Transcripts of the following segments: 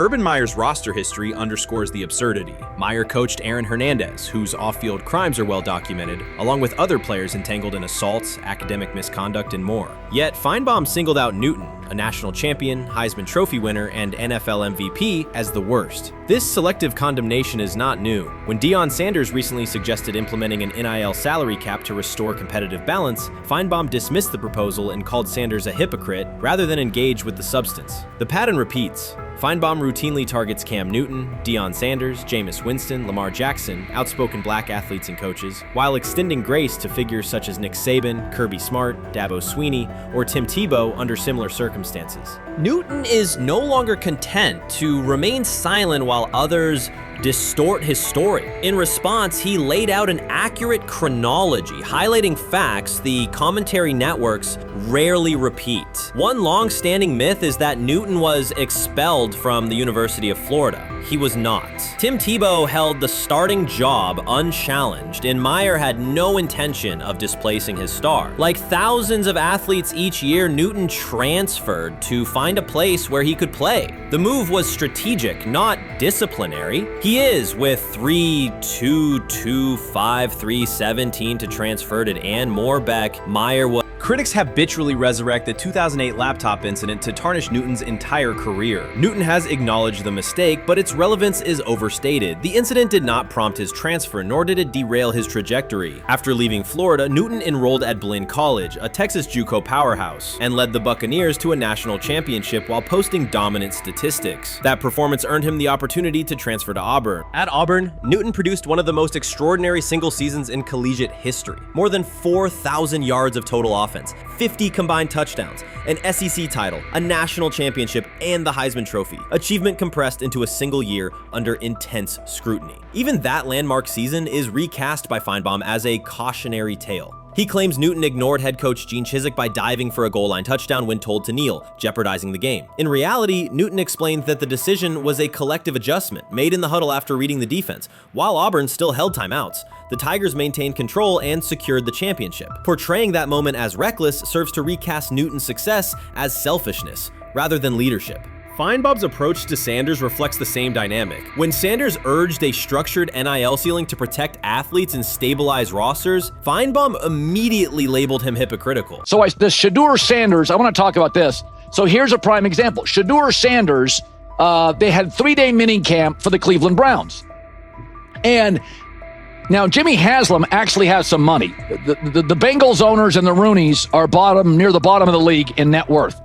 Urban Meyer's roster history underscores the absurdity. Meyer coached Aaron Hernandez, whose off-field crimes are well documented, along with other players entangled in assaults, academic misconduct, and more. Yet Feinbaum singled out Newton, a national champion, Heisman Trophy winner, and NFL MVP, as the worst. This selective condemnation is not new. When Deion Sanders recently suggested implementing an NIL salary cap to restore competitive balance, Feinbaum dismissed the proposal and called Sanders a hypocrite rather than engage with the substance. The pattern repeats. Feinbaum routinely targets Cam Newton, Deion Sanders, Jameis Winston, Lamar Jackson, outspoken black athletes and coaches, while extending grace to figures such as Nick Saban, Kirby Smart, Dabo Swinney, or Tim Tebow under similar circumstances. Newton is no longer content to remain silent while others distort his story. In response, he laid out an accurate chronology, highlighting facts the commentary networks rarely repeat. One long-standing myth is that Newton was expelled from the University of Florida. He was not. Tim Tebow held the starting job unchallenged, and Meyer had no intention of displacing his star. Like thousands of athletes each year, Newton transferred to find a place where he could play. The move was strategic, not disciplinary. He is, with 3-2-2-5-3-17 to transfer to and more back, Meyer was. Critics habitually resurrect the 2008 laptop incident to tarnish Newton's entire career. Newton has acknowledged the mistake, but its relevance is overstated. The incident did not prompt his transfer, nor did it derail his trajectory. After leaving Florida, Newton enrolled at Blinn College, a Texas JUCO powerhouse, and led the Buccaneers to a national championship while posting dominant statistics. That performance earned him the opportunity to transfer to Auburn. At Auburn, Newton produced one of the most extraordinary single seasons in collegiate history. More than 4,000 yards of total offense, 50 combined touchdowns, an SEC title, a national championship, and the Heisman Trophy. Achievement compressed into a single year under intense scrutiny. Even that landmark season is recast by Feinbaum as a cautionary tale. He claims Newton ignored head coach Gene Chizik by diving for a goal line touchdown when told to kneel, jeopardizing the game. In reality, Newton explained that the decision was a collective adjustment made in the huddle after reading the defense, while Auburn still held timeouts. The Tigers maintained control and secured the championship. Portraying that moment as reckless serves to recast Newton's success as selfishness, rather than leadership. Feinbaum's approach to Sanders reflects the same dynamic. When Sanders urged a structured NIL ceiling to protect athletes and stabilize rosters, Feinbaum immediately labeled him hypocritical. So the Shedeur Sanders, I want to talk about this. So here's a prime example. Shedeur Sanders, they had 3-day mini camp for the Cleveland Browns. And now Jimmy Haslam actually has some money. The Bengals owners and the Rooneys are near the bottom of the league in net worth.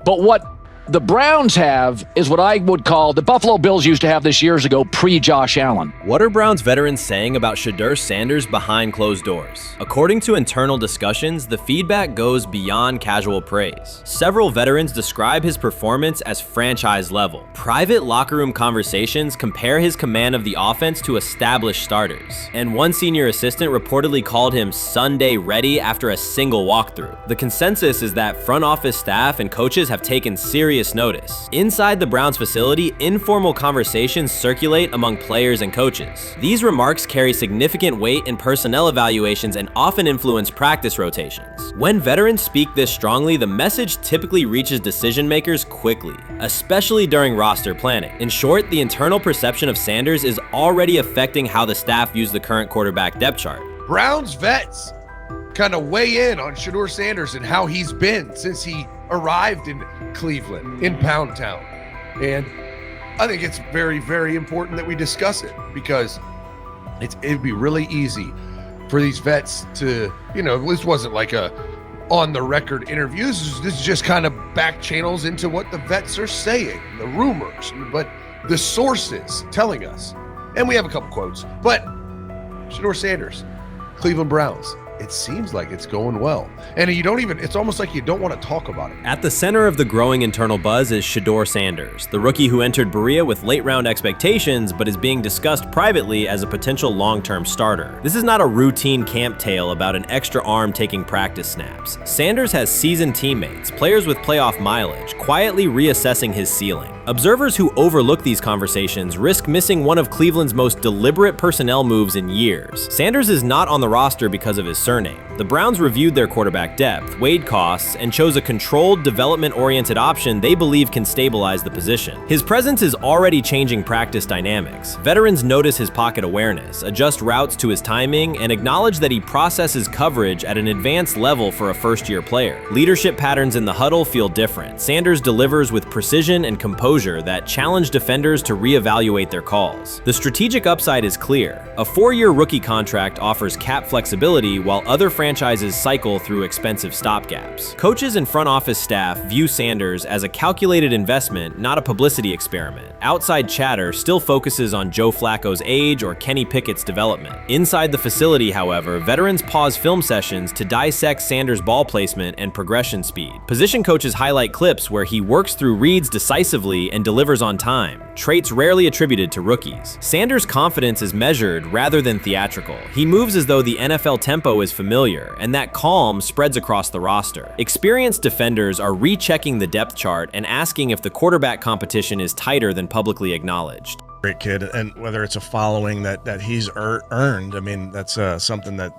But what the Browns have is what I would call the Buffalo Bills used to have this years ago, pre-Josh Allen. What are Browns veterans saying about Shedeur Sanders behind closed doors? According to internal discussions, the feedback goes beyond casual praise. Several veterans describe his performance as franchise level. Private locker room conversations compare his command of the offense to established starters. And one senior assistant reportedly called him Sunday ready after a single walkthrough. The consensus is that front office staff and coaches have taken serious notice. Inside the Browns facility, informal conversations circulate among players and coaches. These remarks carry significant weight in personnel evaluations and often influence practice rotations. When veterans speak this strongly, the message typically reaches decision makers quickly, especially during roster planning. In short, the internal perception of Sanders is already affecting how the staff views the current quarterback depth chart. Browns vets kind of weigh in on Shedeur Sanders and how he's been since he arrived in Cleveland, in Pound Town. And I think it's very, very important that we discuss it, because it'd be really easy for these vets to, this wasn't like a on-the-record interview. This is just kind of back channels into what the vets are saying, the rumors, but the sources telling us. And we have a couple quotes, but Shedeur Sanders, Cleveland Browns, it seems like it's going well. And it's almost like you don't want to talk about it. At the center of the growing internal buzz is Shedeur Sanders, the rookie who entered Berea with late-round expectations but is being discussed privately as a potential long-term starter. This is not a routine camp tale about an extra arm taking practice snaps. Sanders has seasoned teammates, players with playoff mileage, quietly reassessing his ceiling. Observers who overlook these conversations risk missing one of Cleveland's most deliberate personnel moves in years. Sanders is not on the roster because of his surname. The Browns reviewed their quarterback depth, weighed costs, and chose a controlled, development-oriented option they believe can stabilize the position. His presence is already changing practice dynamics. Veterans notice his pocket awareness, adjust routes to his timing, and acknowledge that he processes coverage at an advanced level for a first-year player. Leadership patterns in the huddle feel different. Sanders delivers with precision and composure that challenge defenders to reevaluate their calls. The strategic upside is clear. A 4-year rookie contract offers cap flexibility while other franchises cycle through expensive stopgaps. Coaches and front office staff view Sanders as a calculated investment, not a publicity experiment. Outside chatter still focuses on Joe Flacco's age or Kenny Pickett's development. Inside the facility, however, veterans pause film sessions to dissect Sanders' ball placement and progression speed. Position coaches highlight clips where he works through reads decisively and delivers on time, traits rarely attributed to rookies. Sanders' confidence is measured rather than theatrical. He moves as though the NFL tempo is familiar, and that calm spreads across the roster. Experienced defenders are rechecking the depth chart and asking if the quarterback competition is tighter than publicly acknowledged. Great kid, and whether it's a following that he's earned, I mean, that's something that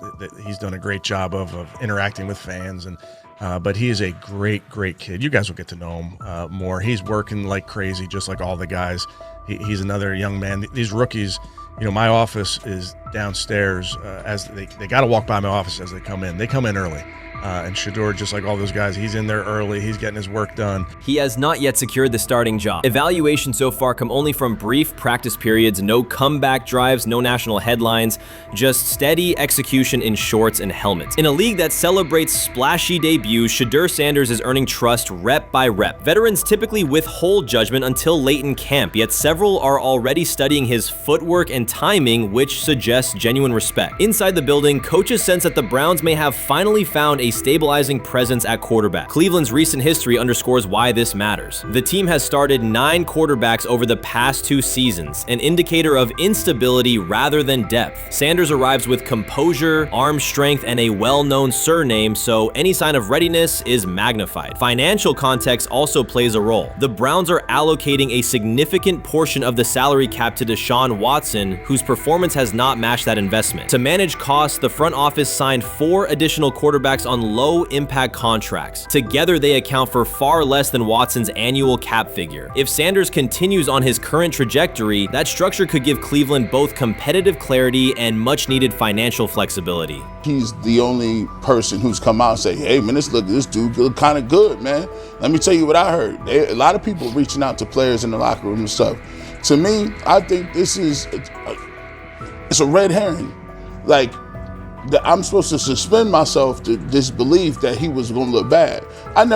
he's done a great job of interacting with fans, and but he is a great kid. You guys will get to know him more. He's working like crazy, just like all the guys. He's another young man. These rookies, you know, my office is downstairs. As they got to walk by my office as they come in. They come in early. And Shedeur, just like all those guys, he's in there early. He's getting his work done. He has not yet secured the starting job. Evaluations so far come only from brief practice periods, no comeback drives, no national headlines, just steady execution in shorts and helmets. In a league that celebrates splashy debuts, Shedeur Sanders is earning trust rep by rep. Veterans typically withhold judgment until late in camp, yet several are already studying his footwork and timing, which suggests genuine respect. Inside the building, coaches sense that the Browns may have finally found a stabilizing presence at quarterback. Cleveland's recent history underscores why this matters. The team has started 9 quarterbacks over the past 2 seasons, an indicator of instability rather than depth. Sanders arrives with composure, arm strength, and a well-known surname, so any sign of readiness is magnified. Financial context also plays a role. The Browns are allocating a significant portion of the salary cap to Deshaun Watson, whose performance has not matched that investment. To manage costs, the front office signed 4 additional quarterbacks on low-impact contracts. Together, they account for far less than Watson's annual cap figure. If Sanders continues on his current trajectory, that structure could give Cleveland both competitive clarity and much-needed financial flexibility. He's the only person who's come out and say, hey, man, this dude look kind of good, man. Let me tell you what I heard. A lot of people reaching out to players in the locker room and stuff. To me, I think this is it's a red herring. Like, I'm supposed to suspend myself to disbelief that he was going to look bad. I've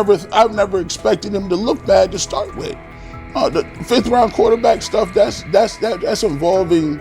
never expected him to look bad to start with. The 5th round quarterback stuff, that's involving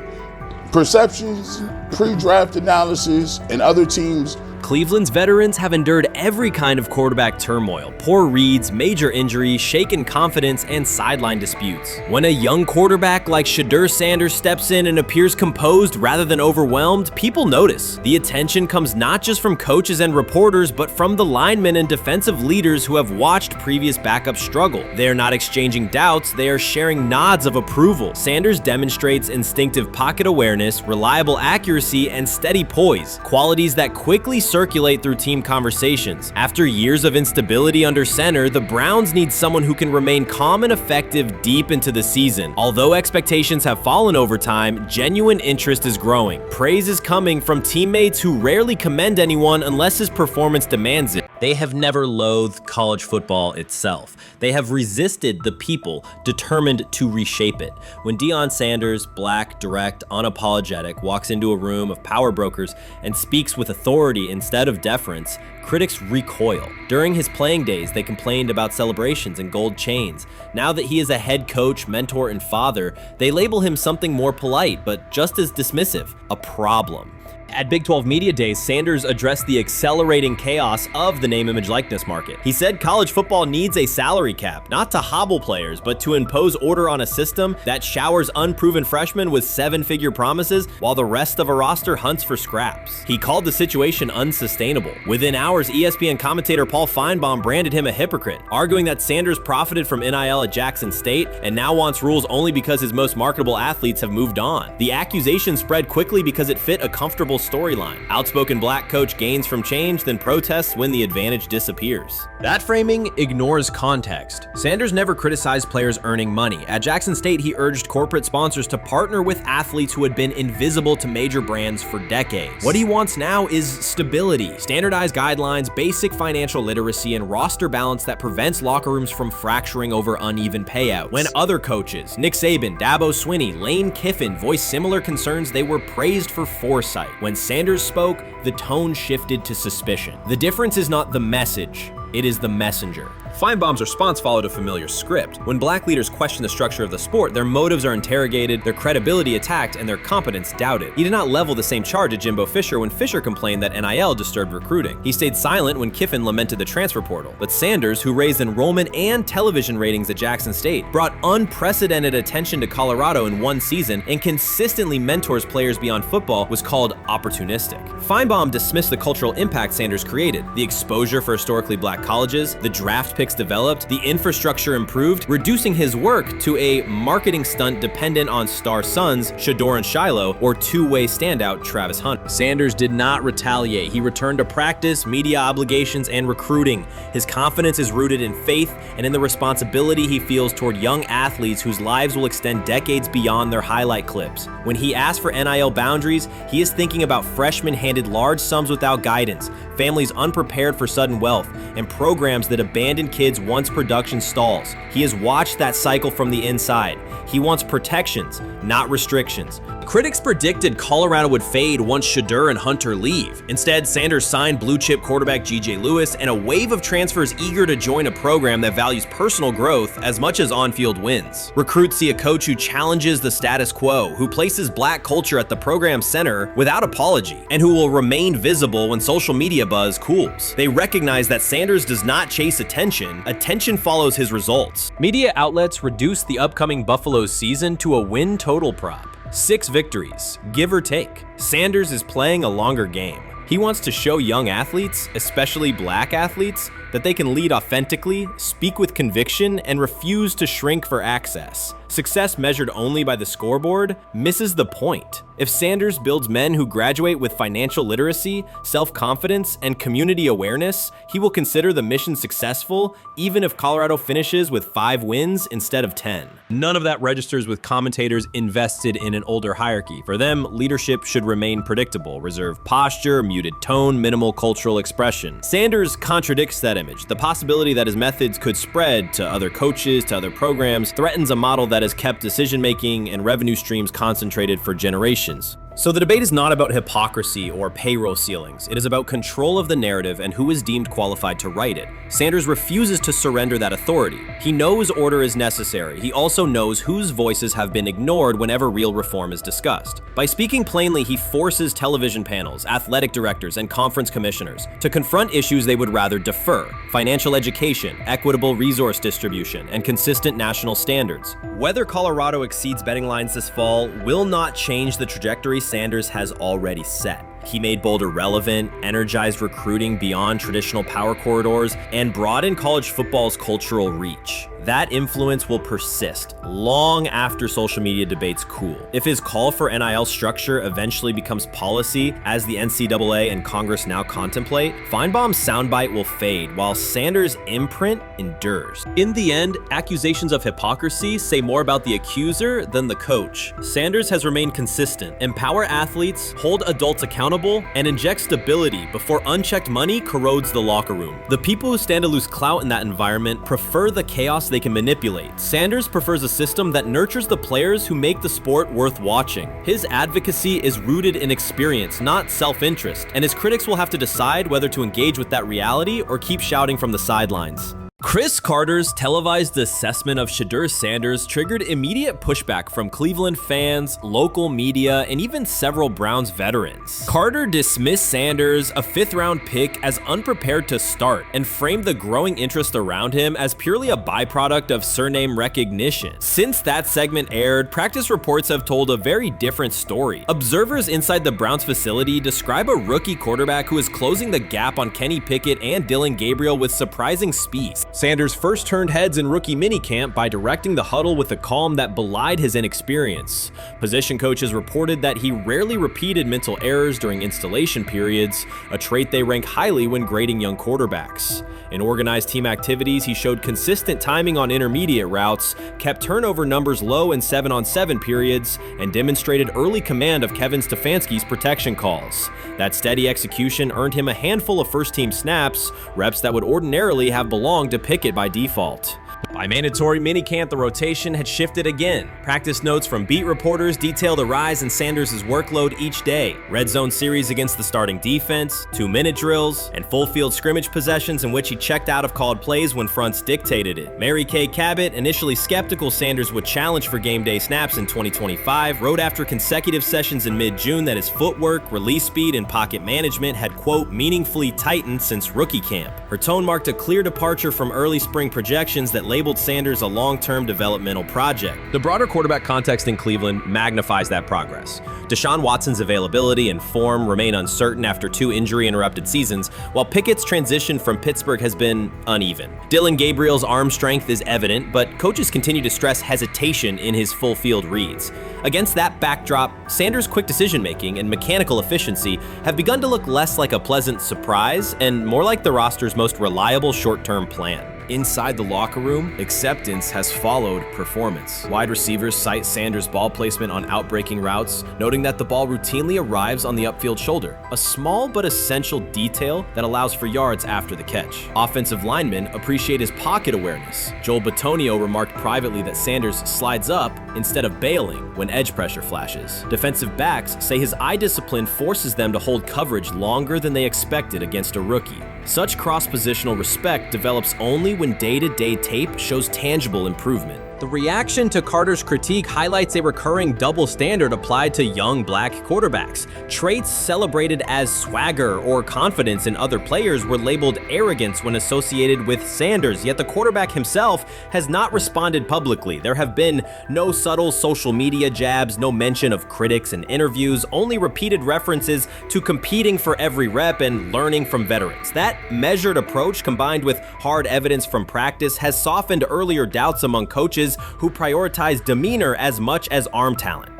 perceptions, pre-draft analysis, and other teams. Cleveland's veterans have endured every kind of quarterback turmoil: poor reads, major injuries, shaken confidence, and sideline disputes. When a young quarterback like Shedeur Sanders steps in and appears composed rather than overwhelmed, people notice. The attention comes not just from coaches and reporters, but from the linemen and defensive leaders who have watched previous backups struggle. They are not exchanging doubts, they are sharing nods of approval. Sanders demonstrates instinctive pocket awareness, reliable accuracy, and steady poise, qualities that quickly circulate through team conversations. After years of instability under center, the Browns need someone who can remain calm and effective deep into the season. Although expectations have fallen over time, genuine interest is growing. Praise is coming from teammates who rarely commend anyone unless his performance demands it. They have never loathed college football itself. They have resisted the people determined to reshape it. When Deion Sanders, black, direct, unapologetic, walks into a room of power brokers and speaks with authority instead of deference, critics recoil. During his playing days, they complained about celebrations and gold chains. Now that he is a head coach, mentor, and father, they label him something more polite, but just as dismissive: a problem. At Big 12 Media Days, Sanders addressed the accelerating chaos of the name, image, likeness market. He said college football needs a salary cap, not to hobble players, but to impose order on a system that showers unproven freshmen with seven-figure promises while the rest of a roster hunts for scraps. He called the situation unsustainable. Within hours, ESPN commentator Paul Feinbaum branded him a hypocrite, arguing that Sanders profited from NIL at Jackson State and now wants rules only because his most marketable athletes have moved on. The accusation spread quickly because it fit a comfortable storyline. Outspoken black coach gains from change, then protests when the advantage disappears. That framing ignores context. Sanders never criticized players earning money. At Jackson State, he urged corporate sponsors to partner with athletes who had been invisible to major brands for decades. What he wants now is stability, standardized guidelines, basic financial literacy, and roster balance that prevents locker rooms from fracturing over uneven payouts. When other coaches, Nick Saban, Dabo Swinney, Lane Kiffin, voiced similar concerns, they were praised for foresight. When Sanders spoke, the tone shifted to suspicion. The difference is not the message, it is the messenger. Feinbaum's response followed a familiar script. When black leaders question the structure of the sport, their motives are interrogated, their credibility attacked, and their competence doubted. He did not level the same charge at Jimbo Fisher when Fisher complained that NIL disturbed recruiting. He stayed silent when Kiffin lamented the transfer portal. But Sanders, who raised enrollment and television ratings at Jackson State, brought unprecedented attention to Colorado in one season and consistently mentors players beyond football, was called opportunistic. Feinbaum dismissed the cultural impact Sanders created, the exposure for historically black colleges, the draft pick developed, the infrastructure improved, reducing his work to a marketing stunt dependent on star sons Shedeur and Shiloh or two-way standout Travis Hunter. Sanders did not retaliate. He returned to practice, media obligations, and recruiting. His confidence is rooted in faith and in the responsibility he feels toward young athletes whose lives will extend decades beyond their highlight clips. When he asks for NIL boundaries, he is thinking about freshmen handed large sums without guidance, families unprepared for sudden wealth, and programs that abandon kids once production stalls. He has watched that cycle from the inside. He wants protections, not restrictions. Critics predicted Colorado would fade once Shedeur and Hunter leave. Instead, Sanders signed blue-chip quarterback G.J. Lewis and a wave of transfers eager to join a program that values personal growth as much as on-field wins. Recruits see a coach who challenges the status quo, who places black culture at the program's center without apology, and who will remain visible when social media buzz cools. They recognize that Sanders does not chase attention. Attention follows his results. Media outlets reduced the upcoming Buffaloes season to a win total prop. 6 victories, give or take. Sanders is playing a longer game. He wants to show young athletes, especially black athletes, that they can lead authentically, speak with conviction, and refuse to shrink for access. Success measured only by the scoreboard misses the point. If Sanders builds men who graduate with financial literacy, self-confidence, and community awareness, he will consider the mission successful, even if Colorado finishes with 5 wins instead of 10. None of that registers with commentators invested in an older hierarchy. For them, leadership should remain predictable, reserved posture, muted tone, minimal cultural expression. Sanders contradicts that image. The possibility that his methods could spread to other coaches, to other programs, threatens a model that has kept decision-making and revenue streams concentrated for generations. So the debate is not about hypocrisy or payroll ceilings. It is about control of the narrative and who is deemed qualified to write it. Sanders refuses to surrender that authority. He knows order is necessary. He also knows whose voices have been ignored whenever real reform is discussed. By speaking plainly, he forces television panels, athletic directors, and conference commissioners to confront issues they would rather defer: financial education, equitable resource distribution, and consistent national standards. Whether Colorado exceeds betting lines this fall will not change the trajectory Sanders has already set. He made Boulder relevant, energized recruiting beyond traditional power corridors, and broadened college football's cultural reach. That influence will persist long after social media debates cool. If his call for NIL structure eventually becomes policy, as the NCAA and Congress now contemplate, Feinbaum's soundbite will fade, while Sanders' imprint endures. In the end, accusations of hypocrisy say more about the accuser than the coach. Sanders has remained consistent: empower athletes, hold adults accountable, and inject stability before unchecked money corrodes the locker room. The people who stand to lose clout in that environment prefer the chaos they can manipulate. Sanders prefers a system that nurtures the players who make the sport worth watching. His advocacy is rooted in experience, not self-interest, and his critics will have to decide whether to engage with that reality or keep shouting from the sidelines. Chris Carter's televised assessment of Shedeur Sanders triggered immediate pushback from Cleveland fans, local media, and even several Browns veterans. Carter dismissed Sanders, a fifth-round pick, as unprepared to start and framed the growing interest around him as purely a byproduct of surname recognition. Since that segment aired, practice reports have told a very different story. Observers inside the Browns facility describe a rookie quarterback who is closing the gap on Kenny Pickett and Dillon Gabriel with surprising speed. Sanders first turned heads in rookie minicamp by directing the huddle with a calm that belied his inexperience. Position coaches reported that he rarely repeated mental errors during installation periods, a trait they rank highly when grading young quarterbacks. In organized team activities, he showed consistent timing on intermediate routes, kept turnover numbers low in 7-on-7 periods, and demonstrated early command of Kevin Stefanski's protection calls. That steady execution earned him a handful of first-team snaps, reps that would ordinarily have belonged to Pickett by default. By mandatory minicamp, the rotation had shifted again. Practice notes from beat reporters detail the rise in Sanders' workload each day. Red zone series against the starting defense, 2-minute drills, and full field scrimmage possessions in which he checked out of called plays when fronts dictated it. Mary Kay Cabot, initially skeptical Sanders would challenge for game day snaps in 2025, wrote after consecutive sessions in mid-June that his footwork, release speed, and pocket management had, quote, meaningfully tightened since rookie camp. Her tone marked a clear departure from early spring projections that labeled Sanders a long-term developmental project. The broader quarterback context in Cleveland magnifies that progress. Deshaun Watson's availability and form remain uncertain after 2 injury-interrupted seasons, while Pickett's transition from Pittsburgh has been uneven. Dillon Gabriel's arm strength is evident, but coaches continue to stress hesitation in his full-field reads. Against that backdrop, Sanders' quick decision-making and mechanical efficiency have begun to look less like a pleasant surprise and more like the roster's most reliable short-term plan. Inside the locker room, acceptance has followed performance. Wide receivers cite Sanders' ball placement on outbreaking routes, noting that the ball routinely arrives on the upfield shoulder, a small but essential detail that allows for yards after the catch. Offensive linemen appreciate his pocket awareness. Joel Bitonio remarked privately that Sanders slides up instead of bailing when edge pressure flashes. Defensive backs say his eye discipline forces them to hold coverage longer than they expected against a rookie. Such cross-positional respect develops only when day-to-day tape shows tangible improvement. The reaction to Carter's critique highlights a recurring double standard applied to young black quarterbacks. Traits celebrated as swagger or confidence in other players were labeled arrogance when associated with Sanders, yet the quarterback himself has not responded publicly. There have been no subtle social media jabs, no mention of critics in interviews, only repeated references to competing for every rep and learning from veterans. That measured approach, combined with hard evidence from practice, has softened earlier doubts among coaches who prioritize demeanor as much as arm talent.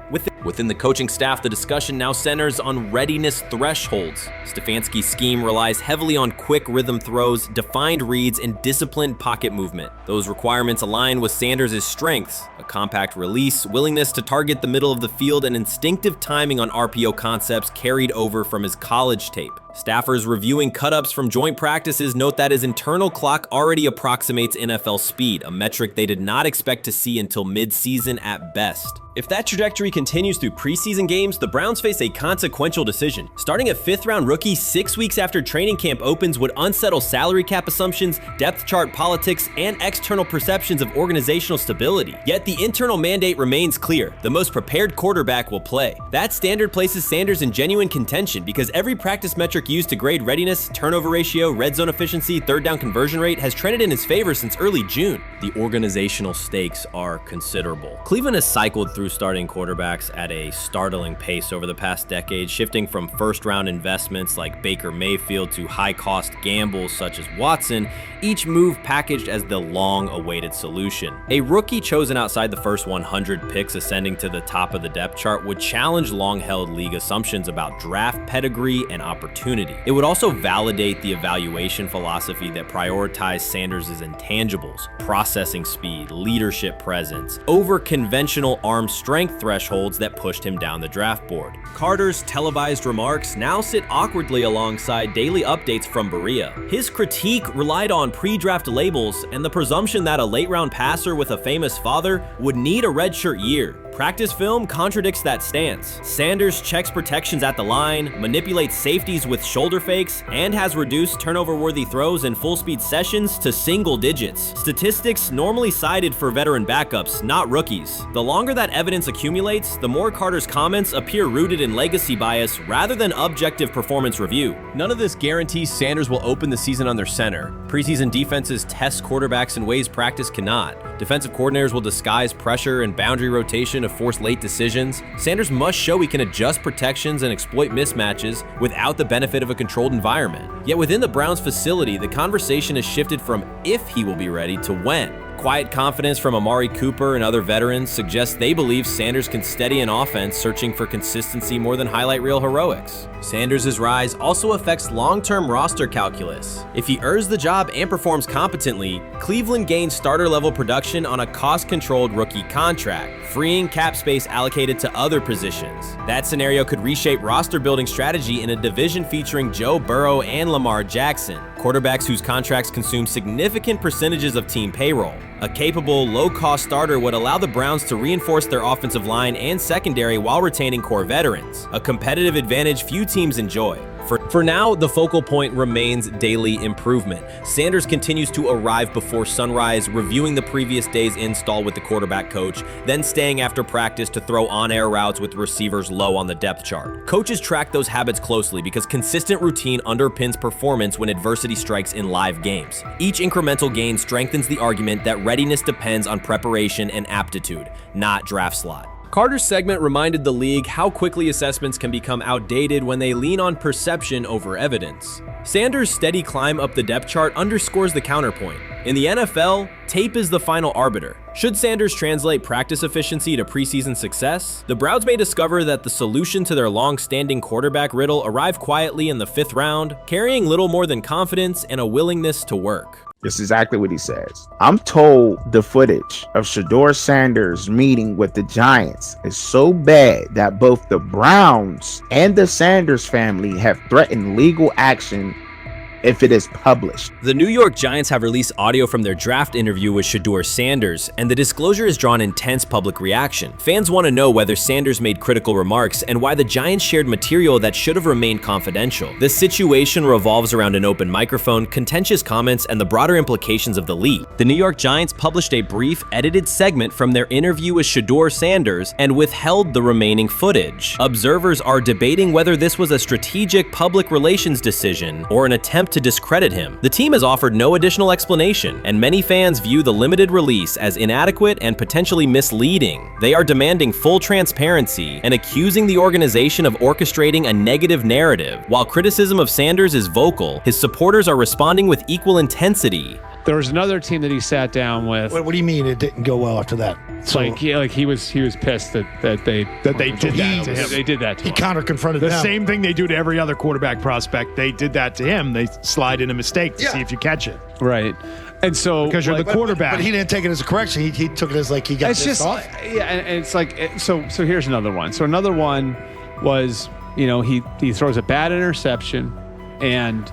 Within the coaching staff, the discussion now centers on readiness thresholds. Stefanski's scheme relies heavily on quick rhythm throws, defined reads, and disciplined pocket movement. Those requirements align with Sanders' strengths: a compact release, willingness to target the middle of the field, and instinctive timing on RPO concepts carried over from his college tape. Staffers reviewing cut-ups from joint practices note that his internal clock already approximates NFL speed, a metric they did not expect to see until mid-season at best. If that trajectory continues through preseason games, the Browns face a consequential decision. Starting a 5th-round rookie 6 weeks after training camp opens would unsettle salary cap assumptions, depth chart politics, and external perceptions of organizational stability. Yet the internal mandate remains clear: the most prepared quarterback will play. That standard places Sanders in genuine contention because every practice metric used to grade readiness, turnover ratio, red zone efficiency, third down conversion rate has trended in his favor since early June. The organizational stakes are considerable. Cleveland has cycled through starting quarterbacks at a startling pace over the past decade, shifting from first-round investments like Baker Mayfield to high-cost gambles such as Watson, each move packaged as the long-awaited solution. A rookie chosen outside the first 100 picks ascending to the top of the depth chart would challenge long-held league assumptions about draft pedigree and opportunity. It would also validate the evaluation philosophy that prioritized Sanders' intangibles: processing speed, leadership presence, over conventional arm strength thresholds that pushed him down the draft board. Carter's televised remarks now sit awkwardly alongside daily updates from Berea. His critique relied on pre-draft labels and the presumption that a late-round passer with a famous father would need a redshirt year. Practice film contradicts that stance. Sanders checks protections at the line, manipulates safeties with shoulder fakes, and has reduced turnover-worthy throws and full-speed sessions to single digits. Statistics normally cited for veteran backups, not rookies. The longer that evidence accumulates, the more Carter's comments appear rooted in legacy bias rather than objective performance review. None of this guarantees Sanders will open the season on their center. Preseason defenses test quarterbacks in ways practice cannot. Defensive coordinators will disguise pressure and boundary rotation to force late decisions. Sanders must show he can adjust protections and exploit mismatches without the benefit of a controlled environment. Yet within the Browns facility, the conversation has shifted from if he will be ready to when. Quiet confidence from Amari Cooper and other veterans suggests they believe Sanders can steady an offense searching for consistency more than highlight reel heroics. Sanders' rise also affects long-term roster calculus. If he earns the job and performs competently, Cleveland gains starter-level production on a cost-controlled rookie contract, freeing cap space allocated to other positions. That scenario could reshape roster-building strategy in a division featuring Joe Burrow and Lamar Jackson, quarterbacks whose contracts consume significant percentages of team payroll. A capable, low-cost starter would allow the Browns to reinforce their offensive line and secondary while retaining core veterans, a competitive advantage few teams enjoy. For now, the focal point remains daily improvement. Sanders continues to arrive before sunrise, reviewing the previous day's install with the quarterback coach, then staying after practice to throw on-air routes with receivers low on the depth chart. Coaches track those habits closely because consistent routine underpins performance when adversity strikes in live games. Each incremental gain strengthens the argument that readiness depends on preparation and aptitude, not draft slot. Carter's segment reminded the league how quickly assessments can become outdated when they lean on perception over evidence. Sanders' steady climb up the depth chart underscores the counterpoint. In the NFL, tape is the final arbiter. Should Sanders translate practice efficiency to preseason success, the Browns may discover that the solution to their long-standing quarterback riddle arrived quietly in the 5th round, carrying little more than confidence and a willingness to work. That's exactly what he says. I'm told the footage of Shedeur Sanders meeting with the Giants is so bad that both the Browns and the Sanders family have threatened legal action if it is published. The New York Giants have released audio from their draft interview with Shedeur Sanders, and the disclosure has drawn intense public reaction. Fans want to know whether Sanders made critical remarks and why the Giants shared material that should have remained confidential. The situation revolves around an open microphone, contentious comments, and the broader implications of the leak. The New York Giants published a brief, edited segment from their interview with Shedeur Sanders and withheld the remaining footage. Observers are debating whether this was a strategic public relations decision or an attempt to discredit him. The team has offered no additional explanation, and many fans view the limited release as inadequate and potentially misleading. They are demanding full transparency and accusing the organization of orchestrating a negative narrative. While criticism of Sanders is vocal, his supporters are responding with equal intensity. There was another team that he sat down with. What do you mean it didn't go well after that? So, he was pissed that they did that to him. They did that to him. He counter-confronted the them. same thing they do to every other quarterback prospect. They did that to him. They slide in a mistake to see if you catch it. Right. And so because you're the quarterback. But he didn't take it as a correction. He took it as like he got pissed off. Yeah, and it's like so here's another one. So another one was, he throws a bad interception, and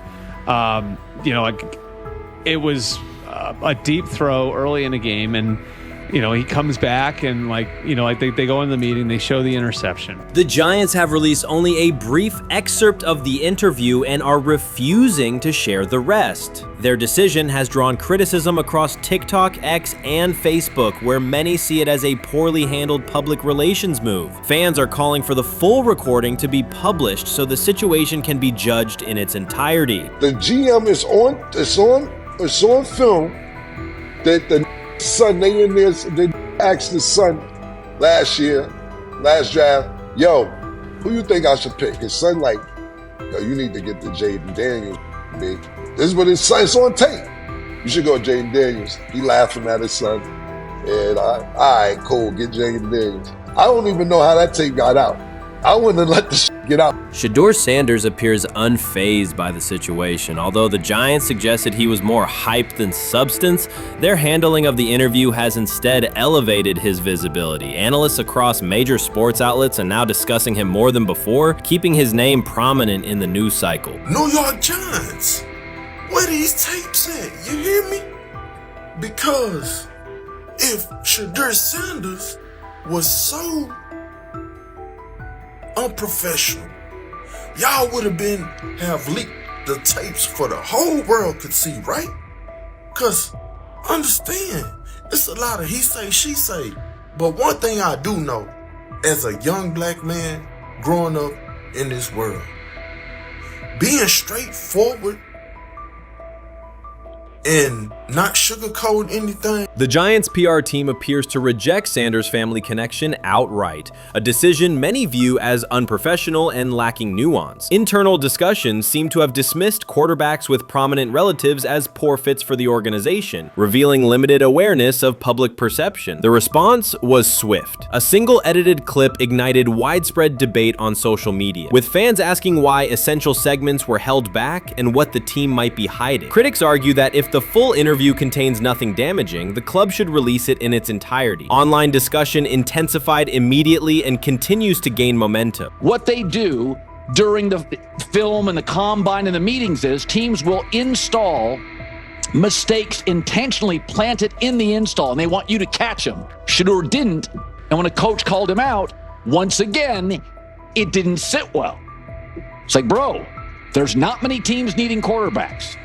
it was a deep throw early in the game, and he comes back and they go in the meeting, they show the interception. The Giants have released only a brief excerpt of the interview and are refusing to share the rest. Their decision has drawn criticism across TikTok, X, and Facebook, where many see it as a poorly handled public relations move. Fans are calling for the full recording to be published so the situation can be judged in its entirety. The GM is on film that the son, they asked the son last draft, yo, who you think I should pick? His son yo, you need to get the Jaden Daniels, big. This is what his son, it's on tape. You should go Jaden Daniels. He laughing at his son. And all right, cool, get Jaden Daniels. I don't even know how that tape got out. I wouldn't have let the get out. Shedeur Sanders appears unfazed by the situation. Although the Giants suggested he was more hype than substance, their handling of the interview has instead elevated his visibility. Analysts across major sports outlets are now discussing him more than before, keeping his name prominent in the news cycle. New York Giants, where these tapes at? You hear me? Because if Shedeur Sanders was so unprofessional. Y'all would have leaked the tapes for the whole world could see, right? Cause understand, it's a lot of he say, she say. But one thing I do know, as a young black man growing up in this world, being straightforward and not sugarcoat anything. The Giants' PR team appears to reject Sanders' family connection outright, a decision many view as unprofessional and lacking nuance. Internal discussions seem to have dismissed quarterbacks with prominent relatives as poor fits for the organization, revealing limited awareness of public perception. The response was swift. A single edited clip ignited widespread debate on social media, with fans asking why essential segments were held back and what the team might be hiding. Critics argue that if the full interview contains nothing damaging, the club should release it in its entirety. Online discussion intensified immediately and continues to gain momentum. What they do during the film and the combine and the meetings is teams will install mistakes intentionally planted in the install, and they want you to catch them. Shedeur didn't, and when a coach called him out, once again, it didn't sit well. It's like, bro, there's not many teams needing quarterbacks,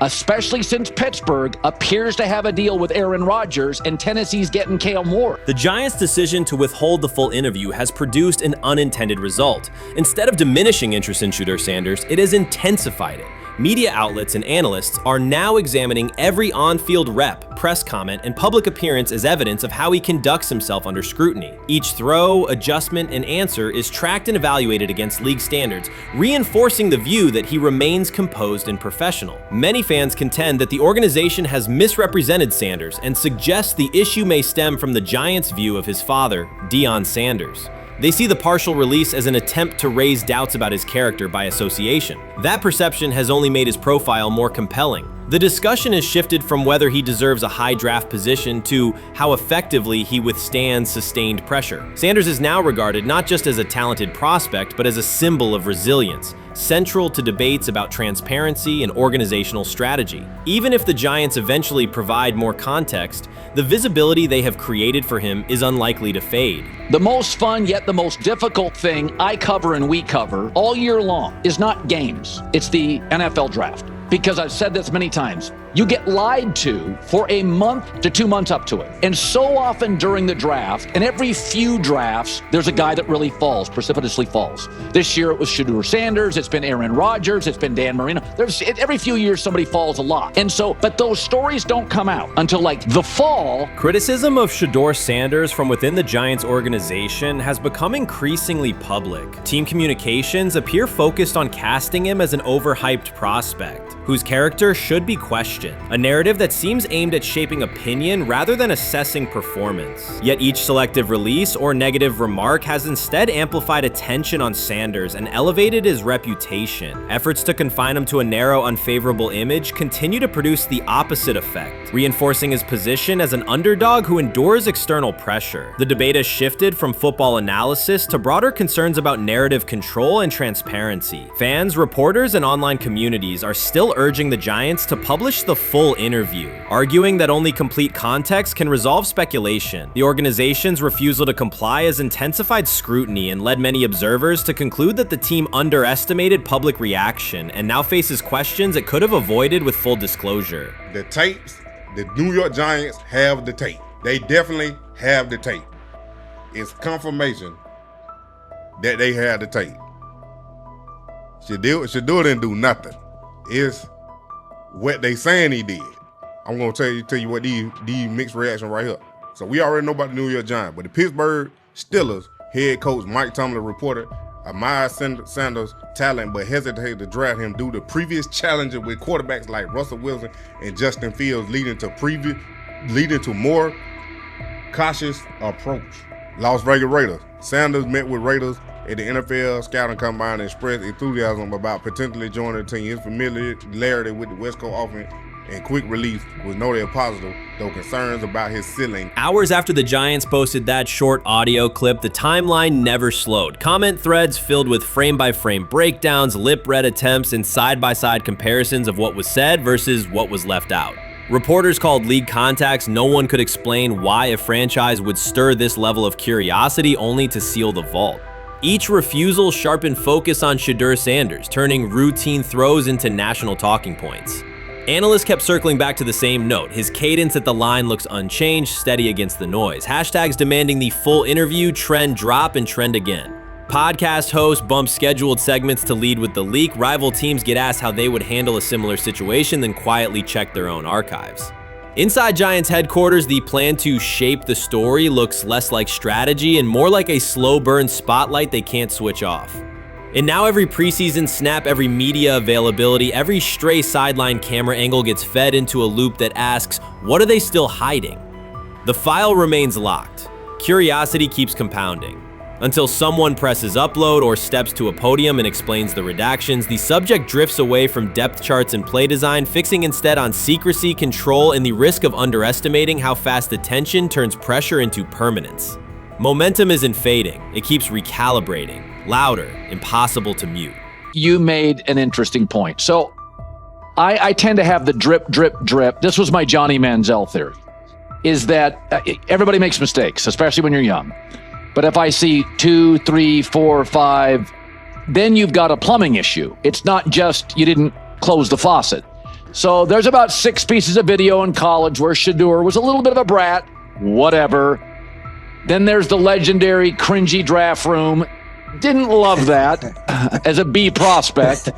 especially since Pittsburgh appears to have a deal with Aaron Rodgers and Tennessee's getting Kale Moore. The Giants' decision to withhold the full interview has produced an unintended result. Instead of diminishing interest in Shedeur Sanders, it has intensified it. Media outlets and analysts are now examining every on-field rep, press comment, and public appearance as evidence of how he conducts himself under scrutiny. Each throw, adjustment, and answer is tracked and evaluated against league standards, reinforcing the view that he remains composed and professional. Many fans contend that the organization has misrepresented Sanders and suggest the issue may stem from the Giants' view of his father, Deion Sanders. They see the partial release as an attempt to raise doubts about his character by association. That perception has only made his profile more compelling. The discussion has shifted from whether he deserves a high draft position to how effectively he withstands sustained pressure. Sanders is now regarded not just as a talented prospect, but as a symbol of resilience, central to debates about transparency and organizational strategy. Even if the Giants eventually provide more context, the visibility they have created for him is unlikely to fade. The most fun yet the most difficult thing I cover and we cover all year long is not games. It's the NFL draft. Because I've said this many times, you get lied to for a month to 2 months up to it. And so often during the draft, and every few drafts, there's a guy that really falls, precipitously falls. This year it was Shedeur Sanders, it's been Aaron Rodgers, it's been Dan Marino. Every few years somebody falls a lot. And so, but those stories don't come out until like the fall. Criticism of Shedeur Sanders from within the Giants organization has become increasingly public. Team communications appear focused on casting him as an overhyped prospect, whose character should be questioned, a narrative that seems aimed at shaping opinion rather than assessing performance. Yet each selective release or negative remark has instead amplified attention on Sanders and elevated his reputation. Efforts to confine him to a narrow, unfavorable image continue to produce the opposite effect, reinforcing his position as an underdog who endures external pressure. The debate has shifted from football analysis to broader concerns about narrative control and transparency. Fans, reporters, and online communities are still urging the Giants to publish the full interview, arguing that only complete context can resolve speculation. The organization's refusal to comply has intensified scrutiny and led many observers to conclude that the team underestimated public reaction and now faces questions it could have avoided with full disclosure. The tapes, the New York Giants have the tape. They definitely have the tape. It's confirmation that they had the tape. Shedeur didn't do nothing. It's what they saying he did. I'm gonna tell you what these mixed reaction right here. So we already know about the New York Giants, but the Pittsburgh Steelers head coach Mike Tomlin reported admired Sanders' talent, but hesitated to draft him due to previous challenges with quarterbacks like Russell Wilson and Justin Fields, leading to more cautious approach. Las Vegas Raiders. Sanders met with Raiders at the NFL scouting combine and expressed enthusiasm about potentially joining the team. His familiarity with the West Coast offense and quick release was noted positive, though concerns about his ceiling. Hours after the Giants posted that short audio clip, the timeline never slowed. Comment threads filled with frame-by-frame breakdowns, lip-read attempts, and side-by-side comparisons of what was said versus what was left out. Reporters called league contacts. No one could explain why a franchise would stir this level of curiosity only to seal the vault. Each refusal sharpened focus on Shedeur Sanders, turning routine throws into national talking points. Analysts kept circling back to the same note. His cadence at the line looks unchanged, steady against the noise. Hashtags demanding the full interview, trend drop, and trend again. Podcast hosts bump scheduled segments to lead with the leak. Rival teams get asked how they would handle a similar situation, then quietly check their own archives. Inside Giants headquarters, the plan to shape the story looks less like strategy and more like a slow burn spotlight they can't switch off. And now every preseason snap, every media availability, every stray sideline camera angle gets fed into a loop that asks, what are they still hiding? The file remains locked. Curiosity keeps compounding. Until someone presses upload or steps to a podium and explains the redactions, the subject drifts away from depth charts and play design, fixing instead on secrecy, control, and the risk of underestimating how fast attention turns pressure into permanence. Momentum isn't fading, it keeps recalibrating, louder, impossible to mute. You made an interesting point. So I tend to have the drip, drip, drip. This was my Johnny Manziel theory, is that everybody makes mistakes, especially when you're young. But if I see 2, 3, 4, 5, then you've got a plumbing issue. It's not just you didn't close the faucet. So there's about 6 pieces of video in college where Shedeur was a little bit of a brat, whatever. Then there's the legendary cringy draft room. Didn't love that as a B prospect.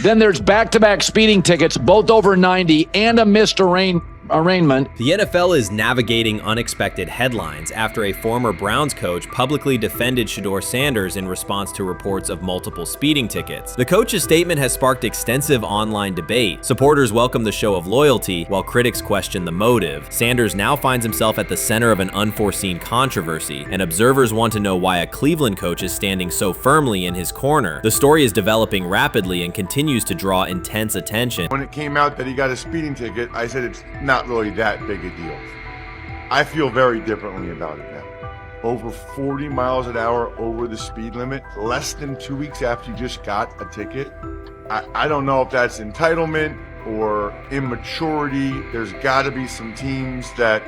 Then there's back-to-back speeding tickets, both over 90, and a missed arraignment. The NFL is navigating unexpected headlines after a former Browns coach publicly defended Shedeur Sanders in response to reports of multiple speeding tickets. The coach's statement has sparked extensive online debate. Supporters welcome the show of loyalty, while critics question the motive. Sanders now finds himself at the center of an unforeseen controversy, and observers want to know why a Cleveland coach is standing so firmly in his corner. The story is developing rapidly and continues to draw intense attention. When it came out that he got a speeding ticket, I said it's not really that big a deal. I feel very differently about it now. Over 40 miles an hour over the speed limit, less than 2 weeks after you just got a ticket. I don't know if that's entitlement or immaturity. There's got to be some teams that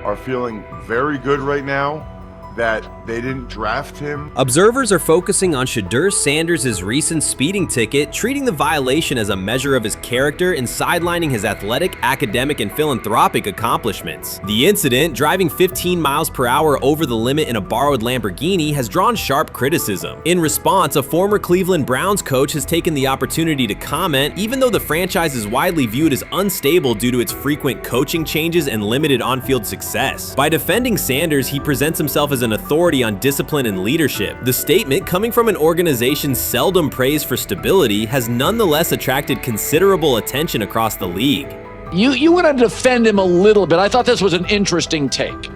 are feeling very good right now that they didn't draft him. Observers are focusing on Shedeur Sanders' recent speeding ticket, treating the violation as a measure of his character and sidelining his athletic, academic, and philanthropic accomplishments. The incident, driving 15 miles per hour over the limit in a borrowed Lamborghini, has drawn sharp criticism. In response, a former Cleveland Browns coach has taken the opportunity to comment, even though the franchise is widely viewed as unstable due to its frequent coaching changes and limited on-field success. By defending Sanders, he presents himself as an authority on discipline and leadership. The statement, coming from an organization seldom praised for stability, has nonetheless attracted considerable attention across the league. You want to defend him a little bit. I thought this was an interesting take.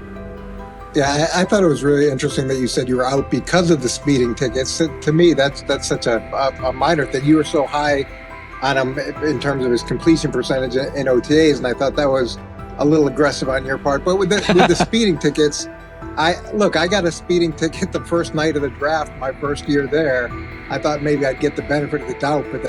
Yeah, I thought it was really interesting that you said you were out because of the speeding tickets. To me, that's such a minor thing. You were so high on him in terms of his completion percentage in OTAs, and I thought that was a little aggressive on your part. But with the speeding tickets, I got a speeding ticket the first night of the draft, my first year there. I thought maybe I'd get the benefit of the doubt, but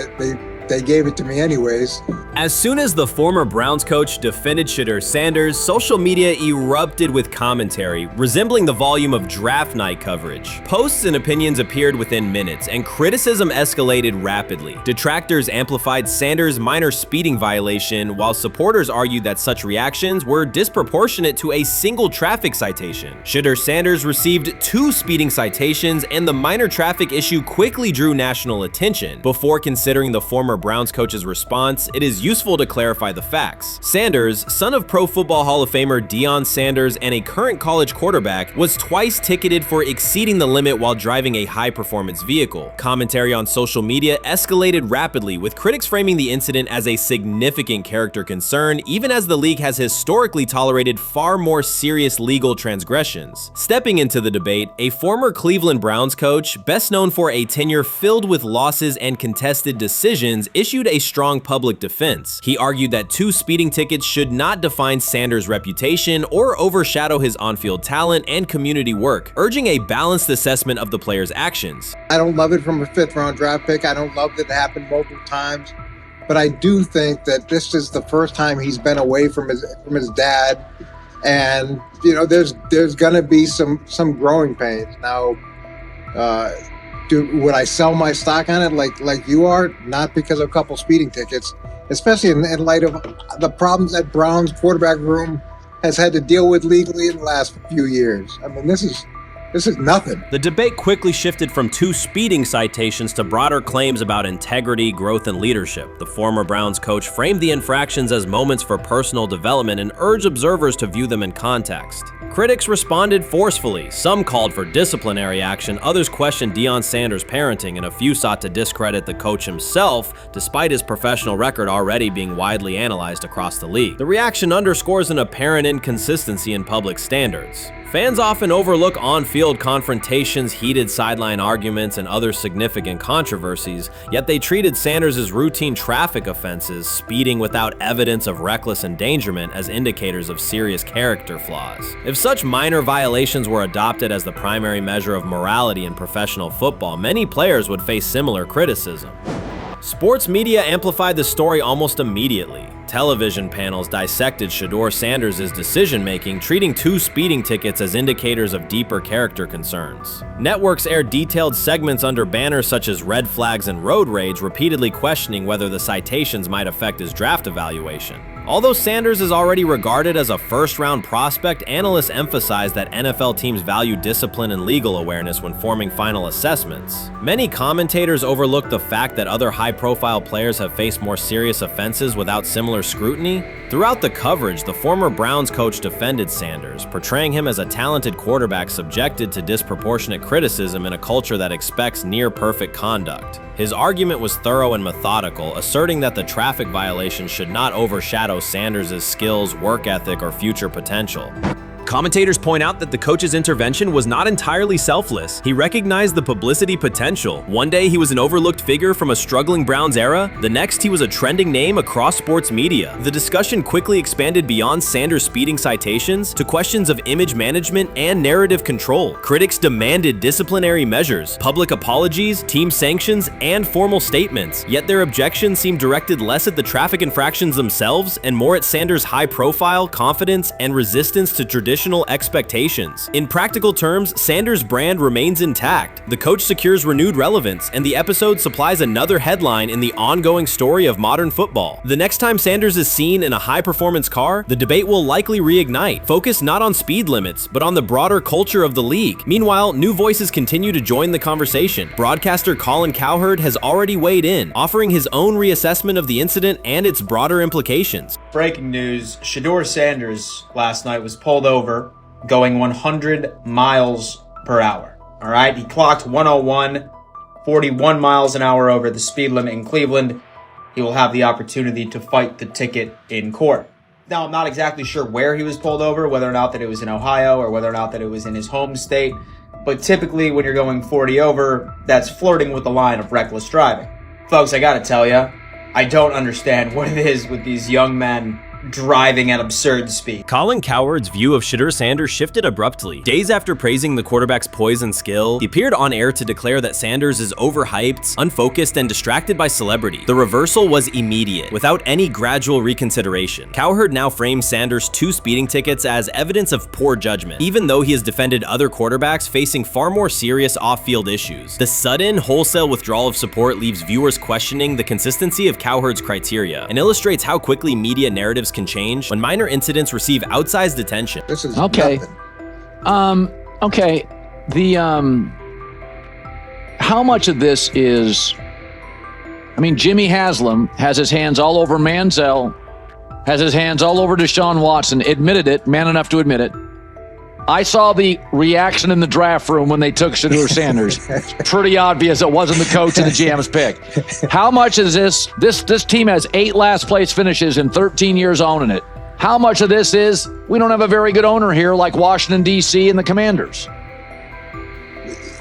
they gave it to me anyways. As soon as the former Browns coach defended Shedeur Sanders, social media erupted with commentary, resembling the volume of draft night coverage. Posts and opinions appeared within minutes, and criticism escalated rapidly. Detractors amplified Sanders' minor speeding violation, while supporters argued that such reactions were disproportionate to a single traffic citation. Shedeur Sanders received 2 speeding citations, and the minor traffic issue quickly drew national attention. Before considering the former Browns coach's response, it is useful to clarify the facts. Sanders, son of Pro Football Hall of Famer Deion Sanders and a current college quarterback, was twice ticketed for exceeding the limit while driving a high-performance vehicle. Commentary on social media escalated rapidly, with critics framing the incident as a significant character concern, even as the league has historically tolerated far more serious legal transgressions. Stepping into the debate, a former Cleveland Browns coach, best known for a tenure filled with losses and contested decisions, issued a strong public defense. He argued that 2 speeding tickets should not define Sanders' reputation or overshadow his on-field talent and community work, urging a balanced assessment of the player's actions. I don't love it from a 5th round draft pick. I don't love that it happened multiple times. but I do think that this is the first time he's been away from his dad, and there's going to be some growing pains. Now, would I sell my stock on it like you are? Not because of a couple speeding tickets, especially in light of the problems that Brown's quarterback room has had to deal with legally in the last few years. I mean, this is nothing. The debate quickly shifted from 2 speeding citations to broader claims about integrity, growth, and leadership. The former Browns coach framed the infractions as moments for personal development and urged observers to view them in context. Critics responded forcefully. Some called for disciplinary action, others questioned Deion Sanders' parenting, and a few sought to discredit the coach himself, despite his professional record already being widely analyzed across the league. The reaction underscores an apparent inconsistency in public standards. Fans often overlook on-field confrontations, heated sideline arguments, and other significant controversies, yet they treated Sanders' routine traffic offenses, speeding without evidence of reckless endangerment, as indicators of serious character flaws. If such minor violations were adopted as the primary measure of morality in professional football, many players would face similar criticism. Sports media amplified the story almost immediately. Television panels dissected Shedeur Sanders' decision-making, treating 2 speeding tickets as indicators of deeper character concerns. Networks aired detailed segments under banners such as red flags and road rage, repeatedly questioning whether the citations might affect his draft evaluation. Although Sanders is already regarded as a first-round prospect, analysts emphasize that NFL teams value discipline and legal awareness when forming final assessments. Many commentators overlook the fact that other high-profile players have faced more serious offenses without similar scrutiny. Throughout the coverage, the former Browns coach defended Sanders, portraying him as a talented quarterback subjected to disproportionate criticism in a culture that expects near-perfect conduct. His argument was thorough and methodical, asserting that the traffic violation should not overshadow Sanders' skills, work ethic, or future potential. Commentators point out that the coach's intervention was not entirely selfless. He recognized the publicity potential. One day he was an overlooked figure from a struggling Browns era, the next he was a trending name across sports media. The discussion quickly expanded beyond Sanders' speeding citations to questions of image management and narrative control. Critics demanded disciplinary measures, public apologies, team sanctions, and formal statements, yet their objections seemed directed less at the traffic infractions themselves and more at Sanders' high profile, confidence, and resistance to traditional expectations. In practical terms, Sanders' brand remains intact. The coach secures renewed relevance, and the episode supplies another headline in the ongoing story of modern football. The next time Sanders is seen in a high-performance car, the debate will likely reignite, focused not on speed limits, but on the broader culture of the league. Meanwhile, new voices continue to join the conversation. Broadcaster Colin Cowherd has already weighed in, offering his own reassessment of the incident and its broader implications. Breaking news, Shedeur Sanders last night was pulled over going 100 miles per hour. All right, he clocked 101, 41 miles an hour over the speed limit in Cleveland. He will have the opportunity to fight the ticket in court. Now, I'm not exactly sure where he was pulled over, whether or not that it was in Ohio or whether or not that it was in his home state. But typically when you're going 40 over, that's flirting with the line of reckless driving. Folks, I gotta tell you, I don't understand what it is with these young men driving at absurd speed. Colin Cowherd's view of Shedeur Sanders shifted abruptly. Days after praising the quarterback's poise and skill, he appeared on air to declare that Sanders is overhyped, unfocused, and distracted by celebrity. The reversal was immediate, without any gradual reconsideration. Cowherd now frames Sanders' 2 speeding tickets as evidence of poor judgment, even though he has defended other quarterbacks facing far more serious off-field issues. The sudden, wholesale withdrawal of support leaves viewers questioning the consistency of Cowherd's criteria and illustrates how quickly media narratives can change when minor incidents receive outsized attention. This is okay. nothing. Okay. How much of this is? I mean, Jimmy Haslam has his hands all over Manziel, has his hands all over Deshaun Watson. Admitted it, man enough to admit it. I saw the reaction in the draft room when they took Shedeur Sanders. Pretty obvious it wasn't the coach and the GM's pick. How much is this? This team has 8 last place finishes in 13 years owning it. How much of this is we don't have a very good owner here like Washington, D.C. and the Commanders?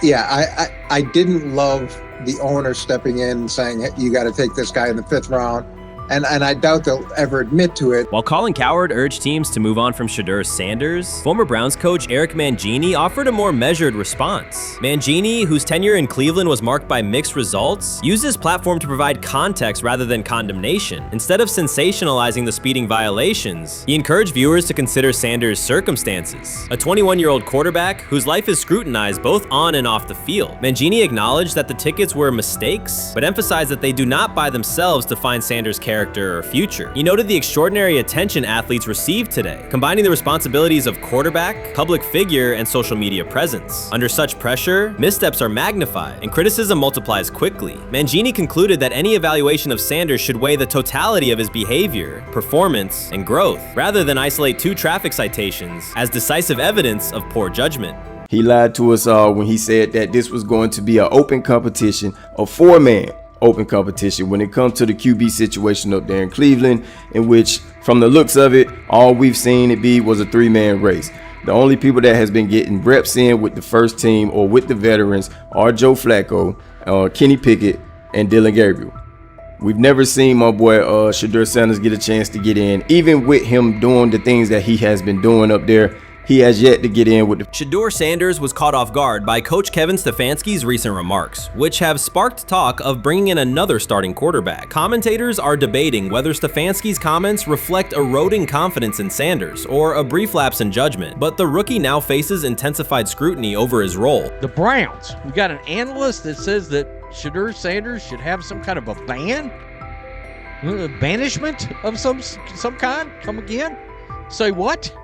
Yeah, I didn't love the owner stepping in and saying, you got to take this guy in the 5th round. And I doubt they'll ever admit to it. While Colin Cowherd urged teams to move on from Shedeur Sanders, former Browns coach Eric Mangini offered a more measured response. Mangini, whose tenure in Cleveland was marked by mixed results, used his platform to provide context rather than condemnation. Instead of sensationalizing the speeding violations, he encouraged viewers to consider Sanders' circumstances. A 21-year-old quarterback whose life is scrutinized both on and off the field. Mangini acknowledged that the tickets were mistakes, but emphasized that they do not by themselves define Sanders' character or future. He noted the extraordinary attention athletes received today, combining the responsibilities of quarterback, public figure, and social media presence. Under such pressure, missteps are magnified, and criticism multiplies quickly. Mangini concluded that any evaluation of Sanders should weigh the totality of his behavior, performance, and growth, rather than isolate 2 traffic citations as decisive evidence of poor judgment. He lied to us all when he said that this was going to be an open competition, a 4-man open competition when it comes to the QB situation up there in Cleveland, in which, from the looks of it, all we've seen it be was a 3-man race. The only people that has been getting reps in with the first team or with the veterans are Joe Flacco, Kenny Pickett, and Dylan Gabriel. We've never seen my boy Shedeur Sanders get a chance to get in. Even with him doing the things that he has been doing up there, he has yet to get in with the... Shedeur Sanders was caught off guard by Coach Kevin Stefanski's recent remarks, which have sparked talk of bringing in another starting quarterback. Commentators are debating whether Stefanski's comments reflect eroding confidence in Sanders or a brief lapse in judgment, but the rookie now faces intensified scrutiny over his role. The Browns, we got an analyst that says that Shedeur Sanders should have some kind of a ban? Banishment of some kind? Come again? Say what?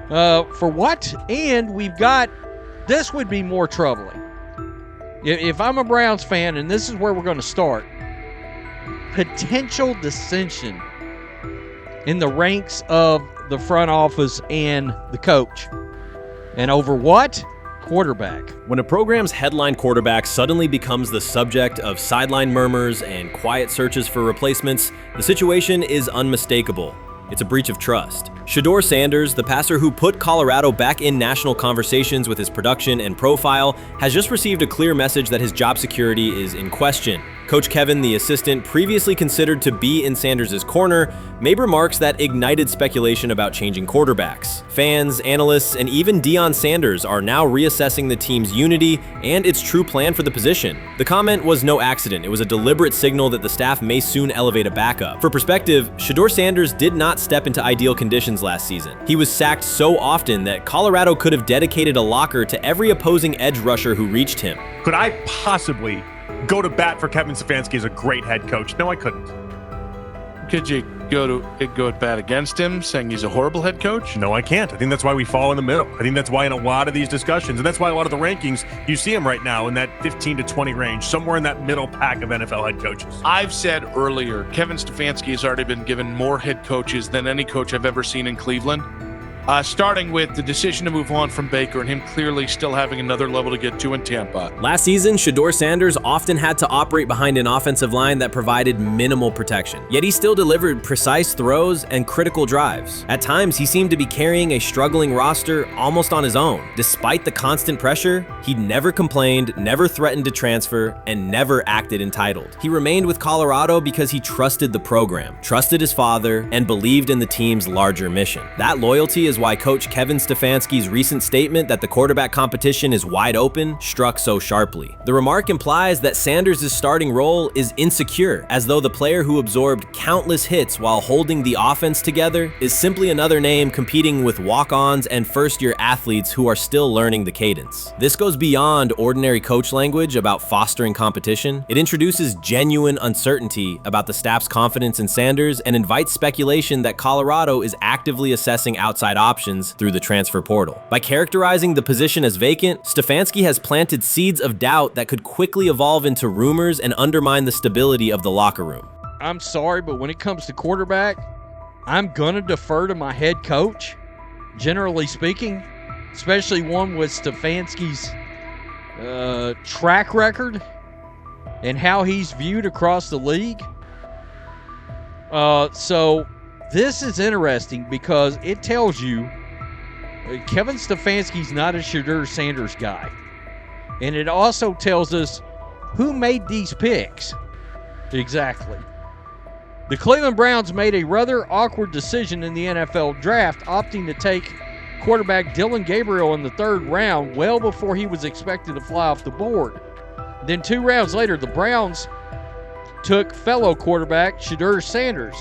For what? And we've got, this would be more troubling. If I'm a Browns fan, and this is where we're going to start, potential dissension in the ranks of the front office and the coach. And over what? Quarterback. When a program's headline quarterback suddenly becomes the subject of sideline murmurs and quiet searches for replacements, the situation is unmistakable. It's a breach of trust. Shedeur Sanders, the passer who put Colorado back in national conversations with his production and profile, has just received a clear message that his job security is in question. Coach Kevin, the assistant previously considered to be in Sanders' corner, made remarks that ignited speculation about changing quarterbacks. Fans, analysts, and even Deion Sanders are now reassessing the team's unity and its true plan for the position. The comment was no accident. It was a deliberate signal that the staff may soon elevate a backup. For perspective, Shedeur Sanders did not step into ideal conditions last season. He was sacked so often that Colorado could have dedicated a locker to every opposing edge rusher who reached him. Could I possibly go to bat for Kevin Stefanski as a great head coach? No, I couldn't. Could you go at bat against him, saying he's a horrible head coach? No, I can't. I think that's why we fall in the middle. I think that's why in a lot of these discussions, and that's why a lot of the rankings, you see him right now in that 15 to 20 range, somewhere in that middle pack of NFL head coaches. I've said earlier, Kevin Stefanski has already been given more head coaches than any coach I've ever seen in Cleveland. Starting with the decision to move on from Baker and him clearly still having another level to get to in Tampa. Last season, Shedeur Sanders often had to operate behind an offensive line that provided minimal protection, yet he still delivered precise throws and critical drives. At times, he seemed to be carrying a struggling roster almost on his own. Despite the constant pressure, he never complained, never threatened to transfer, and never acted entitled. He remained with Colorado because he trusted the program, trusted his father, and believed in the team's larger mission. That loyalty is why Coach Kevin Stefanski's recent statement that the quarterback competition is wide open struck so sharply. The remark implies that Sanders' starting role is insecure, as though the player who absorbed countless hits while holding the offense together is simply another name competing with walk-ons and first-year athletes who are still learning the cadence. This goes beyond ordinary coach language about fostering competition. It introduces genuine uncertainty about the staff's confidence in Sanders and invites speculation that Colorado is actively assessing outside options through the transfer portal. By characterizing the position as vacant, Stefanski has planted seeds of doubt that could quickly evolve into rumors and undermine the stability of the locker room. I'm sorry, but when it comes to quarterback, I'm gonna defer to my head coach, generally speaking, especially one with Stefanski's track record and how he's viewed across the league. So this is interesting because it tells you Kevin Stefanski's not a Shedeur Sanders guy. And it also tells us who made these picks. Exactly. The Cleveland Browns made a rather awkward decision in the NFL draft, opting to take quarterback Dylan Gabriel in the 3rd round, well before he was expected to fly off the board. Then 2 rounds later, the Browns took fellow quarterback Shedeur Sanders.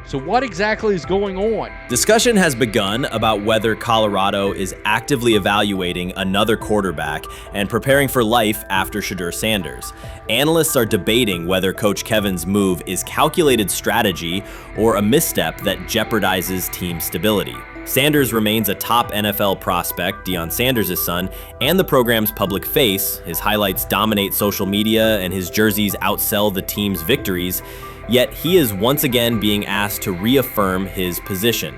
So what exactly is going on? Discussion has begun about whether Colorado is actively evaluating another quarterback and preparing for life after Shedeur Sanders. Analysts are debating whether Coach Kevin's move is calculated strategy or a misstep that jeopardizes team stability. Sanders remains a top NFL prospect, Deion Sanders' son, and the program's public face. His highlights dominate social media and his jerseys outsell the team's victories. Yet he is once again being asked to reaffirm his position.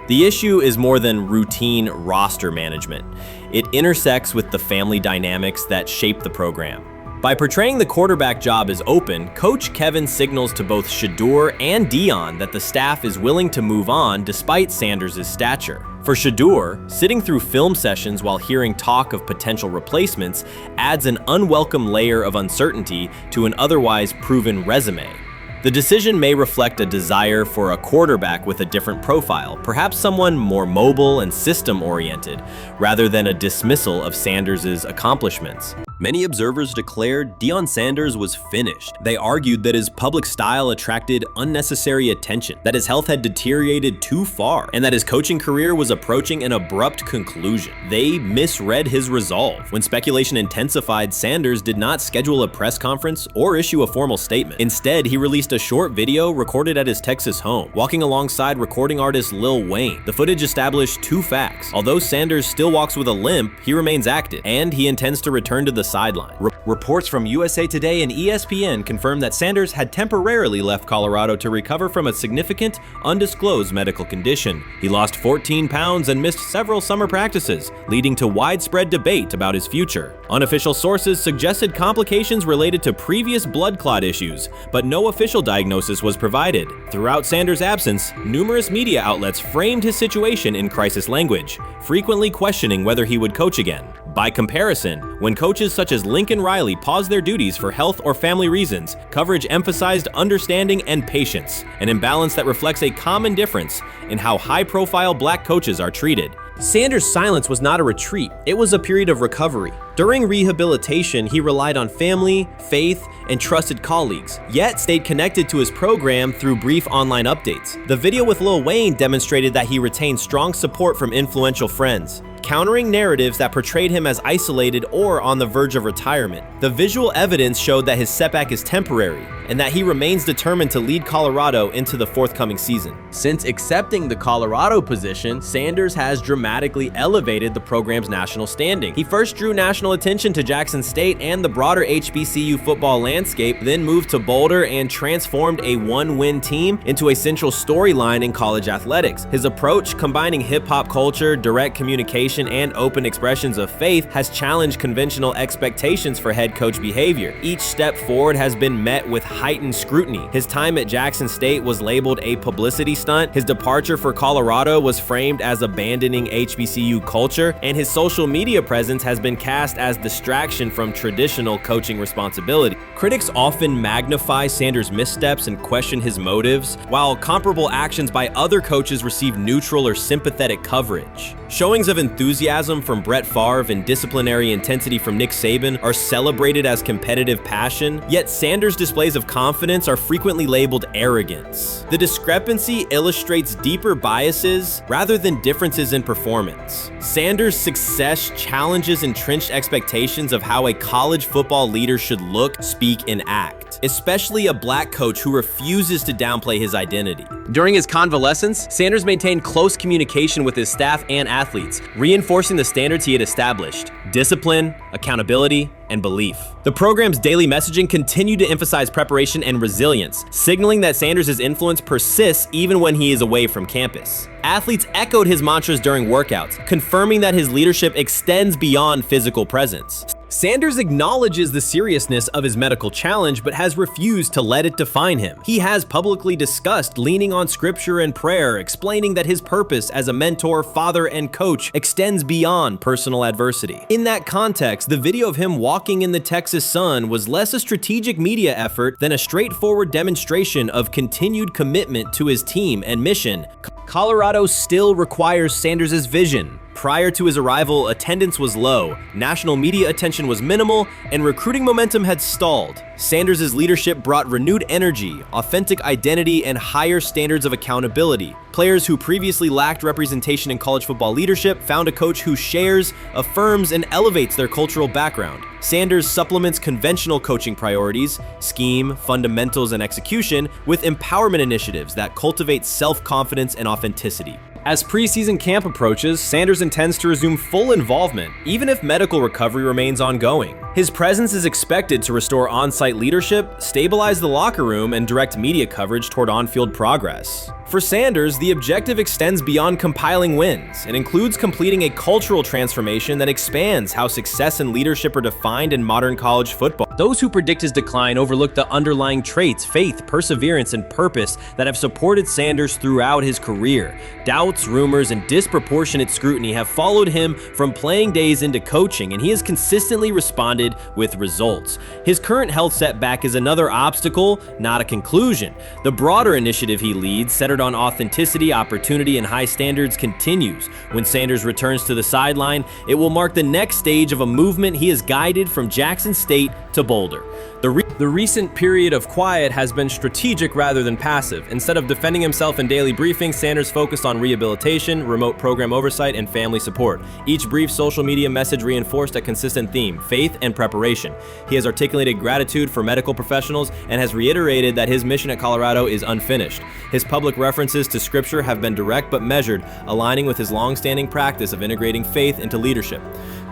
The issue is more than routine roster management. It intersects with the family dynamics that shape the program. By portraying the quarterback job as open, Coach Kevin signals to both Shedeur and Deion that the staff is willing to move on despite Sanders' stature. For Shedeur, sitting through film sessions while hearing talk of potential replacements adds an unwelcome layer of uncertainty to an otherwise proven resume. The decision may reflect a desire for a quarterback with a different profile, perhaps someone more mobile and system-oriented, rather than a dismissal of Sanders' accomplishments. Many observers declared Deion Sanders was finished. They argued that his public style attracted unnecessary attention, that his health had deteriorated too far, and that his coaching career was approaching an abrupt conclusion. They misread his resolve. When speculation intensified, Sanders did not schedule a press conference or issue a formal statement. Instead, he released a short video recorded at his Texas home, walking alongside recording artist Lil Wayne. The footage established 2 facts. Although Sanders still walks with a limp, he remains active, and he intends to return to the sideline. Reports from USA Today and ESPN confirm that Sanders had temporarily left Colorado to recover from a significant, undisclosed medical condition. He lost 14 pounds and missed several summer practices, leading to widespread debate about his future. Unofficial sources suggested complications related to previous blood clot issues, but no official diagnosis was provided. Throughout Sanders' absence, numerous media outlets framed his situation in crisis language, frequently questioning whether he would coach again. By comparison, when coaches such as Lincoln Riley paused their duties for health or family reasons, coverage emphasized understanding and patience, an imbalance that reflects a common difference in how high-profile black coaches are treated. Sanders' silence was not a retreat, it was a period of recovery. During rehabilitation, he relied on family, faith, and trusted colleagues, yet stayed connected to his program through brief online updates. The video with Lil Wayne demonstrated that he retained strong support from influential friends, countering narratives that portrayed him as isolated or on the verge of retirement. The visual evidence showed that his setback is temporary, and that he remains determined to lead Colorado into the forthcoming season. Since accepting the Colorado position, Sanders has dramatically elevated the program's national standing. He first drew national attention to Jackson State and the broader HBCU football landscape, then moved to Boulder and transformed a one-win team into a central storyline in college athletics. His approach, combining hip-hop culture, direct communication, and open expressions of faith, has challenged conventional expectations for head coach behavior. Each step forward has been met with heightened scrutiny. His time at Jackson State was labeled a publicity stunt, his departure for Colorado was framed as abandoning HBCU culture, and his social media presence has been cast as distraction from traditional coaching responsibility. Critics often magnify Sanders' missteps and question his motives, while comparable actions by other coaches receive neutral or sympathetic coverage. Showings of enthusiasm from Brett Favre and disciplinary intensity from Nick Saban are celebrated as competitive passion, yet Sanders' displays of confidence are frequently labeled arrogance. The discrepancy illustrates deeper biases rather than differences in performance. Sanders' success challenges entrenched expectations of how a college football leader should look, speak, and act, especially a black coach who refuses to downplay his identity. During his convalescence, Sanders maintained close communication with his staff and athletes, reinforcing the standards he had established: discipline, accountability, and belief. The program's daily messaging continued to emphasize preparation and resilience, signaling that Sanders' influence persists even when he is away from campus. Athletes echoed his mantras during workouts, confirming that his leadership extends beyond physical presence. Sanders acknowledges the seriousness of his medical challenge, but has refused to let it define him. He has publicly discussed leaning on scripture and prayer, explaining that his purpose as a mentor, father, and coach extends beyond personal adversity. In that context, the video of him walking in the Texas sun was less a strategic media effort than a straightforward demonstration of continued commitment to his team and mission. Colorado still requires Sanders' vision. Prior to his arrival, attendance was low, national media attention was minimal, and recruiting momentum had stalled. Sanders' leadership brought renewed energy, authentic identity, and higher standards of accountability. Players who previously lacked representation in college football leadership found a coach who shares, affirms, and elevates their cultural background. Sanders supplements conventional coaching priorities, scheme, fundamentals, and execution with empowerment initiatives that cultivate self-confidence and authenticity. As preseason camp approaches, Sanders intends to resume full involvement, even if medical recovery remains ongoing. His presence is expected to restore on-site leadership, stabilize the locker room, and direct media coverage toward on-field progress. For Sanders, the objective extends beyond compiling wins and includes completing a cultural transformation that expands how success and leadership are defined in modern college football. Those who predict his decline overlook the underlying traits, faith, perseverance, and purpose that have supported Sanders throughout his career. Doubts, rumors, and disproportionate scrutiny have followed him from playing days into coaching, and he has consistently responded with results. His current health setback is another obstacle, not a conclusion. The broader initiative he leads, centered on authenticity, opportunity, and high standards, continues. When Sanders returns to the sideline, it will mark the next stage of a movement he has guided from Jackson State to Boulder. The recent period of quiet has been strategic rather than passive. Instead of defending himself in daily briefings, Sanders focused on rehabilitation, remote program oversight, and family support. Each brief social media message reinforced a consistent theme: faith and preparation. He has articulated gratitude for medical professionals and has reiterated that his mission at Colorado is unfinished. His public references to scripture have been direct but measured, aligning with his long-standing practice of integrating faith into leadership.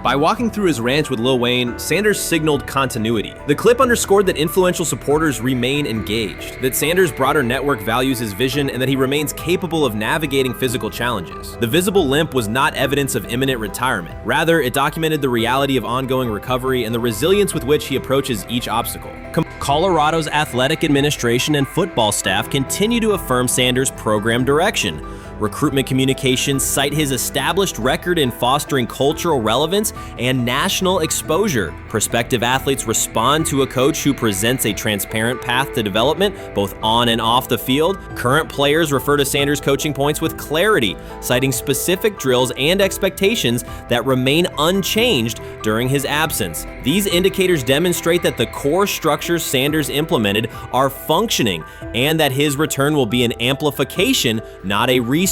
By walking through his ranch with Lil Wayne, Sanders signaled continuity. The clip underscored that influential supporters remain engaged, that Sanders' broader network values his vision, and that he remains capable of navigating physical challenges. The visible limp was not evidence of imminent retirement. Rather, it documented the reality of ongoing recovery and the resilience with which he approaches each obstacle. Colorado's athletic administration and football staff continue to affirm Sanders' program direction. Recruitment communications cite his established record in fostering cultural relevance and national exposure. Prospective athletes respond to a coach who presents a transparent path to development, both on and off the field. Current players refer to Sanders' coaching points with clarity, citing specific drills and expectations that remain unchanged during his absence. These indicators demonstrate that the core structures Sanders implemented are functioning, and that his return will be an amplification, not a restart.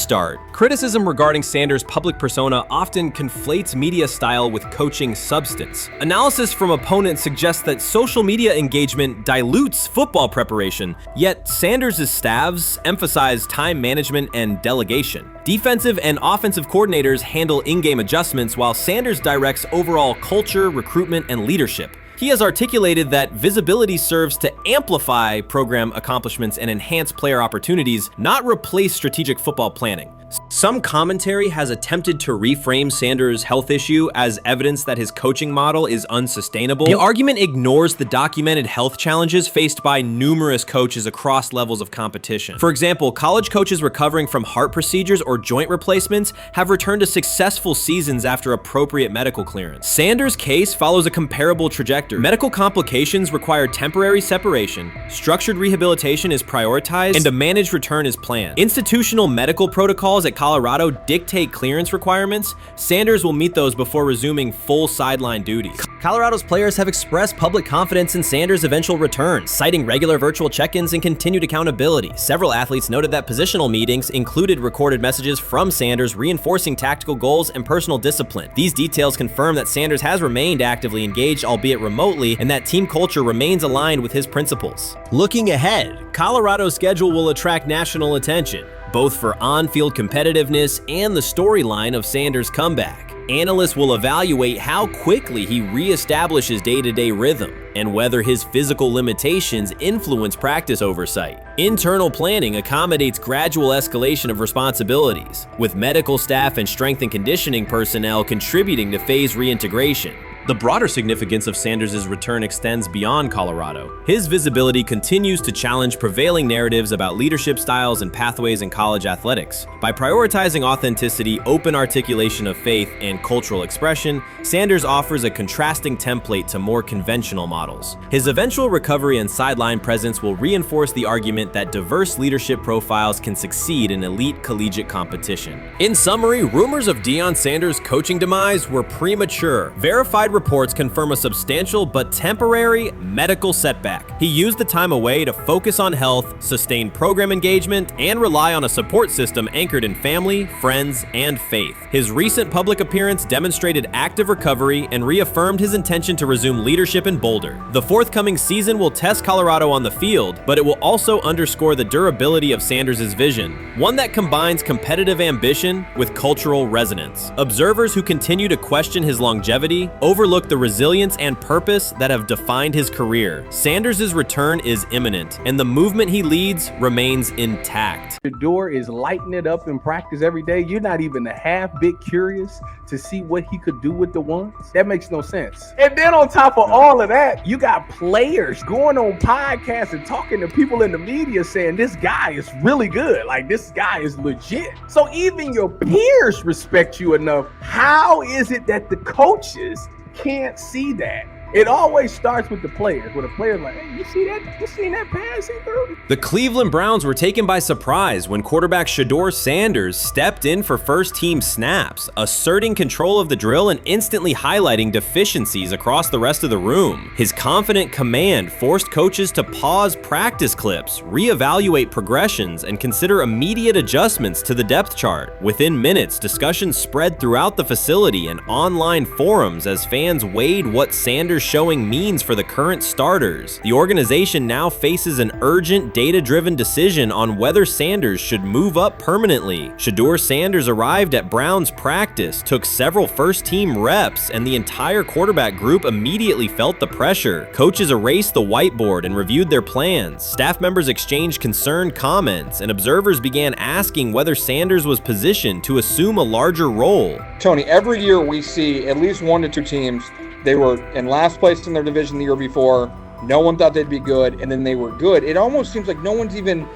Criticism regarding Sanders' public persona often conflates media style with coaching substance. Analysis from opponents suggests that social media engagement dilutes football preparation, yet Sanders' staffs emphasize time management and delegation. Defensive and offensive coordinators handle in-game adjustments, while Sanders directs overall culture, recruitment, and leadership. He has articulated that visibility serves to amplify program accomplishments and enhance player opportunities, not replace strategic football planning. Some commentary has attempted to reframe Sanders' health issue as evidence that his coaching model is unsustainable. The argument ignores the documented health challenges faced by numerous coaches across levels of competition. For example, college coaches recovering from heart procedures or joint replacements have returned to successful seasons after appropriate medical clearance. Sanders' case follows a comparable trajectory. Medical complications require temporary separation, structured rehabilitation is prioritized, and a managed return is planned. Institutional medical protocols at Colorado dictate clearance requirements. Sanders will meet those before resuming full sideline duties. Colorado's players have expressed public confidence in Sanders' eventual return, citing regular virtual check-ins and continued accountability. Several athletes noted that positional meetings included recorded messages from Sanders reinforcing tactical goals and personal discipline. These details confirm that Sanders has remained actively engaged, albeit remotely, and that team culture remains aligned with his principles. Looking ahead, Colorado's schedule will attract national attention, both for on-field competitiveness and the storyline of Sanders' comeback. Analysts will evaluate how quickly he reestablishes day-to-day rhythm and whether his physical limitations influence practice oversight. Internal planning accommodates gradual escalation of responsibilities, with medical staff and strength and conditioning personnel contributing to phase reintegration. The broader significance of Sanders' return extends beyond Colorado. His visibility continues to challenge prevailing narratives about leadership styles and pathways in college athletics. By prioritizing authenticity, open articulation of faith, and cultural expression, Sanders offers a contrasting template to more conventional models. His eventual recovery and sideline presence will reinforce the argument that diverse leadership profiles can succeed in elite collegiate competition. In summary, rumors of Deion Sanders' coaching demise were premature. Verified reports confirm a substantial but temporary medical setback. He used the time away to focus on health, sustain program engagement, and rely on a support system anchored in family, friends, and faith. His recent public appearance demonstrated active recovery and reaffirmed his intention to resume leadership in Boulder. The forthcoming season will test Colorado on the field, but it will also underscore the durability of Sanders' vision, one that combines competitive ambition with cultural resonance. Observers who continue to question his longevity overlook the resilience and purpose that have defined his career. Sanders' return is imminent, and the movement he leads remains intact. Shedeur is lighting it up in practice every day. You're not even a half bit curious to see what he could do with the ones. That makes no sense. And then on top of all of that, you got players going on podcasts and talking to people in the media saying this guy is really good. Like, this guy is legit. So even your peers respect you enough. How is it that the coaches can't see that? It always starts with the players, where the player's like, hey, you see that? You seen that pass he threw? The Cleveland Browns were taken by surprise when quarterback Shedeur Sanders stepped in for first-team snaps, asserting control of the drill and instantly highlighting deficiencies across the rest of the room. His confident command forced coaches to pause practice clips, reevaluate progressions, and consider immediate adjustments to the depth chart. Within minutes, discussions spread throughout the facility and online forums as fans weighed what Sanders' showing means for the current starters. The organization now faces an urgent, data-driven decision on whether Sanders should move up permanently. Shedeur Sanders arrived at Browns practice, took several first-team reps, and the entire quarterback group immediately felt the pressure. Coaches erased the whiteboard and reviewed their plans. Staff members exchanged concerned comments, and observers began asking whether Sanders was positioned to assume a larger role. Tony, every year we see at least 1 to 2 teams. They were in last place in their division the year before. No one thought they'd be good, and then they were good. It almost seems like no one's even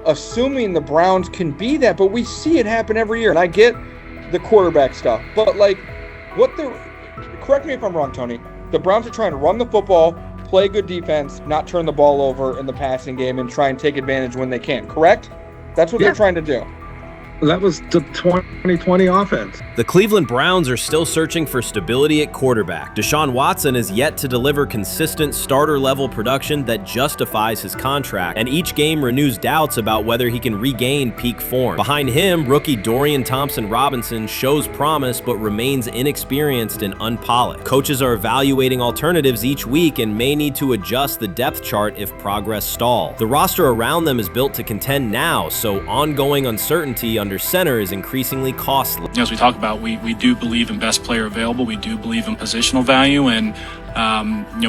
assuming the Browns can be that, but we see it happen every year. And I get the quarterback stuff, but like, correct me if I'm wrong, Tony. The Browns are trying to run the football, play good defense, not turn the ball over in the passing game, and try and take advantage when they can, correct? That's what they're trying to do. That was the 2020 offense. The Cleveland Browns are still searching for stability at quarterback. Deshaun Watson is yet to deliver consistent starter-level production that justifies his contract, and each game renews doubts about whether he can regain peak form. Behind him, rookie Dorian Thompson-Robinson shows promise but remains inexperienced and unpolished. Coaches are evaluating alternatives each week and may need to adjust the depth chart if progress stalls. The roster around them is built to contend now, so ongoing uncertainty under center is increasingly costly. As we talk about, we do believe in best player available. We do believe in positional value, and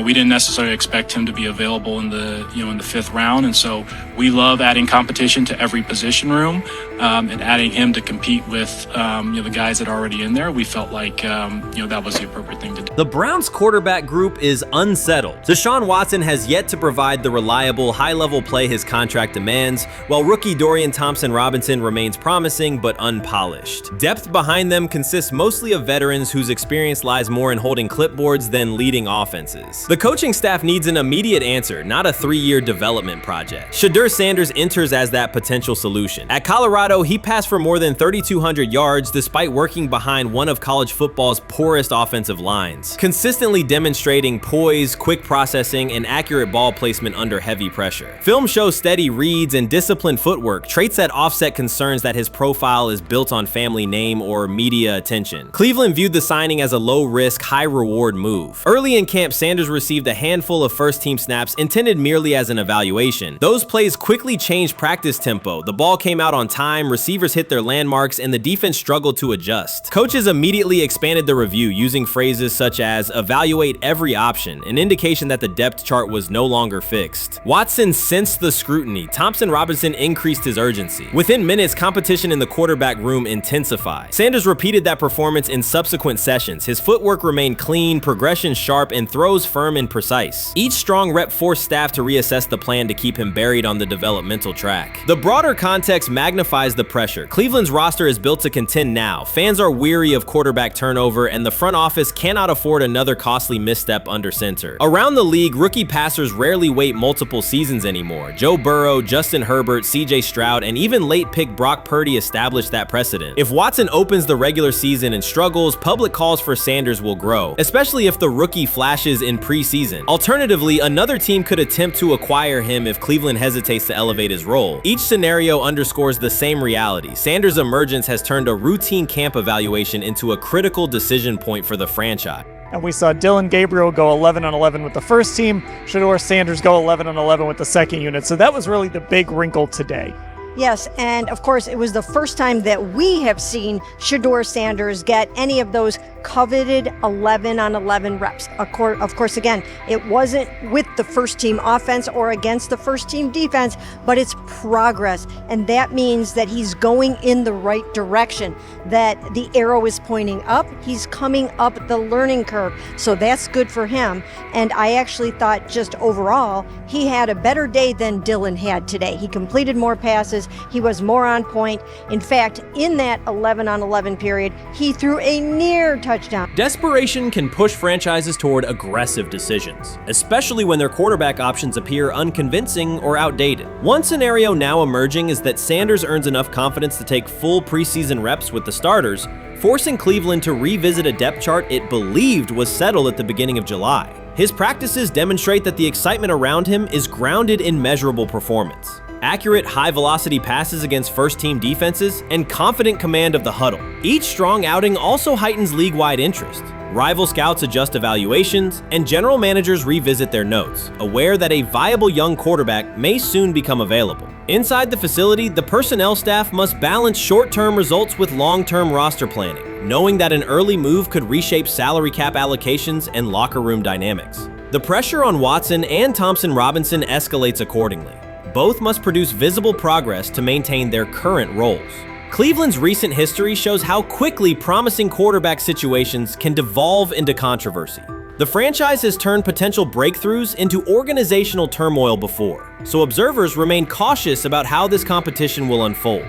we didn't necessarily expect him to be available in the in the 5th round, and so we love adding competition to every position room and adding him to compete with the guys that are already in there. We felt like that was the appropriate thing to do. The Browns quarterback group is unsettled. Deshaun Watson has yet to provide the reliable, high-level play his contract demands, while rookie Dorian Thompson-Robinson remains promising but unpolished. Depth behind them consists mostly of veterans whose experience lies more in holding clipboards than leading offenses. The coaching staff needs an immediate answer, not a 3-year development project. Shedeur Sanders enters as that potential solution. At Colorado, he passed for more than 3,200 yards despite working behind one of college football's poorest offensive lines, consistently demonstrating poise, quick processing, and accurate ball placement under heavy pressure. Film shows steady reads and disciplined footwork, traits that offset concerns that his profile is built on family name or media attention. Cleveland viewed the signing as a low-risk, high-reward move. Early in camp, Sanders received a handful of first-team snaps intended merely as an evaluation. Those plays quickly changed practice tempo. The ball came out on time, receivers hit their landmarks, and the defense struggled to adjust. Coaches immediately expanded the review using phrases such as evaluate every option, an indication that the depth chart was no longer fixed. Watson sensed the scrutiny. Thompson Robinson increased his urgency. Within minutes, competition in the quarterback room intensified. Sanders repeated that performance in subsequent sessions. His footwork remained clean, progression sharp, and throws firm and precise. Each strong rep forced staff to reassess the plan to keep him buried on the developmental track. The broader context magnifies the pressure. Cleveland's roster is built to contend now. Fans are weary of quarterback turnover, and the front office cannot afford another costly misstep under center. Around the league, rookie passers rarely wait multiple seasons anymore. Joe Burrow, Justin Herbert, CJ Stroud, and even late pick Brock Purdy established that precedent. If Watson opens the regular season and struggles, public calls for Sanders will grow, especially if the rookie flashes in preseason. Alternatively, another team could attempt to acquire him if Cleveland hesitates to elevate his role. Each scenario underscores the same reality. Sanders' emergence has turned a routine camp evaluation into a critical decision point for the franchise. And we saw Dylan Gabriel go 11-on-11 with the first team, Shedeur Sanders go 11-on-11 with the second unit. So that was really the big wrinkle today. Yes, and of course, it was the first time that we have seen Shedeur Sanders get any of those coveted 11-on-11 reps. Of course, again, it wasn't with the first team offense or against the first team defense, but it's progress. And that means that he's going in the right direction, that the arrow is pointing up. He's coming up the learning curve. So that's good for him. And I actually thought just overall, he had a better day than Dylan had today. He completed more passes. He was more on point. In fact, in that 11-on-11 period, he threw a near touchdown. Desperation can push franchises toward aggressive decisions, especially when their quarterback options appear unconvincing or outdated. One scenario now emerging is that Sanders earns enough confidence to take full preseason reps with the starters, forcing Cleveland to revisit a depth chart it believed was settled at the beginning of July. His practices demonstrate that the excitement around him is grounded in measurable performance. Accurate, high-velocity passes against first-team defenses, and confident command of the huddle. Each strong outing also heightens league-wide interest. Rival scouts adjust evaluations, and general managers revisit their notes, aware that a viable young quarterback may soon become available. Inside the facility, the personnel staff must balance short-term results with long-term roster planning, knowing that an early move could reshape salary cap allocations and locker room dynamics. The pressure on Watson and Thompson Robinson escalates accordingly. Both must produce visible progress to maintain their current roles. Cleveland's recent history shows how quickly promising quarterback situations can devolve into controversy. The franchise has turned potential breakthroughs into organizational turmoil before, so observers remain cautious about how this competition will unfold.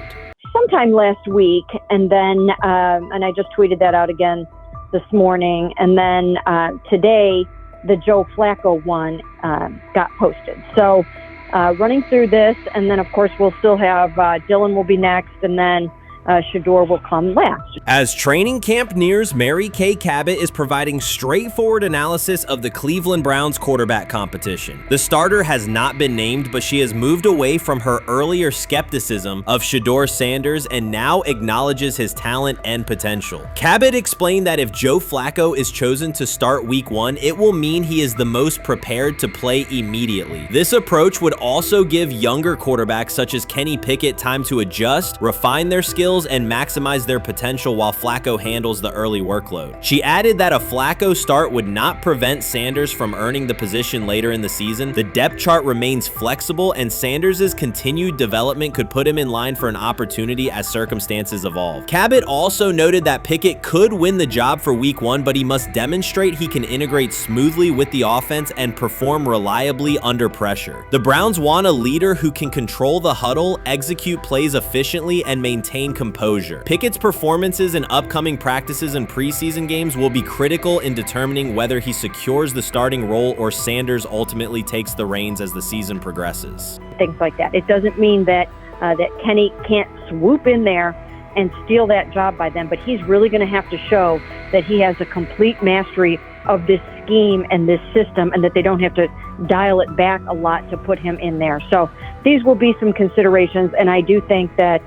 Sometime last week, and then, and I just tweeted that out again this morning, and then today, the Joe Flacco one got posted. So running through this, and then of course we'll still have Dylan will be next, and then Shedeur will come last. As training camp nears, Mary Kay Cabot is providing straightforward analysis of the Cleveland Browns quarterback competition. The starter has not been named, but she has moved away from her earlier skepticism of Shedeur Sanders and now acknowledges his talent and potential. Cabot explained that if Joe Flacco is chosen to start week 1, it will mean he is the most prepared to play immediately. This approach would also give younger quarterbacks such as Kenny Pickett time to adjust, refine their skills, and maximize their potential while Flacco handles the early workload. She added that a Flacco start would not prevent Sanders from earning the position later in the season. The depth chart remains flexible, and Sanders' continued development could put him in line for an opportunity as circumstances evolve. Cabot also noted that Pickett could win the job for week 1, but he must demonstrate he can integrate smoothly with the offense and perform reliably under pressure. The Browns want a leader who can control the huddle, execute plays efficiently, and maintain composure. Pickett's performances in upcoming practices and preseason games will be critical in determining whether he secures the starting role or Sanders ultimately takes the reins as the season progresses. Things like that. It doesn't mean that that Kenny can't swoop in there and steal that job by them, but he's really going to have to show that he has a complete mastery of this scheme and this system, and that they don't have to dial it back a lot to put him in there. So these will be some considerations, and I do think that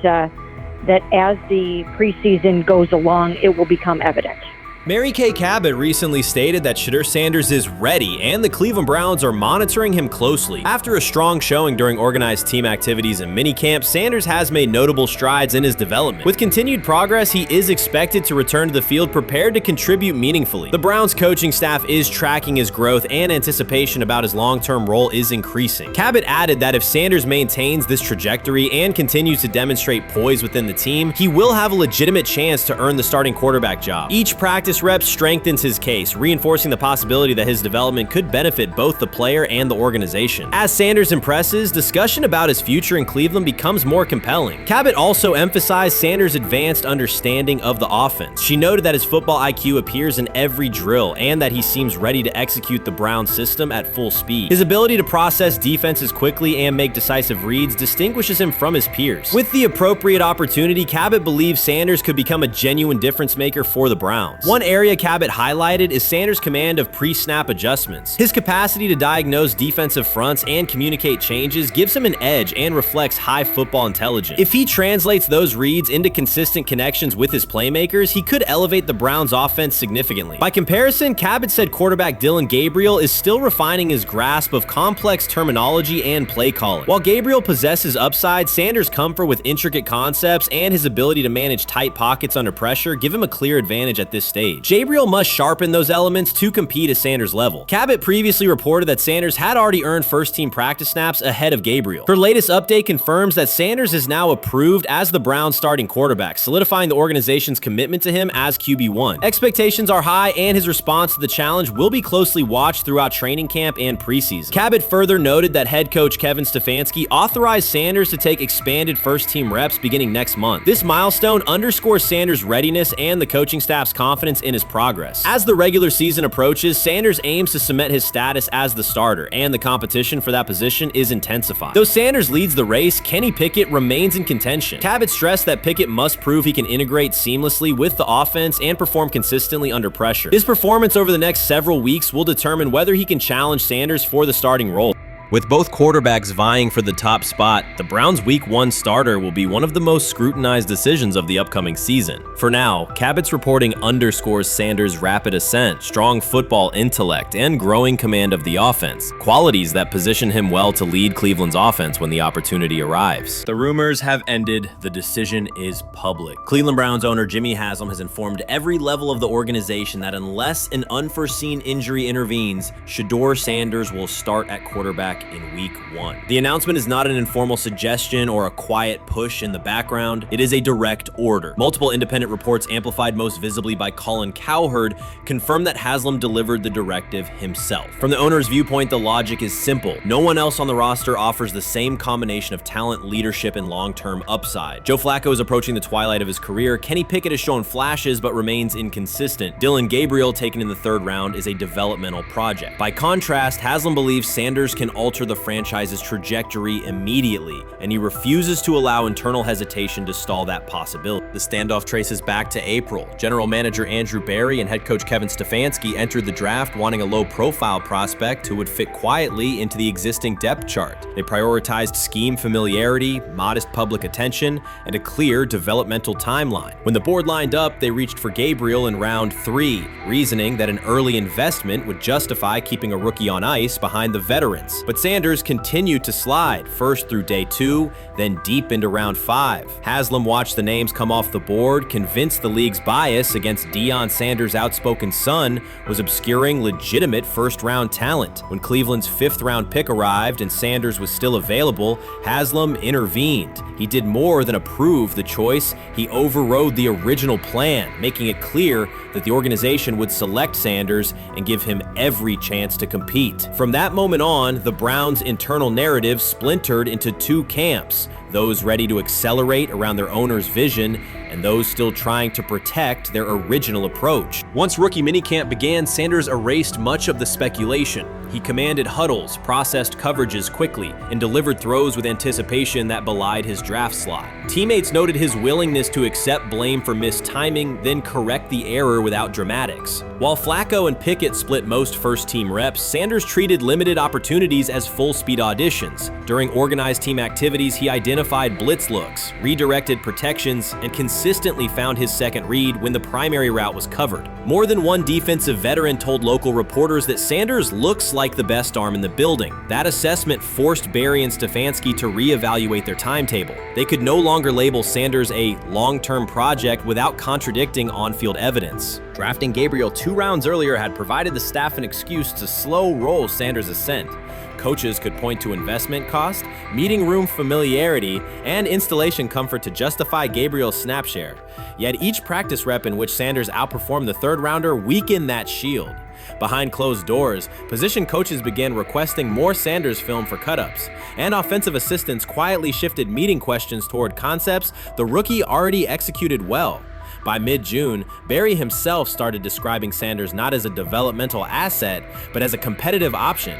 that as the preseason goes along, it will become evident. Mary Kay Cabot recently stated that Shedeur Sanders is ready and the Cleveland Browns are monitoring him closely. After a strong showing during organized team activities and minicamp, Sanders has made notable strides in his development. With continued progress, he is expected to return to the field prepared to contribute meaningfully. The Browns coaching staff is tracking his growth and anticipation about his long-term role is increasing. Cabot added that if Sanders maintains this trajectory and continues to demonstrate poise within the team, he will have a legitimate chance to earn the starting quarterback job. Each practice rep strengthens his case, reinforcing the possibility that his development could benefit both the player and the organization. As Sanders impresses, discussion about his future in Cleveland becomes more compelling. Cabot also emphasized Sanders' advanced understanding of the offense. She noted that his football IQ appears in every drill and that he seems ready to execute the Browns system at full speed. His ability to process defenses quickly and make decisive reads distinguishes him from his peers. With the appropriate opportunity, Cabot believes Sanders could become a genuine difference maker for the Browns. One area Cabot highlighted is Sanders' command of pre-snap adjustments. His capacity to diagnose defensive fronts and communicate changes gives him an edge and reflects high football intelligence. If he translates those reads into consistent connections with his playmakers, he could elevate the Browns' offense significantly. By comparison, Cabot said quarterback Dillon Gabriel is still refining his grasp of complex terminology and play calling. While Gabriel possesses upside, Sanders' comfort with intricate concepts and his ability to manage tight pockets under pressure give him a clear advantage at this stage. Gabriel must sharpen those elements to compete at Sanders' level. Cabot previously reported that Sanders had already earned first-team practice snaps ahead of Gabriel. Her latest update confirms that Sanders is now approved as the Browns' starting quarterback, solidifying the organization's commitment to him as QB1. Expectations are high, and his response to the challenge will be closely watched throughout training camp and preseason. Cabot further noted that head coach Kevin Stefanski authorized Sanders to take expanded first-team reps beginning next month. This milestone underscores Sanders' readiness and the coaching staff's confidence in his progress. As the regular season approaches, Sanders aims to cement his status as the starter, and the competition for that position is intensified. Though Sanders leads the race, Kenny Pickett remains in contention. Cabot stressed that Pickett must prove he can integrate seamlessly with the offense and perform consistently under pressure. His performance over the next several weeks will determine whether he can challenge Sanders for the starting role. With both quarterbacks vying for the top spot, the Browns' Week 1 starter will be one of the most scrutinized decisions of the upcoming season. For now, Cabot's reporting underscores Sanders' rapid ascent, strong football intellect, and growing command of the offense, qualities that position him well to lead Cleveland's offense when the opportunity arrives. The rumors have ended, the decision is public. Cleveland Browns owner Jimmy Haslam has informed every level of the organization that unless an unforeseen injury intervenes, Shedeur Sanders will start at quarterback in Week 1. The announcement is not an informal suggestion or a quiet push in the background. It is a direct order. Multiple independent reports, amplified most visibly by Colin Cowherd, confirm that Haslam delivered the directive himself. From the owner's viewpoint, the logic is simple. No one else on the roster offers the same combination of talent, leadership, and long-term upside. Joe Flacco is approaching the twilight of his career. Kenny Pickett has shown flashes but remains inconsistent. Dillon Gabriel, taken in the 3rd round, is a developmental project. By contrast, Haslam believes Sanders can alter the franchise's trajectory immediately, and he refuses to allow internal hesitation to stall that possibility. The standoff traces back to April. General manager Andrew Berry and head coach Kevin Stefanski entered the draft wanting a low-profile prospect who would fit quietly into the existing depth chart. They prioritized scheme familiarity, modest public attention, and a clear developmental timeline. When the board lined up, they reached for Gabriel in round 3, reasoning that an early investment would justify keeping a rookie on ice behind the veterans. But Sanders continued to slide, first through day 2, then deep into round 5. Haslam watched the names come off the board, convinced the league's bias against Deion Sanders' outspoken son was obscuring legitimate first-round talent. When Cleveland's 5th-round pick arrived and Sanders was still available, Haslam intervened. He did more than approve the choice, he overrode the original plan, making it clear that the organization would select Sanders and give him every chance to compete. From that moment on, the Browns' internal narrative splintered into 2 camps, those ready to accelerate around their owner's vision and those still trying to protect their original approach. Once rookie minicamp began, Sanders erased much of the speculation. He commanded huddles, processed coverages quickly, and delivered throws with anticipation that belied his draft slot. Teammates noted his willingness to accept blame for missed timing, then correct the error without dramatics. While Flacco and Pickett split most first-team reps, Sanders treated limited opportunities as full-speed auditions. During organized team activities, he identified blitz looks, redirected protections, and consistently found his second read when the primary route was covered. More than one defensive veteran told local reporters that Sanders looks like the best arm in the building. That assessment forced Barry and Stefanski to reevaluate their timetable. They could no longer label Sanders a long-term project without contradicting on-field evidence. Drafting Gabriel 2 rounds earlier had provided the staff an excuse to slow roll Sanders' ascent. Coaches could point to investment cost, meeting room familiarity, and installation comfort to justify Gabriel's snap share. Yet each practice rep in which Sanders outperformed the third rounder weakened that shield. Behind closed doors, position coaches began requesting more Sanders film for cut-ups, and offensive assistants quietly shifted meeting questions toward concepts the rookie already executed well. By mid-June, Barry himself started describing Sanders not as a developmental asset, but as a competitive option.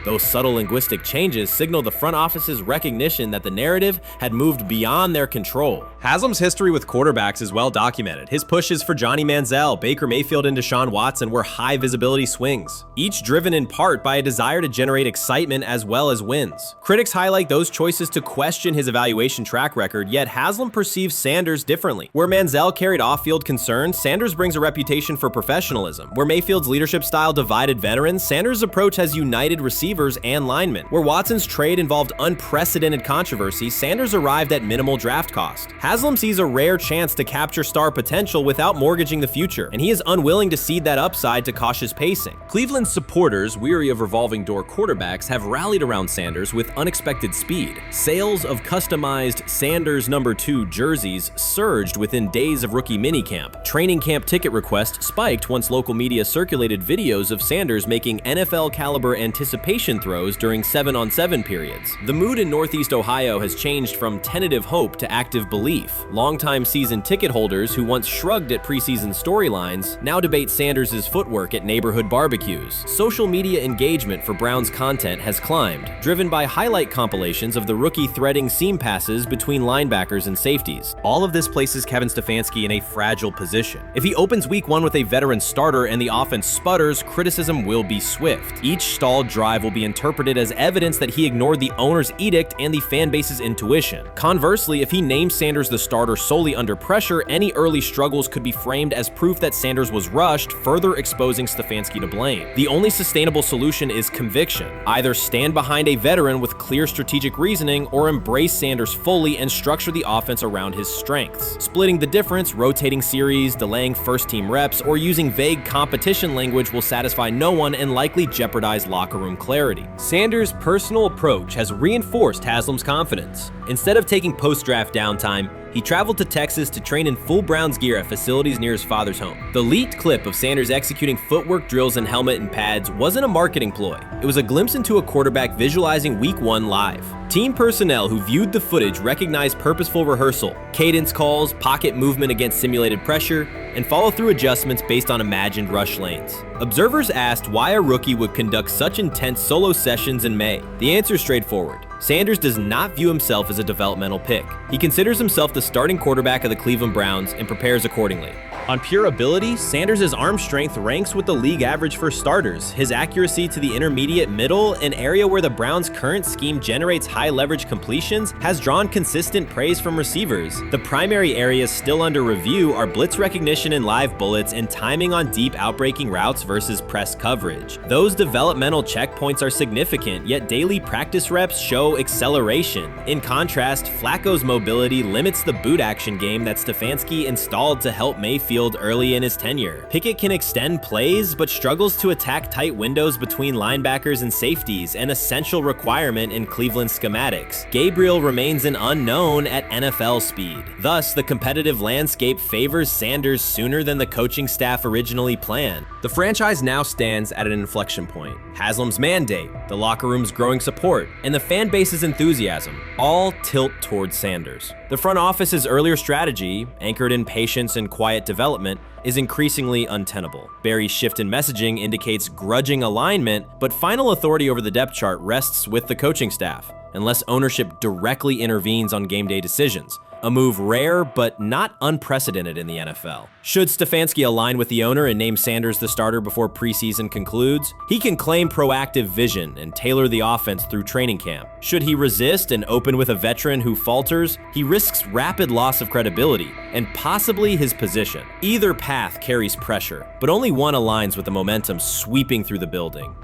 Those subtle linguistic changes signal the front office's recognition that the narrative had moved beyond their control. Haslam's history with quarterbacks is well documented. His pushes for Johnny Manziel, Baker Mayfield, and Deshaun Watson were high-visibility swings, each driven in part by a desire to generate excitement as well as wins. Critics highlight those choices to question his evaluation track record, yet Haslam perceives Sanders differently. Where Manziel carried off-field concerns, Sanders brings a reputation for professionalism. Where Mayfield's leadership style divided veterans, Sanders' approach has united receivers and linemen. Where Watson's trade involved unprecedented controversy, Sanders arrived at minimal draft cost. Haslam sees a rare chance to capture star potential without mortgaging the future, and he is unwilling to cede that upside to cautious pacing. Cleveland's supporters, weary of revolving door quarterbacks, have rallied around Sanders with unexpected speed. Sales of customized Sanders number 2 jerseys surged within days of rookie minicamp. Training camp ticket requests spiked once local media circulated videos of Sanders making NFL-caliber anticipation throws during 7-on-7 periods. The mood in Northeast Ohio has changed from tentative hope to active belief. Longtime season ticket holders who once shrugged at preseason storylines now debate Sanders' footwork at neighborhood barbecues. Social media engagement for Brown's content has climbed, driven by highlight compilations of the rookie threading seam passes between linebackers and safeties. All of this places Kevin Stefanski in a fragile position. If he opens week 1 with a veteran starter and the offense sputters, criticism will be swift. Each stalled drive will be interpreted as evidence that he ignored the owner's edict and the fan base's intuition. Conversely, if he names Sanders the starter solely under pressure, any early struggles could be framed as proof that Sanders was rushed, further exposing Stefanski to blame. The only sustainable solution is conviction. Either stand behind a veteran with clear strategic reasoning or embrace Sanders fully and structure the offense around his strengths. Splitting the difference, rotating series, delaying first-team reps, or using vague competition language will satisfy no one and likely jeopardize locker room clarity. Sanders' personal approach has reinforced Haslam's confidence. Instead of taking post-draft downtime, he traveled to Texas to train in full Browns gear at facilities near his father's home. The leaked clip of Sanders executing footwork drills in helmet and pads wasn't a marketing ploy. It was a glimpse into a quarterback visualizing Week 1 live. Team personnel who viewed the footage recognized purposeful rehearsal, cadence calls, pocket movement against simulated pressure, and follow-through adjustments based on imagined rush lanes. Observers asked why a rookie would conduct such intense solo sessions in May. The answer is straightforward. Sanders does not view himself as a developmental pick. He considers himself the starting quarterback of the Cleveland Browns and prepares accordingly. On pure ability, Sanders' arm strength ranks with the league average for starters. His accuracy to the intermediate middle, an area where the Browns' current scheme generates high-leverage completions, has drawn consistent praise from receivers. The primary areas still under review are blitz recognition and live bullets and timing on deep outbreaking routes versus press coverage. Those developmental checkpoints are significant, yet daily practice reps show acceleration. In contrast, Flacco's mobility limits the boot action game that Stefanski installed to help Mayfield early in his tenure. Pickett can extend plays, but struggles to attack tight windows between linebackers and safeties, an essential requirement in Cleveland schematics. Gabriel remains an unknown at NFL speed. Thus, the competitive landscape favors Sanders sooner than the coaching staff originally planned. The franchise now stands at an inflection point. Haslam's mandate, the locker room's growing support, and the fan base's enthusiasm all tilt towards Sanders. The front office's earlier strategy, anchored in patience and quiet development, development is increasingly untenable. Barry's shift in messaging indicates grudging alignment, but final authority over the depth chart rests with the coaching staff, unless ownership directly intervenes on game day decisions. A move rare, but not unprecedented in the NFL. Should Stefanski align with the owner and name Sanders the starter before preseason concludes, he can claim proactive vision and tailor the offense through training camp. Should he resist and open with a veteran who falters, he risks rapid loss of credibility and possibly his position. Either path carries pressure, but only one aligns with the momentum sweeping through the building.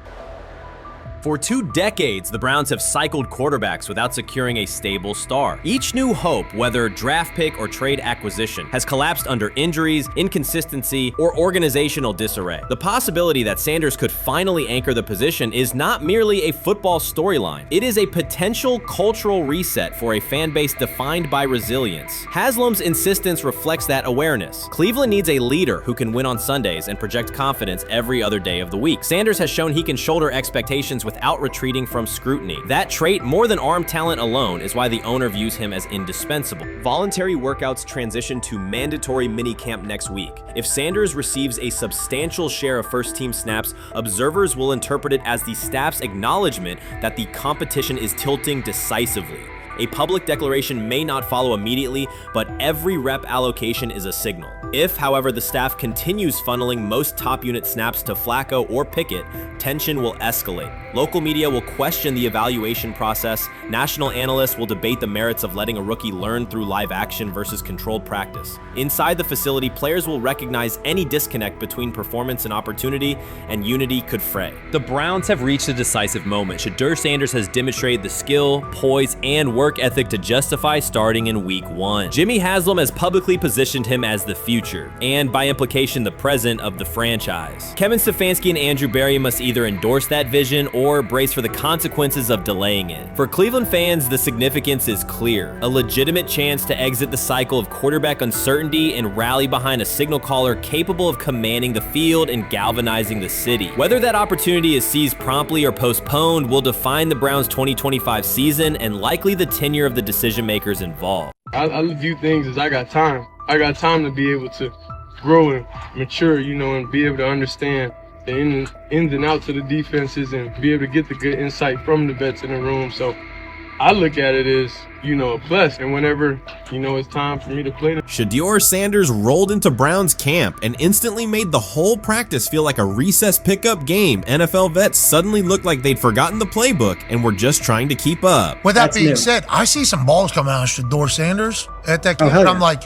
For 2 decades, the Browns have cycled quarterbacks without securing a stable star. Each new hope, whether draft pick or trade acquisition, has collapsed under injuries, inconsistency, or organizational disarray. The possibility that Sanders could finally anchor the position is not merely a football storyline. It is a potential cultural reset for a fan base defined by resilience. Haslam's insistence reflects that awareness. Cleveland needs a leader who can win on Sundays and project confidence every other day of the week. Sanders has shown he can shoulder expectations without retreating from scrutiny. That trait, more than arm talent alone, is why the owner views him as indispensable. Voluntary workouts transition to mandatory minicamp next week. If Sanders receives a substantial share of first-team snaps, observers will interpret it as the staff's acknowledgement that the competition is tilting decisively. A public declaration may not follow immediately, but every rep allocation is a signal. If, however, the staff continues funneling most top unit snaps to Flacco or Pickett, tension will escalate. Local media will question the evaluation process. National analysts will debate the merits of letting a rookie learn through live action versus controlled practice. Inside the facility, players will recognize any disconnect between performance and opportunity, and unity could fray. The Browns have reached a decisive moment. Shedeur Sanders has demonstrated the skill, poise, and work ethic to justify starting in week 1. Jimmy Haslam has publicly positioned him as the future, and by implication the present of the franchise. Kevin Stefanski and Andrew Berry must either endorse that vision or brace for the consequences of delaying it. For Cleveland fans, the significance is clear. A legitimate chance to exit the cycle of quarterback uncertainty and rally behind a signal caller capable of commanding the field and galvanizing the city. Whether that opportunity is seized promptly or postponed will define the Browns' 2025 season and likely the tenure of the decision makers involved. I view things as I got time. I got time to be able to grow and mature, and be able to understand the ins and outs of the defenses and be able to get the good insight from the vets in the room. So I look at it as, a plus. And whenever, it's time for me to play. Shedeur Sanders rolled into Browns camp and instantly made the whole practice feel like a recess pickup game. NFL vets suddenly looked like they'd forgotten the playbook and were just trying to keep up. With that being said, I see some balls coming out of Shedeur Sanders at that camp, and I'm like,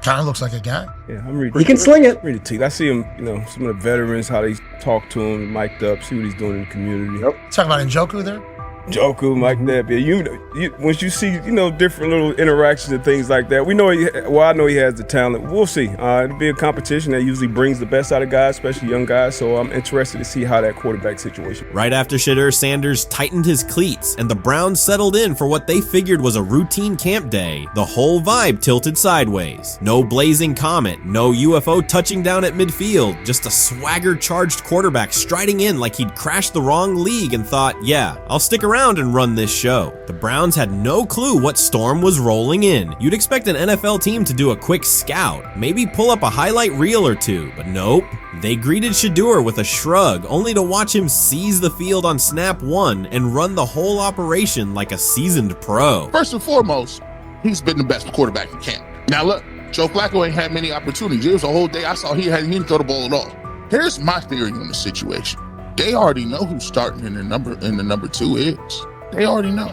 kind of looks like a guy. Yeah, I'm ready. He can sling it. Ready to. I see him, some of the veterans, how they talk to him, mic'd up, see what he's doing in the community. Yep. Talking about Njoku there? Njoku, Mike Knapp. Yeah, once you see, different little interactions and things like that, I know he has the talent. We'll see. It'll be a competition that usually brings the best out of guys, especially young guys. So I'm interested to see how that quarterback situation. Right after Shedeur Sanders tightened his cleats and the Browns settled in for what they figured was a routine camp day, the whole vibe tilted sideways. No blazing comet, no UFO touching down at midfield, just a swagger-charged quarterback striding in like he'd crashed the wrong league and thought, yeah, I'll stick around and run this show. The Browns had no clue what storm was rolling in. You'd expect an NFL team to do a quick scout, maybe pull up a highlight reel or two, but nope. They greeted Shedeur with a shrug, only to watch him seize the field on snap 1 and run the whole operation like a seasoned pro. First and foremost, he's been the best quarterback in camp. Now look, Joe Flacco ain't had many opportunities. There was a whole day I saw he didn't throw the ball at all. Here's my theory on the situation. They already know who's starting in the number 2 is. They already know.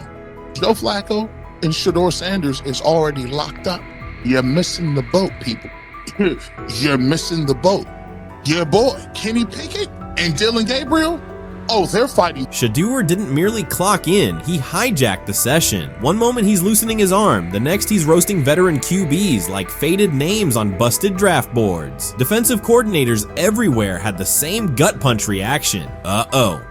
Joe Flacco and Shedeur Sanders is already locked up. You're missing the boat, people. You're missing the boat. Your boy, Kenny Pickett and Dylan Gabriel, they're fighting. Shedeur didn't merely clock in, he hijacked the session. One moment he's loosening his arm, the next he's roasting veteran QBs like faded names on busted draft boards. Defensive coordinators everywhere had the same gut punch reaction.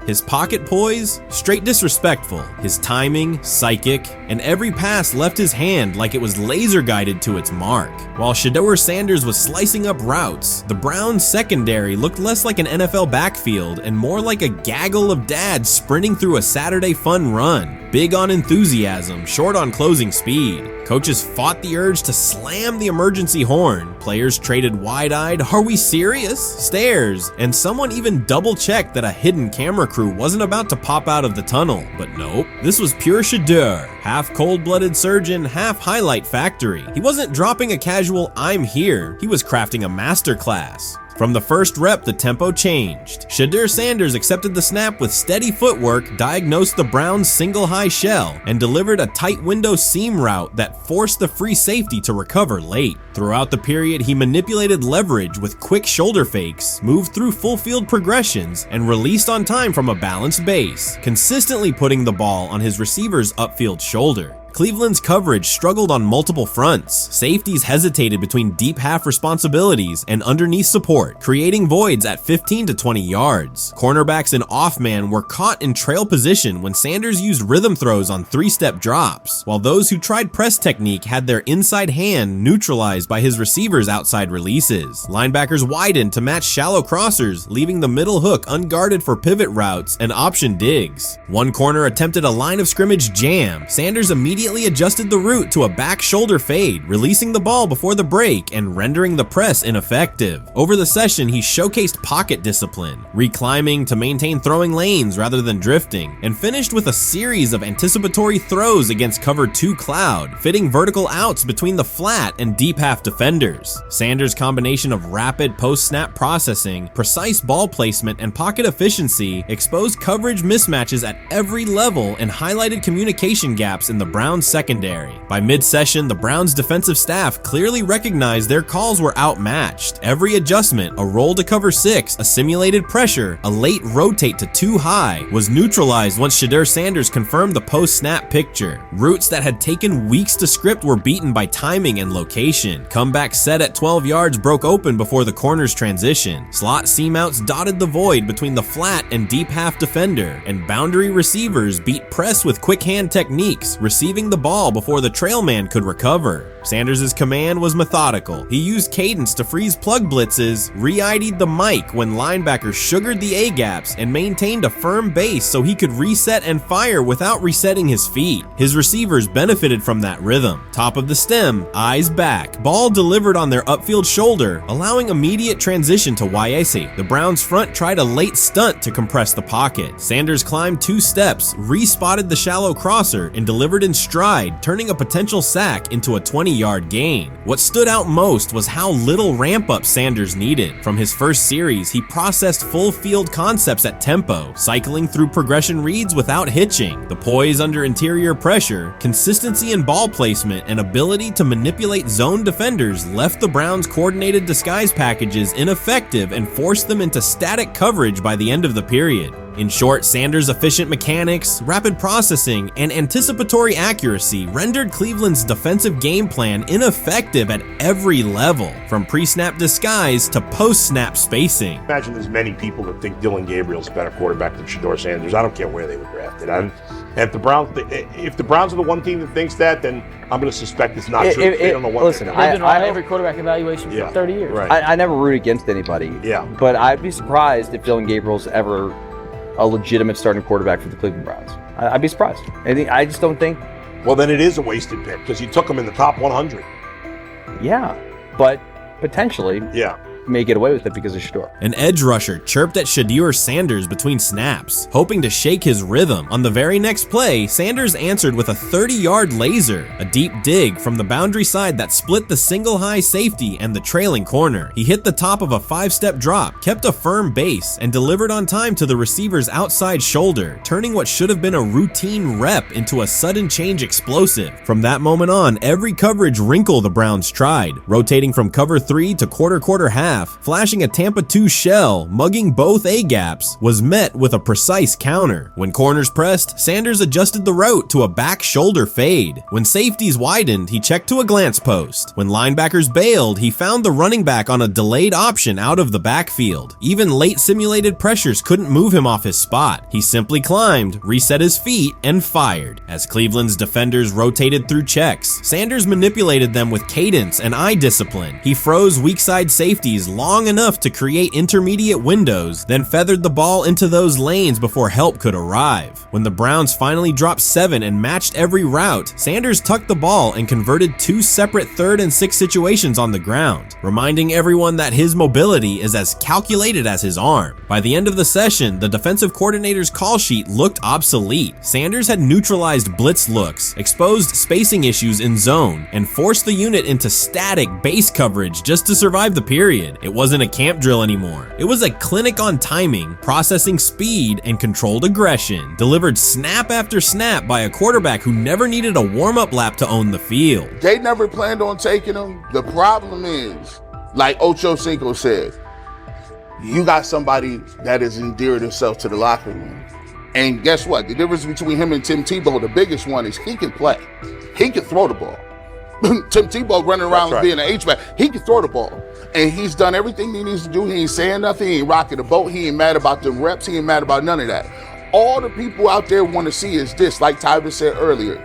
His pocket poise, straight disrespectful. His timing, psychic, and every pass left his hand like it was laser guided to its mark. While Shedeur Sanders was slicing up routes, the Browns secondary looked less like an NFL backfield and more like a gag gaggle of dads sprinting through a Saturday fun run. Big on enthusiasm, short on closing speed. Coaches fought the urge to slam the emergency horn. Players traded wide-eyed, "Are we serious?" stares, and someone even double-checked that a hidden camera crew wasn't about to pop out of the tunnel. But nope, this was pure Shedeur, half cold-blooded surgeon, half highlight factory. He wasn't dropping a casual "I'm here," he was crafting a masterclass. From the first rep, the tempo changed. Shedeur Sanders accepted the snap with steady footwork, diagnosed the Browns' single high shell, and delivered a tight window seam route that forced the free safety to recover late. Throughout the period, he manipulated leverage with quick shoulder fakes, moved through full field progressions, and released on time from a balanced base, consistently putting the ball on his receiver's upfield shoulder. Cleveland's coverage struggled on multiple fronts. Safeties hesitated between deep half responsibilities and underneath support, creating voids at 15 to 20 yards. Cornerbacks and off-man were caught in trail position when Sanders used rhythm throws on three-step drops, while those who tried press technique had their inside hand neutralized by his receiver's outside releases. Linebackers widened to match shallow crossers, leaving the middle hook unguarded for pivot routes and option digs. One corner attempted a line of scrimmage jam. Sanders immediately adjusted the route to a back shoulder fade, releasing the ball before the break and rendering the press ineffective. Over the session, he showcased pocket discipline, reclimbing to maintain throwing lanes rather than drifting, and finished with a series of anticipatory throws against cover 2 cloud, fitting vertical outs between the flat and deep half defenders. Sanders' combination of rapid post-snap processing, precise ball placement, and pocket efficiency exposed coverage mismatches at every level and highlighted communication gaps in the Browns secondary. By mid-session, the Browns defensive staff clearly recognized their calls were outmatched. Every adjustment, a roll to cover 6, a simulated pressure, a late rotate to 2 high, was neutralized once Shedeur Sanders confirmed the post-snap picture. Routes that had taken weeks to script were beaten by timing and location. Comeback set at 12 yards broke open before the corner's transition. Slot seam outs dotted the void between the flat and deep half defender, and boundary receivers beat press with quick hand techniques, receiving the ball before the trail man could recover. Sanders' command was methodical. He used cadence to freeze plug blitzes, re-ID'd the mic when linebackers sugared the A-gaps, and maintained a firm base so he could reset and fire without resetting his feet. His receivers benefited from that rhythm. Top of the stem, eyes back, ball delivered on their upfield shoulder, allowing immediate transition to YAC. The Browns front tried a late stunt to compress the pocket. Sanders climbed 2 steps, re-spotted the shallow crosser, and delivered in stride, turning a potential sack into a 20-yard gain. What stood out most was how little ramp-up Sanders needed. From his first series, he processed full field concepts at tempo, cycling through progression reads without hitching. The poise under interior pressure, consistency in ball placement, and ability to manipulate zone defenders left the Browns' coordinated disguise packages ineffective and forced them into static coverage by the end of the period. In short, Sanders' efficient mechanics, rapid processing, and anticipatory accuracy rendered Cleveland's defensive game plan ineffective at every level, from pre-snap disguise to post-snap spacing. Imagine there's many people that think Dylan Gabriel's a better quarterback than Shedeur Sanders. I don't care where they were drafted. And if the Browns are the one team that thinks that, then I'm going to suspect it's not true. They don't know what listen, they're I've doing. been on every quarterback evaluation for 30 years. Right. I never root against anybody. Yeah. But I'd be surprised if Dylan Gabriel's ever a legitimate starting quarterback for the Cleveland Browns. I'd be surprised. I just don't think. Well, then it is a wasted pick because you took him in the top 100. Yeah, but potentially. Yeah. May get away with it because of Shedeur. An edge rusher chirped at Shedeur Sanders between snaps, hoping to shake his rhythm. On the very next play, Sanders answered with a 30-yard laser, a deep dig from the boundary side that split the single high safety and the trailing corner. He hit the top of a 5-step drop, kept a firm base, and delivered on time to the receiver's outside shoulder, turning what should have been a routine rep into a sudden change explosive. From that moment on, every coverage wrinkle the Browns tried, rotating from cover 3 to quarter half, flashing a Tampa 2 shell, mugging both A-gaps, was met with a precise counter. When corners pressed, Sanders adjusted the route to a back shoulder fade. When safeties widened, he checked to a glance post. When linebackers bailed, he found the running back on a delayed option out of the backfield. Even late simulated pressures couldn't move him off his spot. He simply climbed, reset his feet, and fired. As Cleveland's defenders rotated through checks, Sanders manipulated them with cadence and eye discipline. He froze weak side safeties plays long enough to create intermediate windows, then feathered the ball into those lanes before help could arrive. When the Browns finally dropped 7 and matched every route, Sanders tucked the ball and converted 2 separate 3rd and 6 situations on the ground, reminding everyone that his mobility is as calculated as his arm. By the end of the session, the defensive coordinator's call sheet looked obsolete. Sanders had neutralized blitz looks, exposed spacing issues in zone, and forced the unit into static base coverage just to survive the period. It wasn't a camp drill anymore. It was a clinic on timing, processing speed, and controlled aggression, delivered snap after snap by a quarterback who never needed a warm-up lap to own the field. They never planned on taking him. The problem is, like Ocho Cinco said, you got somebody that has endeared himself to the locker room. And guess what? The difference between him and Tim Tebow, the biggest one, is he can play. He can throw the ball. Tim Tebow running around being an H-back, he can throw the ball. And he's done everything he needs to do. He ain't saying nothing. He ain't rocking the boat. He ain't mad about the reps. He ain't mad about none of that. All the people out there want to see is this, like Tyler said earlier.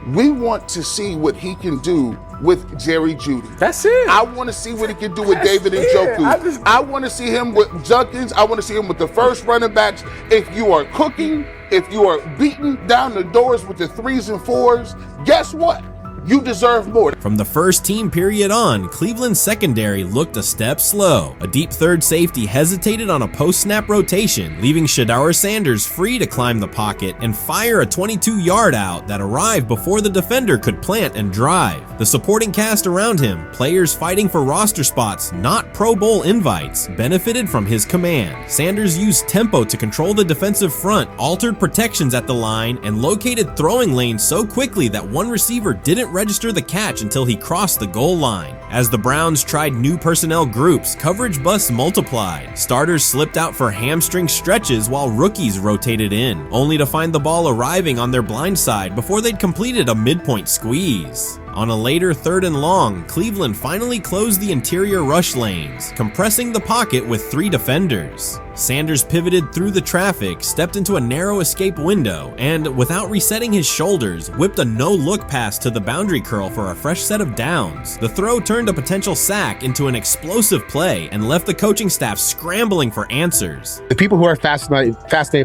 We want to see what he can do with Jerry Jeudy. That's it. I want to see what he can do with David Njoku. I want to see him with Junkins. I want to see him with the first running backs. If you are cooking, if you are beating down the doors with the 3s and 4s, guess what? You deserve more. From the first team period on, Cleveland's secondary looked a step slow. A deep third safety hesitated on a post-snap rotation, leaving Shedeur Sanders free to climb the pocket and fire a 22-yard out that arrived before the defender could plant and drive. The supporting cast around him, players fighting for roster spots, not Pro Bowl invites, benefited from his command. Sanders used tempo to control the defensive front, altered protections at the line, and located throwing lanes so quickly that one receiver didn't register the catch until he crossed the goal line. As the Browns tried new personnel groups, coverage busts multiplied. Starters slipped out for hamstring stretches while rookies rotated in, only to find the ball arriving on their blind side before they'd completed a midpoint squeeze. On a later 3rd and long, Cleveland finally closed the interior rush lanes, compressing the pocket with 3 defenders. Sanders pivoted through the traffic, stepped into a narrow escape window, and, without resetting his shoulders, whipped a no-look pass to the boundary curl for a fresh set of downs. The throw turned a potential sack into an explosive play and left the coaching staff scrambling for answers. The people who are fascinated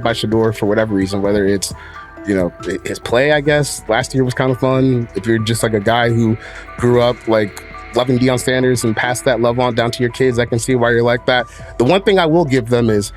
by Shedeur for whatever reason, whether it's his play, I guess, last year was kind of fun. If you're just like a guy who grew up like loving Deion Sanders and passed that love on down to your kids, I can see why you're like that. The one thing I will give them is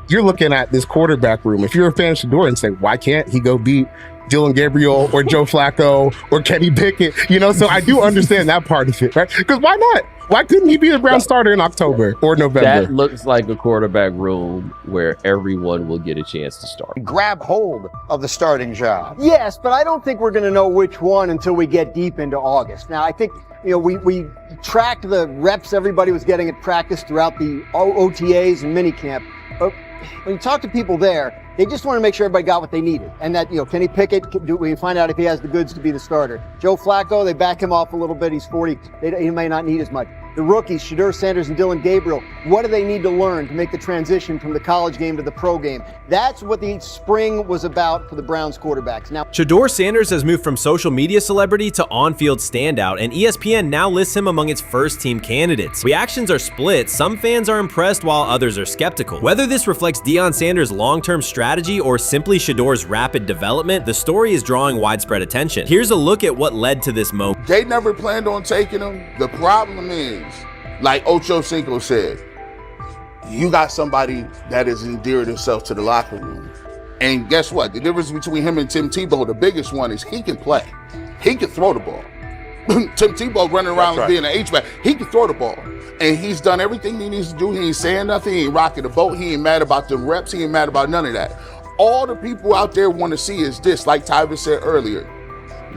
you're looking at this quarterback room. If you're a fan of Shedeur and say, why can't he go beat Dylan Gabriel or Joe Flacco or Kenny Pickett? So I do understand that part of it, right? Because why not? Why couldn't he be a Brown starter in October or November? That looks like a quarterback room where everyone will get a chance to start. Grab hold of the starting job. Yes, but I don't think we're going to know which one until we get deep into August. Now, I think, we tracked the reps everybody was getting at practice throughout the OTAs and minicamp. But when you talk to people there, they just want to make sure everybody got what they needed. And that, Kenny Pickett, we find out if he has the goods to be the starter. Joe Flacco, they back him off a little bit. He's 40. He may not need as much. The rookies, Shedeur Sanders and Dylan Gabriel, what do they need to learn to make the transition from the college game to the pro game? That's what the spring was about for the Browns quarterbacks. Now, Shedeur Sanders has moved from social media celebrity to on-field standout, and ESPN now lists him among its first-team candidates. Reactions are split. Some fans are impressed while others are skeptical. Whether this reflects Deion Sanders' long-term strategy or simply Shedeur's rapid development, the story is drawing widespread attention. Here's a look at what led to this moment. They never planned on taking him. The problem is, like Ocho Cinco said, you got somebody that has endeared himself to the locker room. And guess what? The difference between him and Tim Tebow, the biggest one, is he can play. He can throw the ball. Tim Tebow running around being an H-back, he can throw the ball. And he's done everything he needs to do. He ain't saying nothing. He ain't rocking the boat. He ain't mad about the reps. He ain't mad about none of that. All the people out there want to see is this, like Tyler said earlier.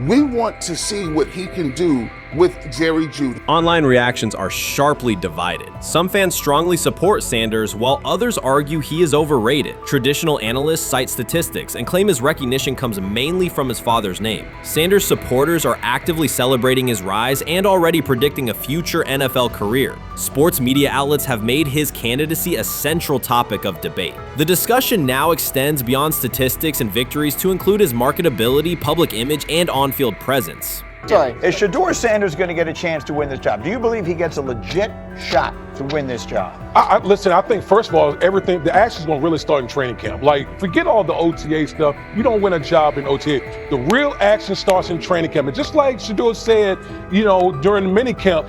We want to see what he can do with Jerry Jeudy. Online reactions are sharply divided. Some fans strongly support Sanders, while others argue he is overrated. Traditional analysts cite statistics and claim his recognition comes mainly from his father's name. Sanders supporters are actively celebrating his rise and already predicting a future NFL career. Sports media outlets have made his candidacy a central topic of debate. The discussion now extends beyond statistics and victories to include his marketability, public image, and on-field presence. Sorry. Is Shedeur Sanders going to get a chance to win this job? Do you believe he gets a legit shot to win this job? Listen, I think, first of all, the action's going to really start in training camp. Like, forget all the OTA stuff. You don't win a job in OTA. The real action starts in training camp. And just like Shedeur said, during the mini camp,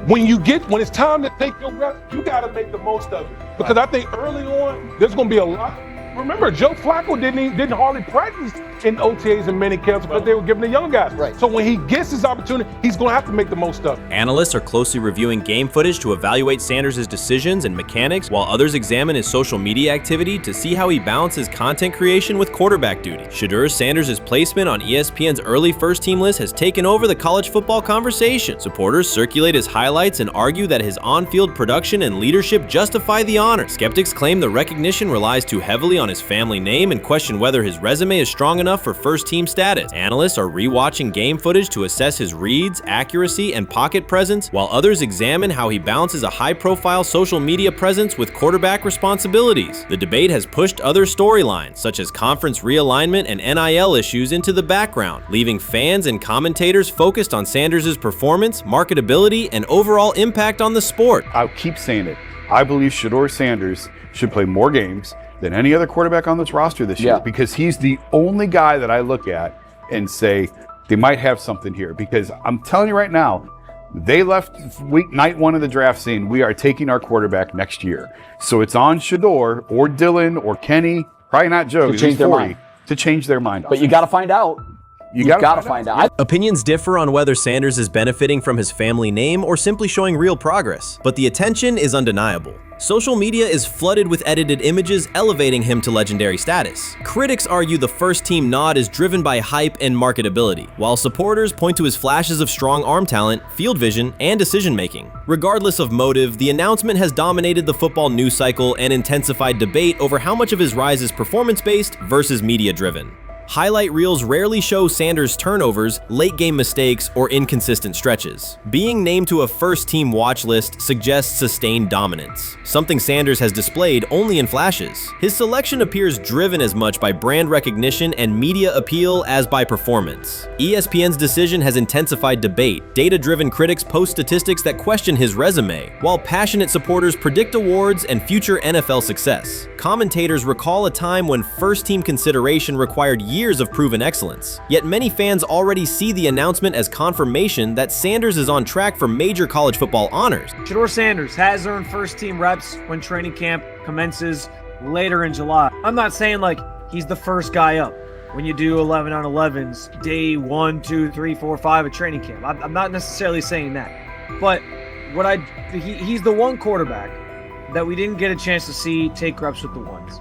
when it's time to take your reps, you got to make the most of it. Because I think early on, there's going to be a lot. Remember, Joe Flacco didn't hardly practice in OTAs and mini camps because they were giving the young guys. Right. So when he gets his opportunity, he's going to have to make the most of it. Analysts are closely reviewing game footage to evaluate Sanders' decisions and mechanics, while others examine his social media activity to see how he balances content creation with quarterback duty. Shedeur Sanders' placement on ESPN's early first-team list has taken over the college football conversation. Supporters circulate his highlights and argue that his on-field production and leadership justify the honor. Skeptics claim the recognition relies too heavily on his family name and question whether his resume is strong enough for first-team status. Analysts are rewatching game footage to assess his reads, accuracy, and pocket presence, while others examine how he balances a high-profile social media presence with quarterback responsibilities. The debate has pushed other storylines, such as conference realignment and NIL issues, into the background, leaving fans and commentators focused on Sanders' performance, marketability, and overall impact on the sport. I'll keep saying it. I believe Shedeur Sanders should play more games than any other quarterback on this roster this year, because he's the only guy that I look at and say they might have something here. Because I'm telling you right now, they left night one of the draft saying we are taking our quarterback next year. So it's on Shedeur or Dylan or Kenny, probably not Joe, to change their mind. To change their mind. But you got to find out. You gotta find out. Opinions differ on whether Sanders is benefiting from his family name or simply showing real progress, but the attention is undeniable. Social media is flooded with edited images elevating him to legendary status. Critics argue the first-team nod is driven by hype and marketability, while supporters point to his flashes of strong arm talent, field vision, and decision-making. Regardless of motive, the announcement has dominated the football news cycle and intensified debate over how much of his rise is performance-based versus media-driven. Highlight reels rarely show Sanders' turnovers, late-game mistakes, or inconsistent stretches. Being named to a first-team watch list suggests sustained dominance, something Sanders has displayed only in flashes. His selection appears driven as much by brand recognition and media appeal as by performance. ESPN's decision has intensified debate. Data-driven critics post statistics that question his resume, while passionate supporters predict awards and future NFL success. Commentators recall a time when first-team consideration required years of proven excellence. Yet many fans already see the announcement as confirmation that Sanders is on track for major college football honors. Shedeur Sanders has earned first-team reps when training camp commences later in July. I'm not saying like he's the first guy up when you do 11 on 11s day 1, 2, 3, 4, 5 at training camp. I'm not necessarily saying that, but he's the one quarterback that we didn't get a chance to see take reps with the ones.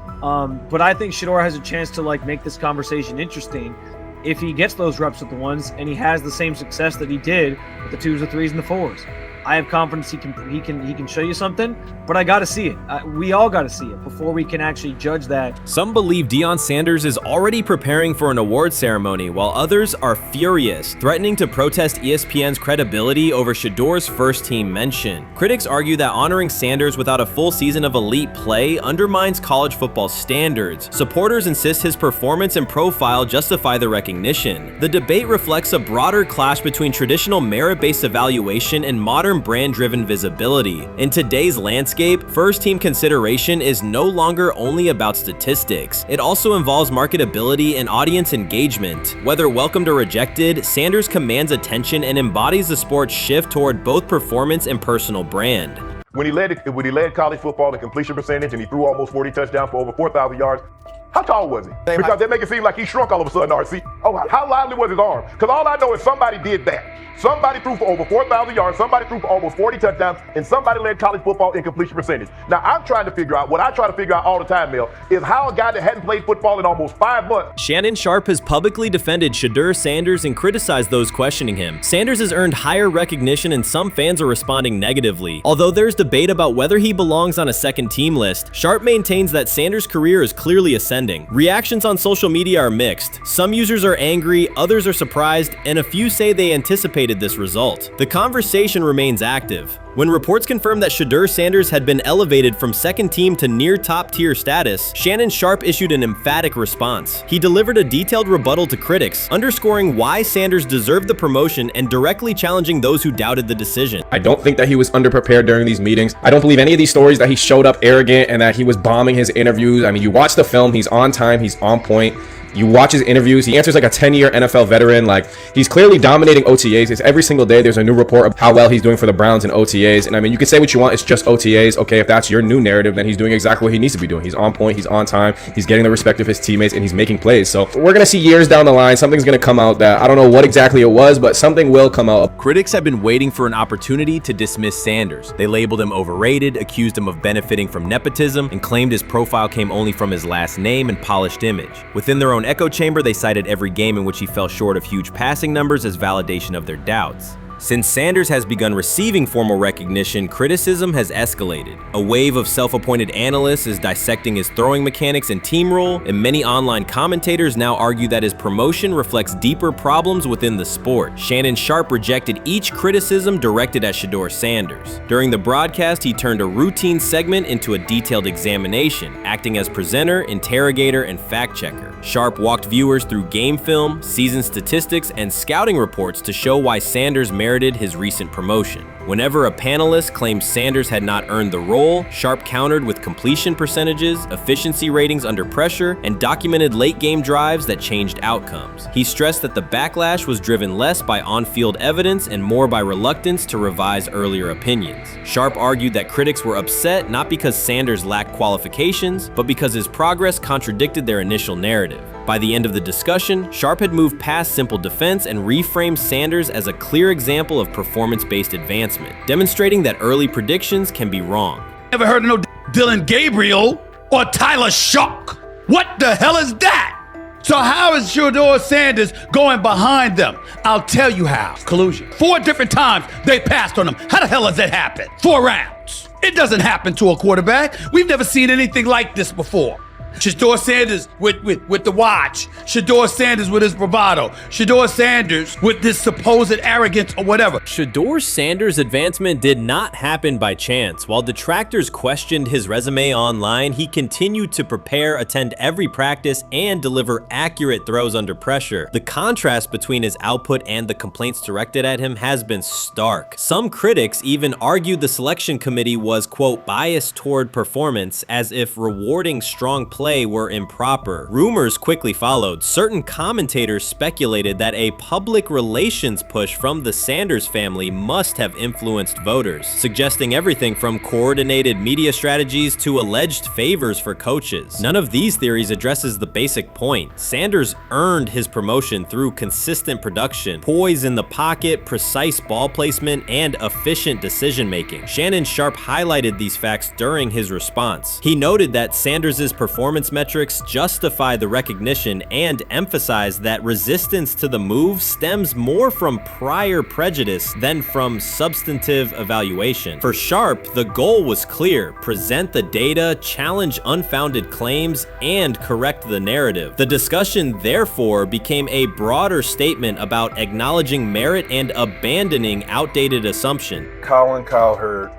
But I think Shedeur has a chance to make this conversation interesting if he gets those reps with the ones and he has the same success that he did with the 2s, the 3s, and the 4s. I have confidence he can show you something, but I got to see it. We all got to see it before we can actually judge that. Some believe Deion Sanders is already preparing for an award ceremony, while others are furious, threatening to protest ESPN's credibility over Shedeur's first-team mention. Critics argue that honoring Sanders without a full season of elite play undermines college football standards. Supporters insist his performance and profile justify the recognition. The debate reflects a broader clash between traditional merit-based evaluation and modern brand-driven visibility. In today's landscape, first-team consideration is no longer only about statistics. It also involves marketability and audience engagement. Whether welcomed or rejected, Sanders commands attention and embodies the sport's shift toward both performance and personal brand. When he led college football in completion percentage and he threw almost 40 touchdowns for over 4,000 yards, how tall was he? Because they make it seem like he shrunk all of a sudden, RC. Oh, how lively was his arm? Because all I know is somebody did that. Somebody threw for over 4,000 yards, somebody threw for almost 40 touchdowns, and somebody led college football in completion percentage. Now, I'm trying to figure out, what I try to figure out all the time, Mel, is how a guy that hadn't played football in almost 5 months. Shannon Sharpe has publicly defended Shedeur Sanders and criticized those questioning him. Sanders has earned higher recognition and some fans are responding negatively. Although there's debate about whether he belongs on a second-team list, Sharpe maintains that Sanders' career is clearly ascending. Reactions on social media are mixed. Some users are angry, others are surprised, and a few say they anticipated this result. The conversation remains active. When reports confirmed that Shedeur Sanders had been elevated from second team to near top-tier status, Shannon Sharpe issued an emphatic response. He delivered a detailed rebuttal to critics, underscoring why Sanders deserved the promotion and directly challenging those who doubted the decision. I don't think that he was underprepared during these meetings. I don't believe any of these stories that he showed up arrogant and that he was bombing his interviews. I mean, you watch the film, he's on time, he's on point. You watch his interviews, he answers like a 10-year NFL veteran. Like, he's clearly dominating OTAs. It's every single day there's a new report of how well he's doing for the Browns in OTAs. And I mean, you can say what you want, it's just OTAs. Okay, if that's your new narrative, then he's doing exactly what he needs to be doing. He's on point, he's on time, he's getting the respect of his teammates, and he's making plays. So we're gonna see years down the line, something's gonna come out that I don't know what exactly it was, but something will come out. Critics have been waiting for an opportunity to dismiss Sanders. They labeled him overrated, accused him of benefiting from nepotism, and claimed his profile came only from his last name and polished image. Within their own echo chamber, they cited every game in which he fell short of huge passing numbers as validation of their doubts. Since Sanders has begun receiving formal recognition, criticism has escalated. A wave of self-appointed analysts is dissecting his throwing mechanics and team role, and many online commentators now argue that his promotion reflects deeper problems within the sport. Shannon Sharpe rejected each criticism directed at Shedeur Sanders. During the broadcast, he turned a routine segment into a detailed examination, acting as presenter, interrogator, and fact-checker. Sharpe walked viewers through game film, season statistics, and scouting reports to show why Sanders merited his recent promotion. Whenever a panelist claimed Sanders had not earned the role, Sharpe countered with completion percentages, efficiency ratings under pressure, and documented late-game drives that changed outcomes. He stressed that the backlash was driven less by on-field evidence and more by reluctance to revise earlier opinions. Sharpe argued that critics were upset not because Sanders lacked qualifications, but because his progress contradicted their initial narrative. By the end of the discussion, Sharpe had moved past simple defense and reframed Sanders as a clear example of performance-based advancement, demonstrating that early predictions can be wrong. Never heard of no Dylan Gabriel or Tyler Shock. What the hell is that? So how is Shedeur Sanders going behind them? I'll tell you how. Collusion. 4 different times they passed on him. How the hell does that happen? 4 rounds. It doesn't happen to a quarterback. We've never seen anything like this before. Shedeur Sanders with the watch. Shedeur Sanders with his bravado. Shedeur Sanders with this supposed arrogance or whatever. Shedeur Sanders' advancement did not happen by chance. While detractors questioned his resume online, he continued to prepare, attend every practice, and deliver accurate throws under pressure. The contrast between his output and the complaints directed at him has been stark. Some critics even argued the selection committee was, quote, biased toward performance, as if rewarding strong play were improper. Rumors quickly followed. Certain commentators speculated that a public relations push from the Sanders family must have influenced voters, suggesting everything from coordinated media strategies to alleged favors for coaches. None of these theories addresses the basic point. Sanders earned his promotion through consistent production, poise in the pocket, precise ball placement, and efficient decision-making. Shannon Sharpe highlighted these facts during his response. He noted that Sanders' performance metrics justify the recognition and emphasize that resistance to the move stems more from prior prejudice than from substantive evaluation. For Sharpe, the goal was clear: present the data, challenge unfounded claims, and correct the narrative. The discussion, therefore, became a broader statement about acknowledging merit and abandoning outdated assumptions. Colin Cowherd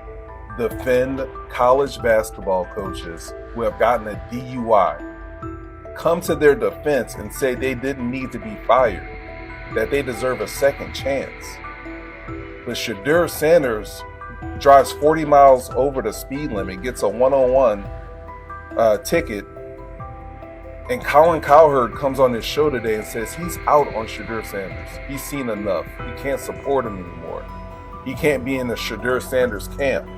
defend college basketball coaches who have gotten a DUI, come to their defense and say they didn't need to be fired, that they deserve a second chance. But Shedeur Sanders drives 40 miles over the speed limit, gets a one-on-one ticket, and Colin Cowherd comes on his show today and says he's out on Shedeur Sanders. He's seen enough. He can't support him anymore. He can't be in the Shedeur Sanders camp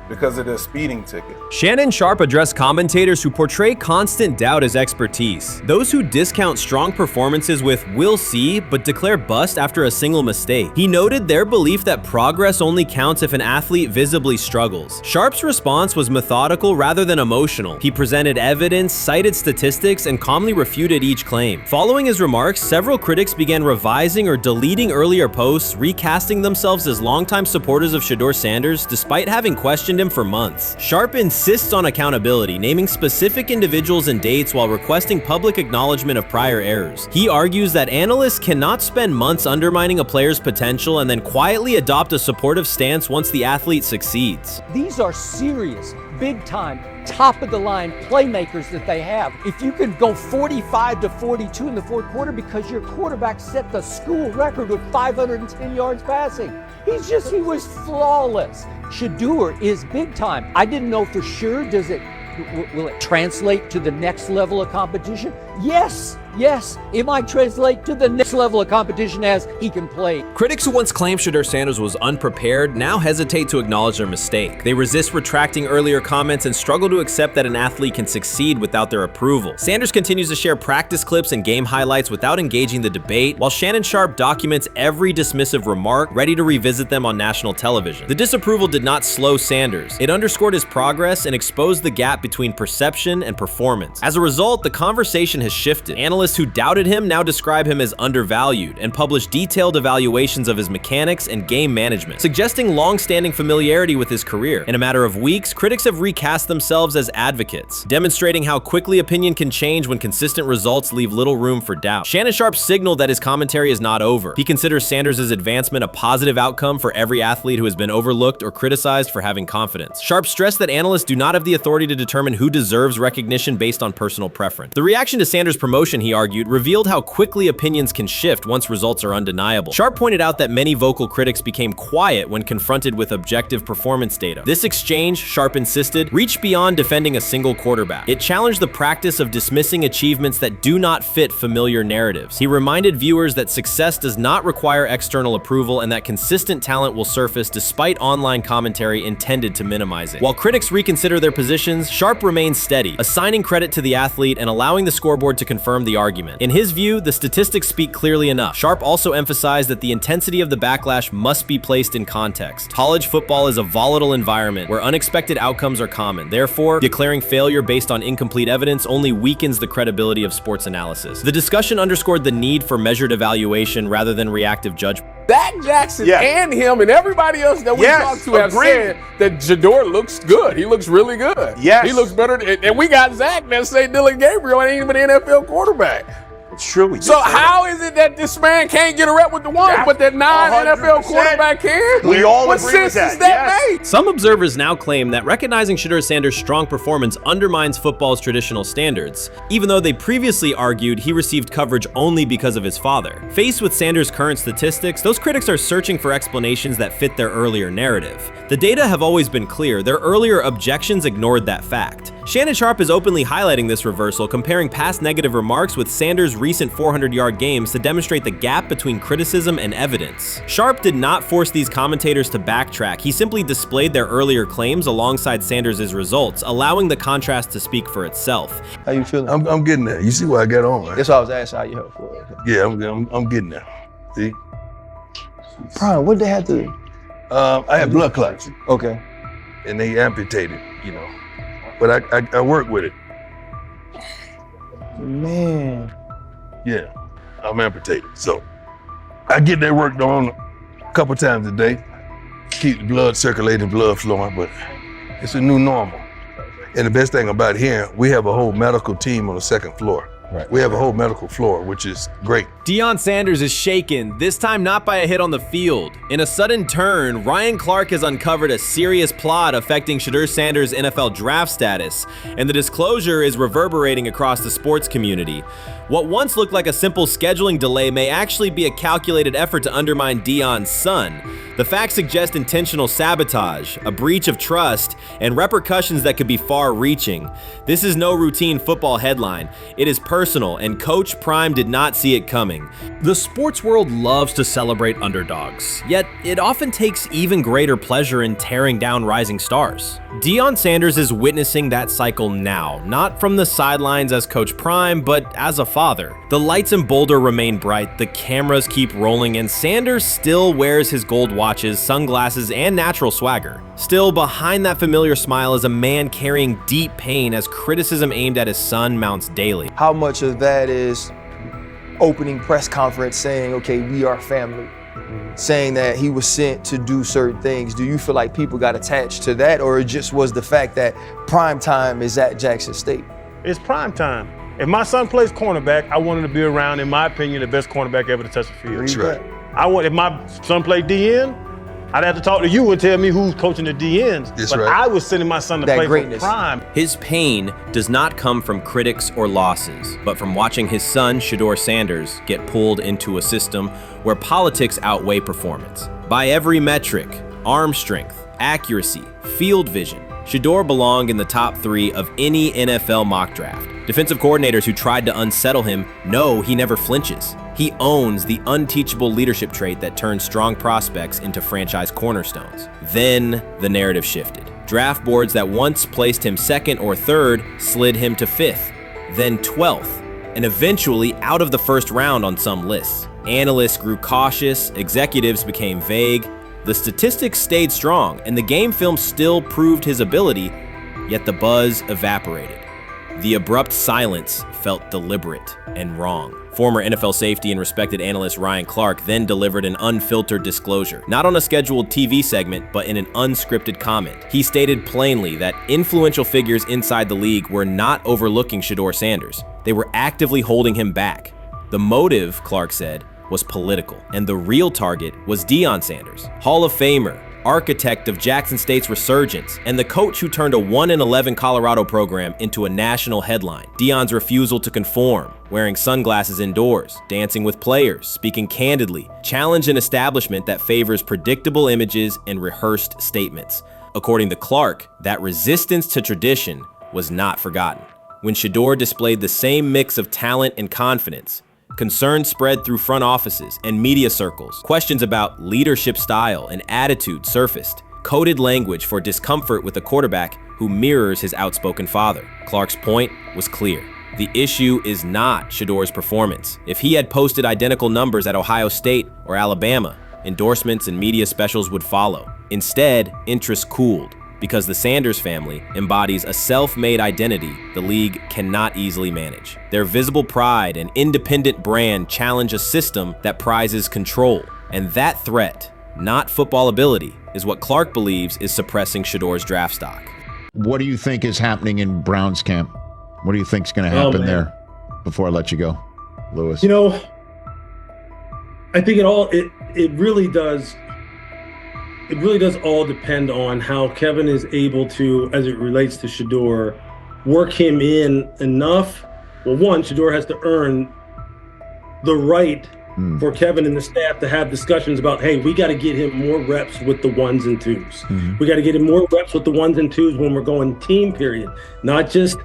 because of this speeding ticket. Shannon Sharpe addressed commentators who portray constant doubt as expertise. Those who discount strong performances with "we'll see," but declare bust after a single mistake. He noted their belief that progress only counts if an athlete visibly struggles. Sharpe's response was methodical rather than emotional. He presented evidence, cited statistics, and calmly refuted each claim. Following his remarks, several critics began revising or deleting earlier posts, recasting themselves as longtime supporters of Shedeur Sanders, despite having questioned questioned him for months. Sharp insists on accountability, naming specific individuals and dates while requesting public acknowledgement of prior errors. He argues that analysts cannot spend months undermining a player's potential and then quietly adopt a supportive stance once the athlete succeeds. These are serious, big-time, top-of-the-line playmakers that they have. If you can go 45-42 in the fourth quarter because your quarterback set the school record with 510 yards passing. He was flawless. Shedeur is big-time. I didn't know for sure, will it translate to the next level of competition? Yes, it might translate to the next level of competition as he can play. Critics who once claimed Shedeur Sanders was unprepared now hesitate to acknowledge their mistake. They resist retracting earlier comments and struggle to accept that an athlete can succeed without their approval. Sanders continues to share practice clips and game highlights without engaging the debate, while Shannon Sharpe documents every dismissive remark, ready to revisit them on national television. The disapproval did not slow Sanders. It underscored his progress and exposed the gap between perception and performance. As a result, the conversation has shifted. Analysts who doubted him now describe him as undervalued and publish detailed evaluations of his mechanics and game management, suggesting long-standing familiarity with his career. In a matter of weeks, critics have recast themselves as advocates, demonstrating how quickly opinion can change when consistent results leave little room for doubt. Shannon Sharpe signaled that his commentary is not over. He considers Sanders' advancement a positive outcome for every athlete who has been overlooked or criticized for having confidence. Sharpe stressed that analysts do not have the authority to determine who deserves recognition based on personal preference. The reaction to Sanders' promotion, he argued, revealed how quickly opinions can shift once results are undeniable. Sharpe pointed out that many vocal critics became quiet when confronted with objective performance data. This exchange, Sharpe insisted, reached beyond defending a single quarterback. It challenged the practice of dismissing achievements that do not fit familiar narratives. He reminded viewers that success does not require external approval and that consistent talent will surface despite online commentary intended to minimize it. While critics reconsider their positions, Sharpe remains steady, assigning credit to the athlete and allowing the scoreboard to confirm the argument. In his view, the statistics speak clearly enough. Sharpe also emphasized that the intensity of the backlash must be placed in context. College football is a volatile environment where unexpected outcomes are common. Therefore, declaring failure based on incomplete evidence only weakens the credibility of sports analysis. The discussion underscored the need for measured evaluation rather than reactive judgment. Zach Jackson and him and everybody else that we talked to have said that Shedeur looks good. He looks really good. Yes. He looks better. And we got Zach that say Dylan Gabriel ain't even an NFL quarterback. It's true. So how is it that this man can't get a rep with the ones, but that non-NFL quarterback can? We all what agree with sense that. does that make? Some observers now claim that recognizing Shedeur Sanders' strong performance undermines football's traditional standards, even though they previously argued he received coverage only because of his father. Faced with Sanders' current statistics, those critics are searching for explanations that fit their earlier narrative. The data have always been clear. Their earlier objections ignored that fact. Shannon Sharpe is openly highlighting this reversal, comparing past negative remarks with Sanders' recent 400-yard games to demonstrate the gap between criticism and evidence. Sharpe did not force these commentators to backtrack. He simply displayed their earlier claims alongside Sanders' results, allowing the contrast to speak for itself. How you feeling? I'm getting there. You see what I got on, right? That's why I was asking how you help for. Yeah, I'm getting there. See? Brian, what they had to do? I had blood clots. Okay. And they amputated, you know. But I work with it. Man. Yeah, I'm amputated. So I get that work done a couple times a day. Keep the blood circulating, blood flowing, but it's a new normal. And the best thing about here, we have a whole medical team on the second floor. Right. We have a whole medical floor, which is great. Deion Sanders is shaken, this time not by a hit on the field. In a sudden turn, Ryan Clark has uncovered a serious plot affecting Shedeur Sanders' NFL draft status, and the disclosure is reverberating across the sports community. What once looked like a simple scheduling delay may actually be a calculated effort to undermine Deion's son. The facts suggest intentional sabotage, a breach of trust, and repercussions that could be far-reaching. This is no routine football headline. It is personal, and Coach Prime did not see it coming. The sports world loves to celebrate underdogs, yet it often takes even greater pleasure in tearing down rising stars. Deion Sanders is witnessing that cycle now, not from the sidelines as Coach Prime, but as a father. The lights in Boulder remain bright, the cameras keep rolling, and Sanders still wears his gold watches, sunglasses, and natural swagger. Still, behind that familiar smile is a man carrying deep pain as criticism aimed at his son mounts daily. How much of that is opening press conference saying, okay, we are family? saying that he was sent to do certain things. Do you feel like people got attached to that, or it just was the fact that prime time is at Jackson State? It's prime time. If my son plays cornerback, I want him to be around, in my opinion, the best cornerback ever to touch the field. That's right. If my son played DN, I'd have to talk to you and tell me who's coaching the DNs. That's but right. I was sending my son to play for prime. His pain does not come from critics or losses, but from watching his son, Shedeur Sanders, get pulled into a system where politics outweigh performance. By every metric, arm strength, accuracy, field vision, Shedeur belonged in the top 3 of any NFL mock draft. Defensive coordinators who tried to unsettle him know he never flinches. He owns the unteachable leadership trait that turns strong prospects into franchise cornerstones. Then the narrative shifted. Draft boards that once placed him 2nd or 3rd slid him to 5th, then 12th, and eventually out of the 1st round on some lists. Analysts grew cautious, executives became vague. The statistics stayed strong, and the game film still proved his ability, yet the buzz evaporated. The abrupt silence felt deliberate and wrong. Former NFL safety and respected analyst Ryan Clark then delivered an unfiltered disclosure, not on a scheduled TV segment, but in an unscripted comment. He stated plainly that influential figures inside the league were not overlooking Shedeur Sanders. They were actively holding him back. The motive, Clark said, was political, and the real target was Deion Sanders, Hall of Famer, architect of Jackson State's resurgence, and the coach who turned a 1-11 Colorado program into a national headline. Deion's refusal to conform, wearing sunglasses indoors, dancing with players, speaking candidly, challenged an establishment that favors predictable images and rehearsed statements. According to Clark, that resistance to tradition was not forgotten. When Shedeur displayed the same mix of talent and confidence, concern spread through front offices and media circles. Questions about leadership style and attitude surfaced. Coded language for discomfort with a quarterback who mirrors his outspoken father. Clark's point was clear. The issue is not Shedeur's performance. If he had posted identical numbers at Ohio State or Alabama, endorsements and media specials would follow. Instead, interest cooled, because the Sanders family embodies a self-made identity the league cannot easily manage. Their visible pride and independent brand challenge a system that prizes control. And that threat, not football ability, is what Clark believes is suppressing Shedeur's draft stock. What do you think is happening in Browns camp? What do you think is going to happen there before I let you go, Lewis? You know, I think it really does. It really does all depend on how Kevin is able to, as it relates to Shedeur, work him in enough. Well, one, Shedeur has to earn the right for Kevin and the staff to have discussions about, hey, we got to get him more reps with the 1s and 2s. We got to get him more reps with the 1s and 2s when we're going team period, not just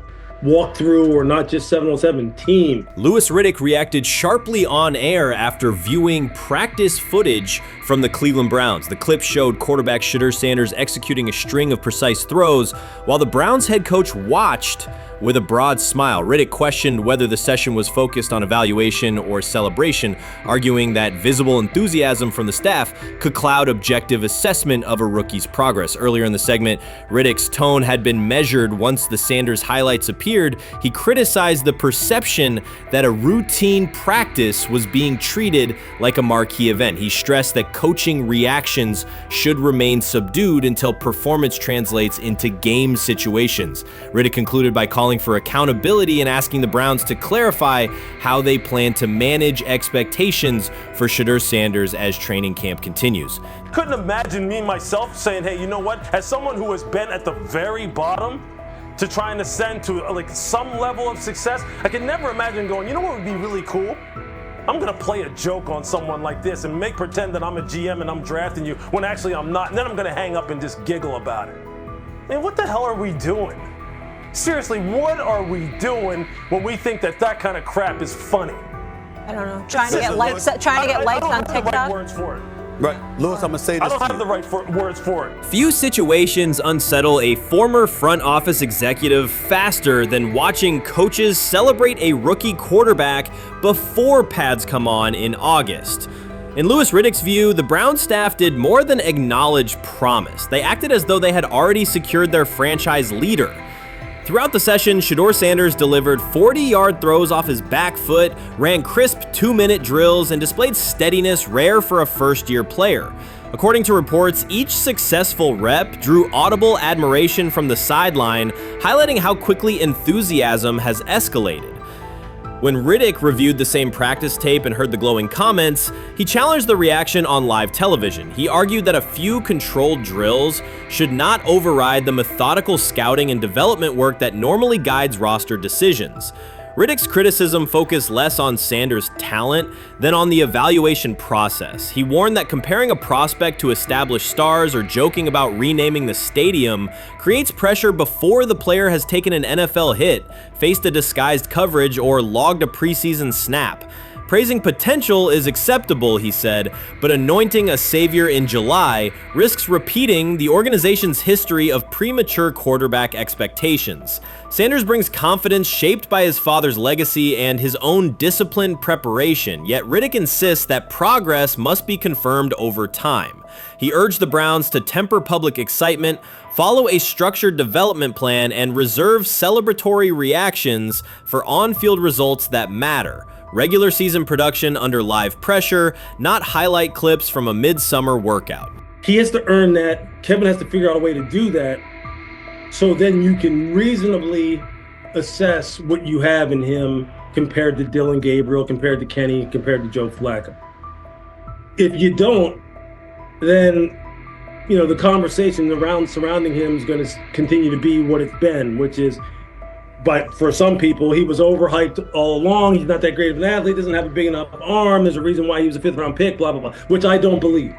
walk through or not just 7-on-7 team. Louis Riddick reacted sharply on air after viewing practice footage from the Cleveland Browns. The clip showed quarterback Shedeur Sanders executing a string of precise throws while the Browns head coach watched with a broad smile. Riddick questioned whether the session was focused on evaluation or celebration, arguing that visible enthusiasm from the staff could cloud objective assessment of a rookie's progress. Earlier in the segment, Riddick's tone had been measured once the Sanders highlights appeared. He criticized the perception that a routine practice was being treated like a marquee event. He stressed that coaching reactions should remain subdued until performance translates into game situations. Riddick concluded by calling for accountability and asking the Browns to clarify how they plan to manage expectations for Shedeur Sanders as training camp continues. Couldn't imagine me myself saying, hey, you know what? As someone who has been at the very bottom to try and ascend to like some level of success, I could never imagine going, you know what would be really cool? I'm gonna play a joke on someone like this and make pretend that I'm a GM and I'm drafting you when actually I'm not, and then I'm gonna hang up and just giggle about it. Man, what the hell are we doing? Seriously, what are we doing when we think that that kind of crap is funny? I don't know. Trying to get likes on TikTok. I don't have the right words for it. Right, Lewis, I'm gonna say this. I don't have the right words for it. Few situations unsettle a former front office executive faster than watching coaches celebrate a rookie quarterback before pads come on in August. In Louis Riddick's view, the Browns staff did more than acknowledge promise. They acted as though they had already secured their franchise leader. Throughout the session, Shedeur Sanders delivered 40-yard throws off his back foot, ran crisp 2-minute drills, and displayed steadiness rare for a first-year player. According to reports, each successful rep drew audible admiration from the sideline, highlighting how quickly enthusiasm has escalated. When Riddick reviewed the same practice tape and heard the glowing comments, he challenged the reaction on live television. He argued that a few controlled drills should not override the methodical scouting and development work that normally guides roster decisions. Riddick's criticism focused less on Sanders' talent than on the evaluation process. He warned that comparing a prospect to established stars or joking about renaming the stadium creates pressure before the player has taken an NFL hit, faced a disguised coverage, or logged a preseason snap. Praising potential is acceptable, he said, but anointing a savior in July risks repeating the organization's history of premature quarterback expectations. Sanders brings confidence shaped by his father's legacy and his own disciplined preparation, yet Riddick insists that progress must be confirmed over time. He urged the Browns to temper public excitement, follow a structured development plan, and reserve celebratory reactions for on-field results that matter. Regular season production under live pressure, not highlight clips from a midsummer workout. He has to earn that. Kevin has to figure out a way to do that. So then you can reasonably assess what you have in him compared to Dillon Gabriel, compared to Kenny, compared to Joe Flacco. If you don't, then the conversation surrounding him is going to continue to be what it's been, which is, but for some people, he was overhyped all along. He's not that great of an athlete, doesn't have a big enough arm. There's a reason why he was a 5th-round pick, blah, blah, blah, which I don't believe.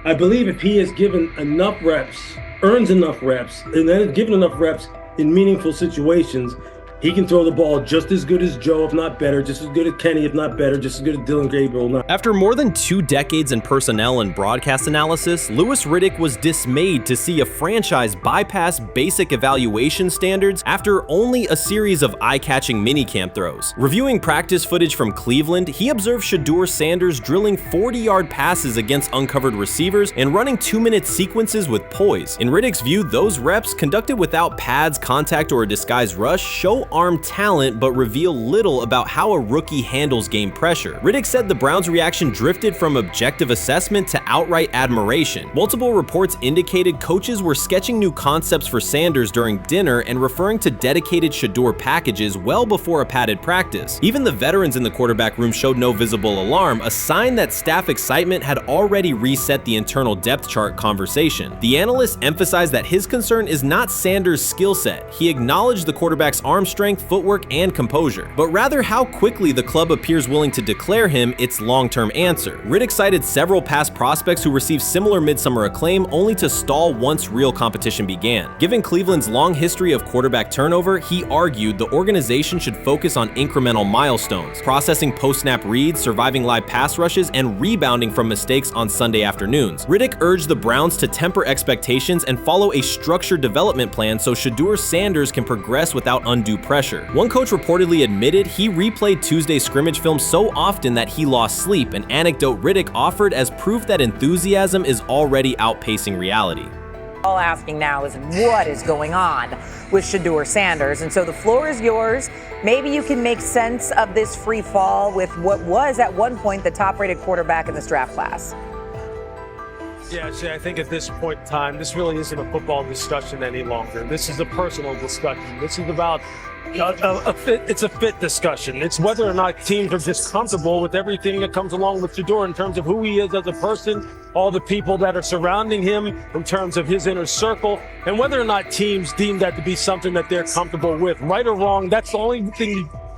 I believe if he is given enough reps, earns enough reps, and then is given enough reps in meaningful situations, he can throw the ball just as good as Joe, if not better, just as good as Kenny, if not better, just as good as Dillon Gabriel. After more than 2 decades in personnel and broadcast analysis, Louis Riddick was dismayed to see a franchise bypass basic evaluation standards after only a series of eye-catching minicamp throws. Reviewing practice footage from Cleveland, he observed Shedeur Sanders drilling 40-yard passes against uncovered receivers and running 2-minute sequences with poise. In Riddick's view, those reps, conducted without pads, contact, or a disguised rush, show arm talent but reveal little about how a rookie handles game pressure. Riddick said the Browns' reaction drifted from objective assessment to outright admiration. Multiple reports indicated coaches were sketching new concepts for Sanders during dinner and referring to dedicated Shedeur packages well before a padded practice. Even the veterans in the quarterback room showed no visible alarm, a sign that staff excitement had already reset the internal depth chart conversation. The analyst emphasized that his concern is not Sanders' skill set. He acknowledged the quarterback's arm strength, footwork, and composure, but rather how quickly the club appears willing to declare him its long-term answer. Riddick cited several past prospects who received similar midsummer acclaim only to stall once real competition began. Given Cleveland's long history of quarterback turnover, he argued the organization should focus on incremental milestones, processing post-snap reads, surviving live pass rushes, and rebounding from mistakes on Sunday afternoons. Riddick urged the Browns to temper expectations and follow a structured development plan so Shedeur Sanders can progress without undue pressure. One coach reportedly admitted he replayed Tuesday's scrimmage film so often that he lost sleep, an anecdote Riddick offered as proof that enthusiasm is already outpacing reality. All asking now is what is going on with Shedeur Sanders, and so the floor is yours. Maybe you can make sense of this free fall with what was at one point the top-rated quarterback in this draft class. Yeah, Shay, I think at this point in time, this really isn't a football discussion any longer. This is a personal discussion. This is about it's a fit discussion. It's whether or not teams are just comfortable with everything that comes along with Shedeur in terms of who he is as a person, all the people that are surrounding him in terms of his inner circle, and whether or not teams deem that to be something that they're comfortable with. Right or wrong, that's the only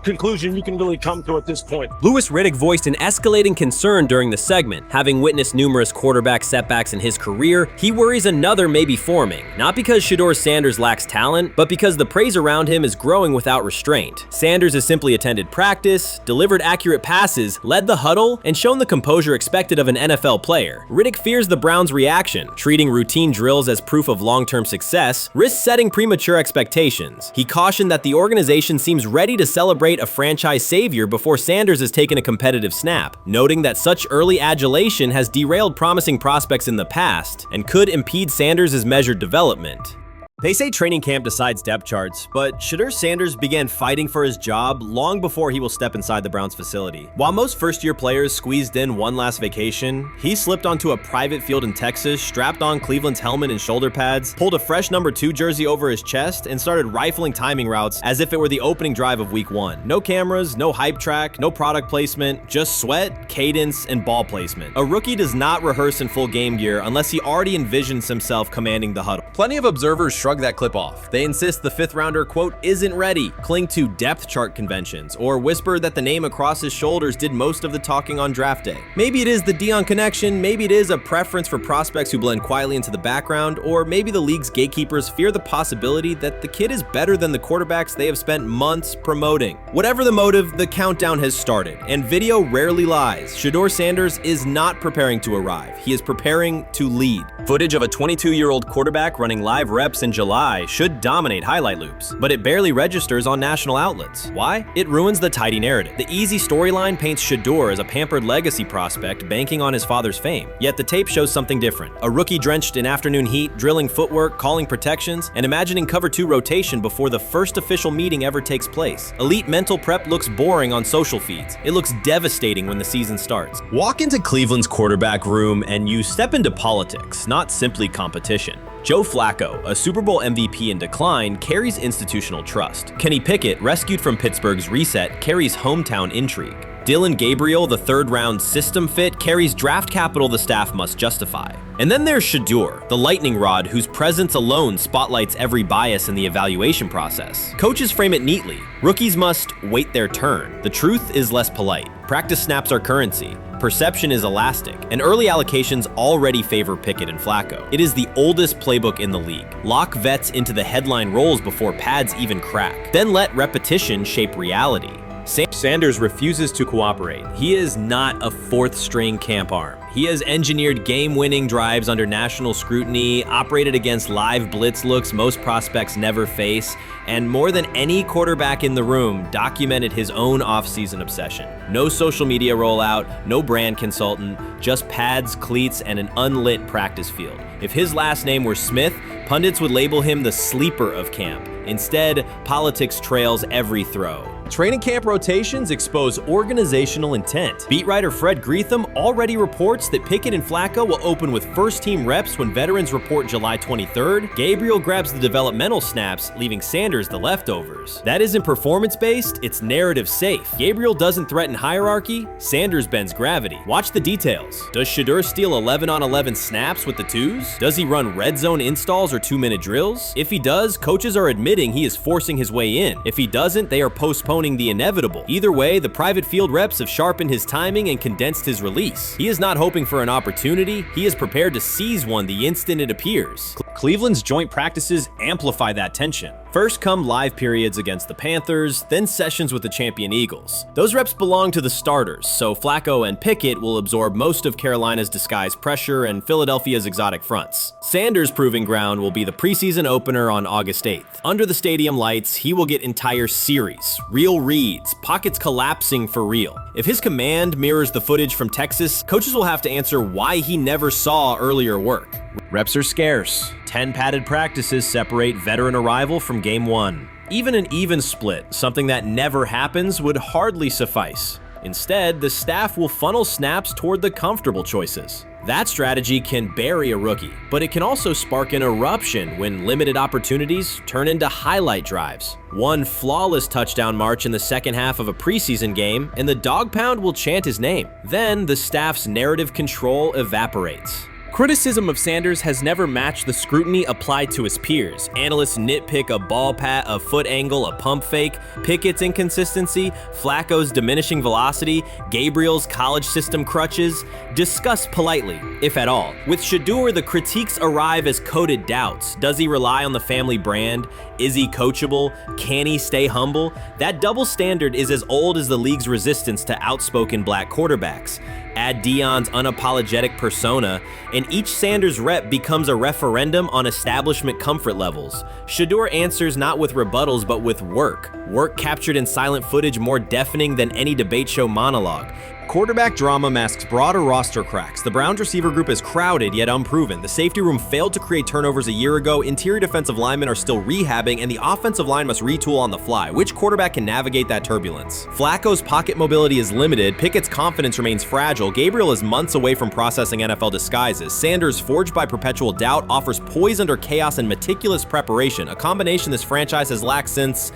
conclusion you can really come to at this point. Louis Riddick voiced an escalating concern during the segment. Having witnessed numerous quarterback setbacks in his career, he worries another may be forming, not because Shedeur Sanders lacks talent, but because the praise around him is growing without restraint. Sanders has simply attended practice, delivered accurate passes, led the huddle, and shown the composure expected of an NFL player. Riddick fears the Browns' reaction, treating routine drills as proof of long-term success, risks setting premature expectations. He cautioned that the organization seems ready to celebrate a franchise savior before Sanders has taken a competitive snap, noting that such early adulation has derailed promising prospects in the past and could impede Sanders' measured development. They say training camp decides depth charts, but Shedeur Sanders began fighting for his job long before he will step inside the Browns facility. While most first-year players squeezed in one last vacation, he slipped onto a private field in Texas, strapped on Cleveland's helmet and shoulder pads, pulled a fresh number 2 jersey over his chest, and started rifling timing routes as if it were the opening drive of week 1. No cameras, no hype track, no product placement, just sweat, cadence, and ball placement. A rookie does not rehearse in full game gear unless he already envisions himself commanding the huddle. Plenty of observers shrug that clip off. They insist the 5th rounder, quote, isn't ready, cling to depth chart conventions, or whisper that the name across his shoulders did most of the talking on draft day. Maybe it is the Deion connection, maybe it is a preference for prospects who blend quietly into the background, or maybe the league's gatekeepers fear the possibility that the kid is better than the quarterbacks they have spent months promoting. Whatever the motive, the countdown has started, and video rarely lies. Shedeur Sanders is not preparing to arrive. He is preparing to lead. Footage of a 22-year-old quarterback running live reps in July should dominate highlight loops, but it barely registers on national outlets. Why? It ruins the tidy narrative. The easy storyline paints Shedeur as a pampered legacy prospect banking on his father's fame. Yet the tape shows something different. A rookie drenched in afternoon heat, drilling footwork, calling protections, and imagining cover 2 rotation before the first official meeting ever takes place. Elite mental prep looks boring on social feeds. It looks devastating when the season starts. Walk into Cleveland's quarterback room and you step into politics, not simply competition. Joe Flacco, a Super Bowl MVP in decline, carries institutional trust. Kenny Pickett, rescued from Pittsburgh's reset, carries hometown intrigue. Dillon Gabriel, the 3rd-round system fit, carries draft capital the staff must justify. And then there's Shedeur, the lightning rod whose presence alone spotlights every bias in the evaluation process. Coaches frame it neatly. Rookies must wait their turn. The truth is less polite. Practice snaps are currency. Perception is elastic, and early allocations already favor Pickett and Flacco. It is the oldest playbook in the league. Lock vets into the headline roles before pads even crack. Then let repetition shape reality. Sanders refuses to cooperate. He is not a 4th-string camp arm. He has engineered game-winning drives under national scrutiny, operated against live blitz looks most prospects never face, and more than any quarterback in the room, documented his own off-season obsession. No social media rollout, no brand consultant, just pads, cleats, and an unlit practice field. If his last name were Smith, pundits would label him the sleeper of camp. Instead, politics trails every throw. Training camp rotations expose organizational intent. Beat writer Fred Greetham already reports that Pickett and Flacco will open with first-team reps when veterans report July 23rd. Gabriel grabs the developmental snaps, leaving Sanders the leftovers. That isn't performance-based, it's narrative-safe. Gabriel doesn't threaten hierarchy, Sanders bends gravity. Watch the details. Does Shedeur steal 11-on-11 snaps with the 2s? Does he run red zone installs or 2-minute drills? If he does, coaches are admitting he is forcing his way in. If he doesn't, they are postponing the inevitable. Either way, the private field reps have sharpened his timing and condensed his release. He is not hoping for an opportunity, he is prepared to seize one the instant it appears. Cleveland's joint practices amplify that tension. First come live periods against the Panthers, then sessions with the champion Eagles. Those reps belong to the starters, so Flacco and Pickett will absorb most of Carolina's disguised pressure and Philadelphia's exotic fronts. Sanders' proving ground will be the preseason opener on August 8th. Under the stadium lights, he will get entire series, real reads, pockets collapsing for real. If his command mirrors the footage from Texas, coaches will have to answer why he never saw earlier work. Reps are scarce. 10 padded practices separate veteran arrival from game 1. Even an even split, something that never happens, would hardly suffice. Instead, the staff will funnel snaps toward the comfortable choices. That strategy can bury a rookie, but it can also spark an eruption when limited opportunities turn into highlight drives. One flawless touchdown march in the second half of a preseason game, and the dog pound will chant his name. Then the staff's narrative control evaporates. Criticism of Sanders has never matched the scrutiny applied to his peers. Analysts nitpick a ball pat, a foot angle, a pump fake, Pickett's inconsistency, Flacco's diminishing velocity, Gabriel's college system crutches. Discuss politely, if at all. With Shedeur, the critiques arrive as coded doubts. Does he rely on the family brand? Is he coachable? Can he stay humble? That double standard is as old as the league's resistance to outspoken black quarterbacks. Add Deion's unapologetic persona, and each Sanders rep becomes a referendum on establishment comfort levels. Shedeur answers not with rebuttals, but with work. Work captured in silent footage more deafening than any debate show monologue. quarterback drama masks broader roster cracks. The Browns receiver group is crowded yet unproven. The safety room failed to create turnovers a year ago. Interior defensive linemen are still rehabbing, and the offensive line must retool on the fly. Which quarterback can navigate that turbulence? Flacco's pocket mobility is limited. Pickett's confidence remains fragile. Gabriel is months away from processing NFL disguises. Sanders, forged by perpetual doubt, offers poise under chaos and meticulous preparation, a combination this franchise has lacked since,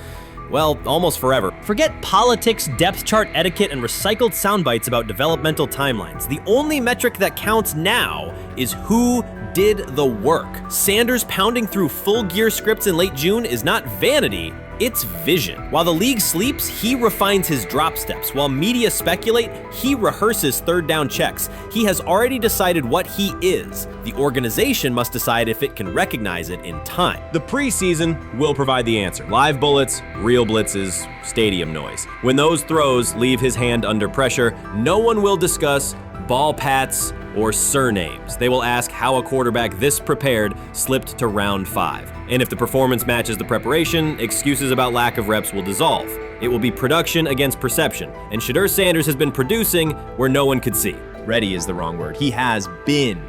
well, almost forever. Forget politics, depth chart etiquette, and recycled sound bites about developmental timelines. The only metric that counts now is who did the work. Sanders pounding through full gear scripts in late June is not vanity, it's vision. While the league sleeps, he refines his drop steps. While media speculate, he rehearses third down checks. He has already decided what he is. The organization must decide if it can recognize it in time. The preseason will provide the answer. Live bullets, real blitzes, stadium noise. When those throws leave his hand under pressure, no one will discuss ball pats or surnames. They will ask how a quarterback this prepared slipped to round 5. And if the performance matches the preparation, excuses about lack of reps will dissolve. It will be production against perception, and Shedeur Sanders has been producing where no one could see. Ready is the wrong word. He has been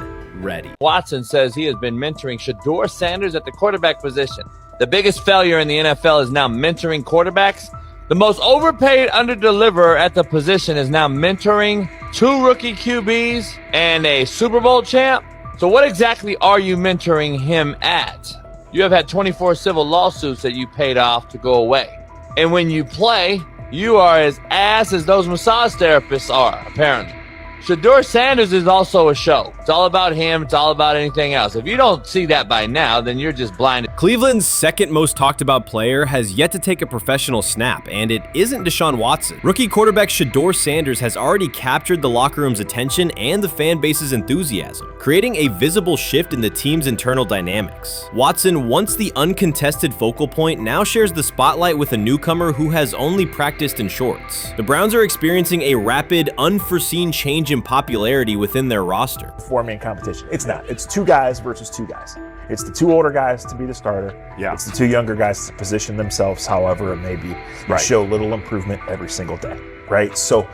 ready. Watson says he has been mentoring Shedeur Sanders at the quarterback position. The biggest failure in the NFL is now mentoring quarterbacks. The most overpaid underdeliverer at the position is now mentoring 2 rookie QBs and a Super Bowl champ. So what exactly are you mentoring him at? You have had 24 civil lawsuits that you paid off to go away. And when you play, you are as ass as those massage therapists are, apparently. Shedeur Sanders is also a show. It's all about him. It's all about anything else. If you don't see that by now, then you're just blinded. Cleveland's second most talked about player has yet to take a professional snap, and it isn't Deshaun Watson. Rookie quarterback Shedeur Sanders has already captured the locker room's attention and the fan base's enthusiasm, creating a visible shift in the team's internal dynamics. Watson, once the uncontested focal point, now shares the spotlight with a newcomer who has only practiced in shorts. The Browns are experiencing a rapid, unforeseen change in popularity within their roster. Four-man competition. It's not. It's 2 guys versus 2 guys. It's the 2 older guys to be the starter. Yeah. It's the 2 younger guys to position themselves however it may be and show little improvement every single day, right? So,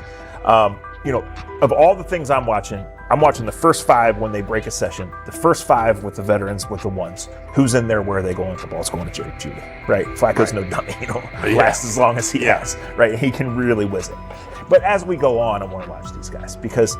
of all the things I'm watching the first 5 when they break a session, the first 5 with the veterans, with the ones. Who's in there, where are they going? The ball's going to Jerry Jeudy, right? Flacco's no dummy, lasts as long as he has, right? He can really whiz it. But as we go on, I want to watch these guys because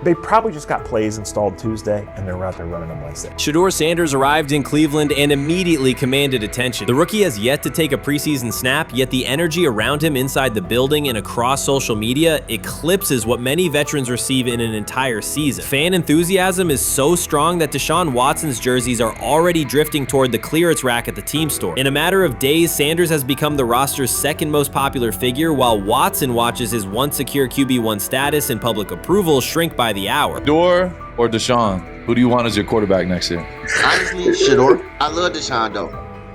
they probably just got plays installed Tuesday, and they're out there running them Wednesday. Shedeur Sanders arrived in Cleveland and immediately commanded attention. The rookie has yet to take a preseason snap, yet the energy around him inside the building and across social media eclipses what many veterans receive in an entire season. Fan enthusiasm is so strong that Deshaun Watson's jerseys are already drifting toward the clearance rack at the team store. In a matter of days, Sanders has become the roster's second most popular figure, while Watson watches his once secure QB1 status and public approval shrink by the hour. Shedeur or Deshaun? Who do you want as your quarterback next year? Honestly, Shedeur. I love Deshaun though.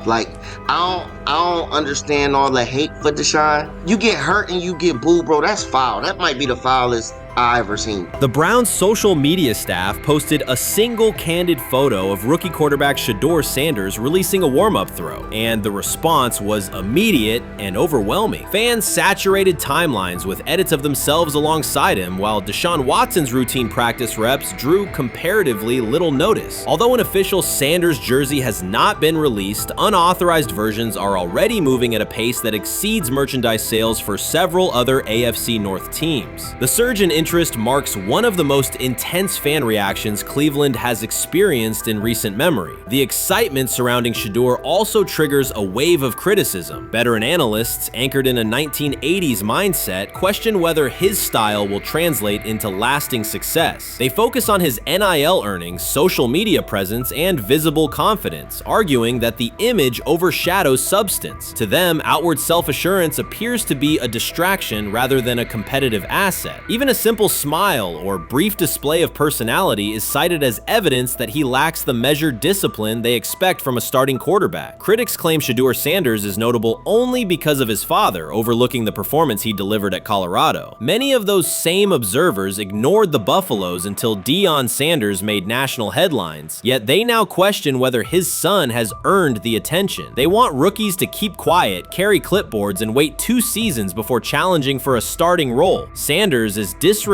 Like, I don't understand all the hate for Deshaun. You get hurt and you get booed, bro. That's foul. That might be the foulest I ever seen. The Browns' social media staff posted a single candid photo of rookie quarterback Shedeur Sanders releasing a warm-up throw, and the response was immediate and overwhelming. Fans saturated timelines with edits of themselves alongside him, while Deshaun Watson's routine practice reps drew comparatively little notice. Although an official Sanders jersey has not been released, unauthorized versions are already moving at a pace that exceeds merchandise sales for several other AFC North teams. The surge in interest marks one of the most intense fan reactions Cleveland has experienced in recent memory. The excitement surrounding Shedeur also triggers a wave of criticism. Veteran analysts, anchored in a 1980s mindset, question whether his style will translate into lasting success. They focus on his NIL earnings, social media presence, and visible confidence, arguing that the image overshadows substance. To them, outward self-assurance appears to be a distraction rather than a competitive asset. Even a simple simple smile or brief display of personality is cited as evidence that he lacks the measured discipline they expect from a starting quarterback. Critics claim Shedeur Sanders is notable only because of his father overlooking the performance he delivered at Colorado. Many of those same observers ignored the Buffaloes until Deion Sanders made national headlines, yet they now question whether his son has earned the attention. They want rookies to keep quiet, carry clipboards, and wait 2 seasons before challenging for a starting role. Sanders is disregarding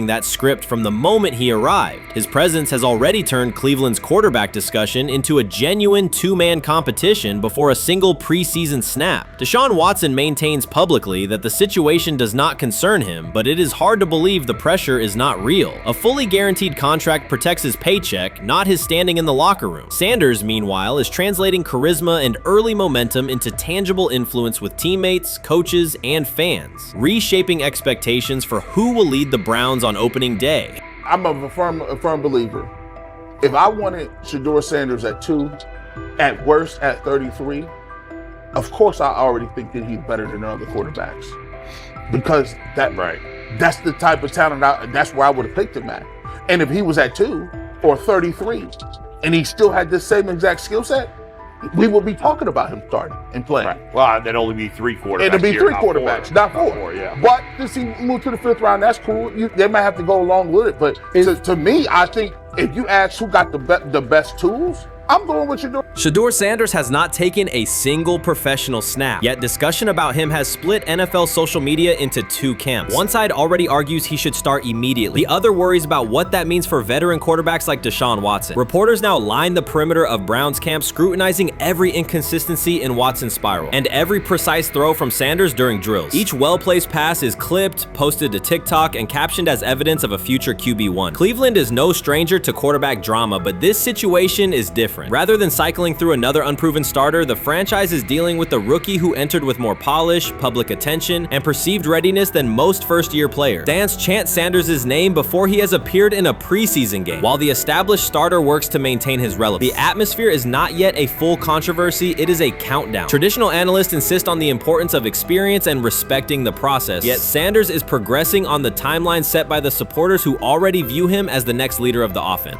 that script from the moment he arrived. His presence has already turned Cleveland's quarterback discussion into a genuine 2-man competition before a single preseason snap. Deshaun Watson maintains publicly that the situation does not concern him, but it is hard to believe the pressure is not real. A fully guaranteed contract protects his paycheck, not his standing in the locker room. Sanders, meanwhile, is translating charisma and early momentum into tangible influence with teammates, coaches, and fans, reshaping expectations for who will lead the Browns on opening day. I'm a firm believer. If I wanted Shedeur Sanders at 2, at worst at 33, of course I already think that he's better than other quarterbacks. Because that's the type of talent, that's where I would have picked him at. And if he was at 2 or 33, and he still had this same exact skill set, we would be talking about him starting and playing. Right. Well, there'd only be 3 quarterbacks. It'd be here, 3 not quarterbacks, 4. not 4. Yeah. But since he moved to the 5th round, that's cool. They might have to go along with it. But to me, I think if you ask who got the best tools, I'm going with Shedeur. Shedeur Sanders has not taken a single professional snap, yet discussion about him has split NFL social media into 2 camps. One side already argues he should start immediately. The other worries about what that means for veteran quarterbacks like Deshaun Watson. Reporters now line the perimeter of Browns camp, scrutinizing every inconsistency in Watson's spiral and every precise throw from Sanders during drills. Each well-placed pass is clipped, posted to TikTok, and captioned as evidence of a future QB1. Cleveland is no stranger to quarterback drama, but this situation is different. Rather than cycling through another unproven starter, the franchise is dealing with a rookie who entered with more polish, public attention, and perceived readiness than most first-year players. Fans chant Sanders' name before he has appeared in a preseason game, while the established starter works to maintain his relevance. The atmosphere is not yet a full controversy, it is a countdown. Traditional analysts insist on the importance of experience and respecting the process, yet Sanders is progressing on the timeline set by the supporters who already view him as the next leader of the offense.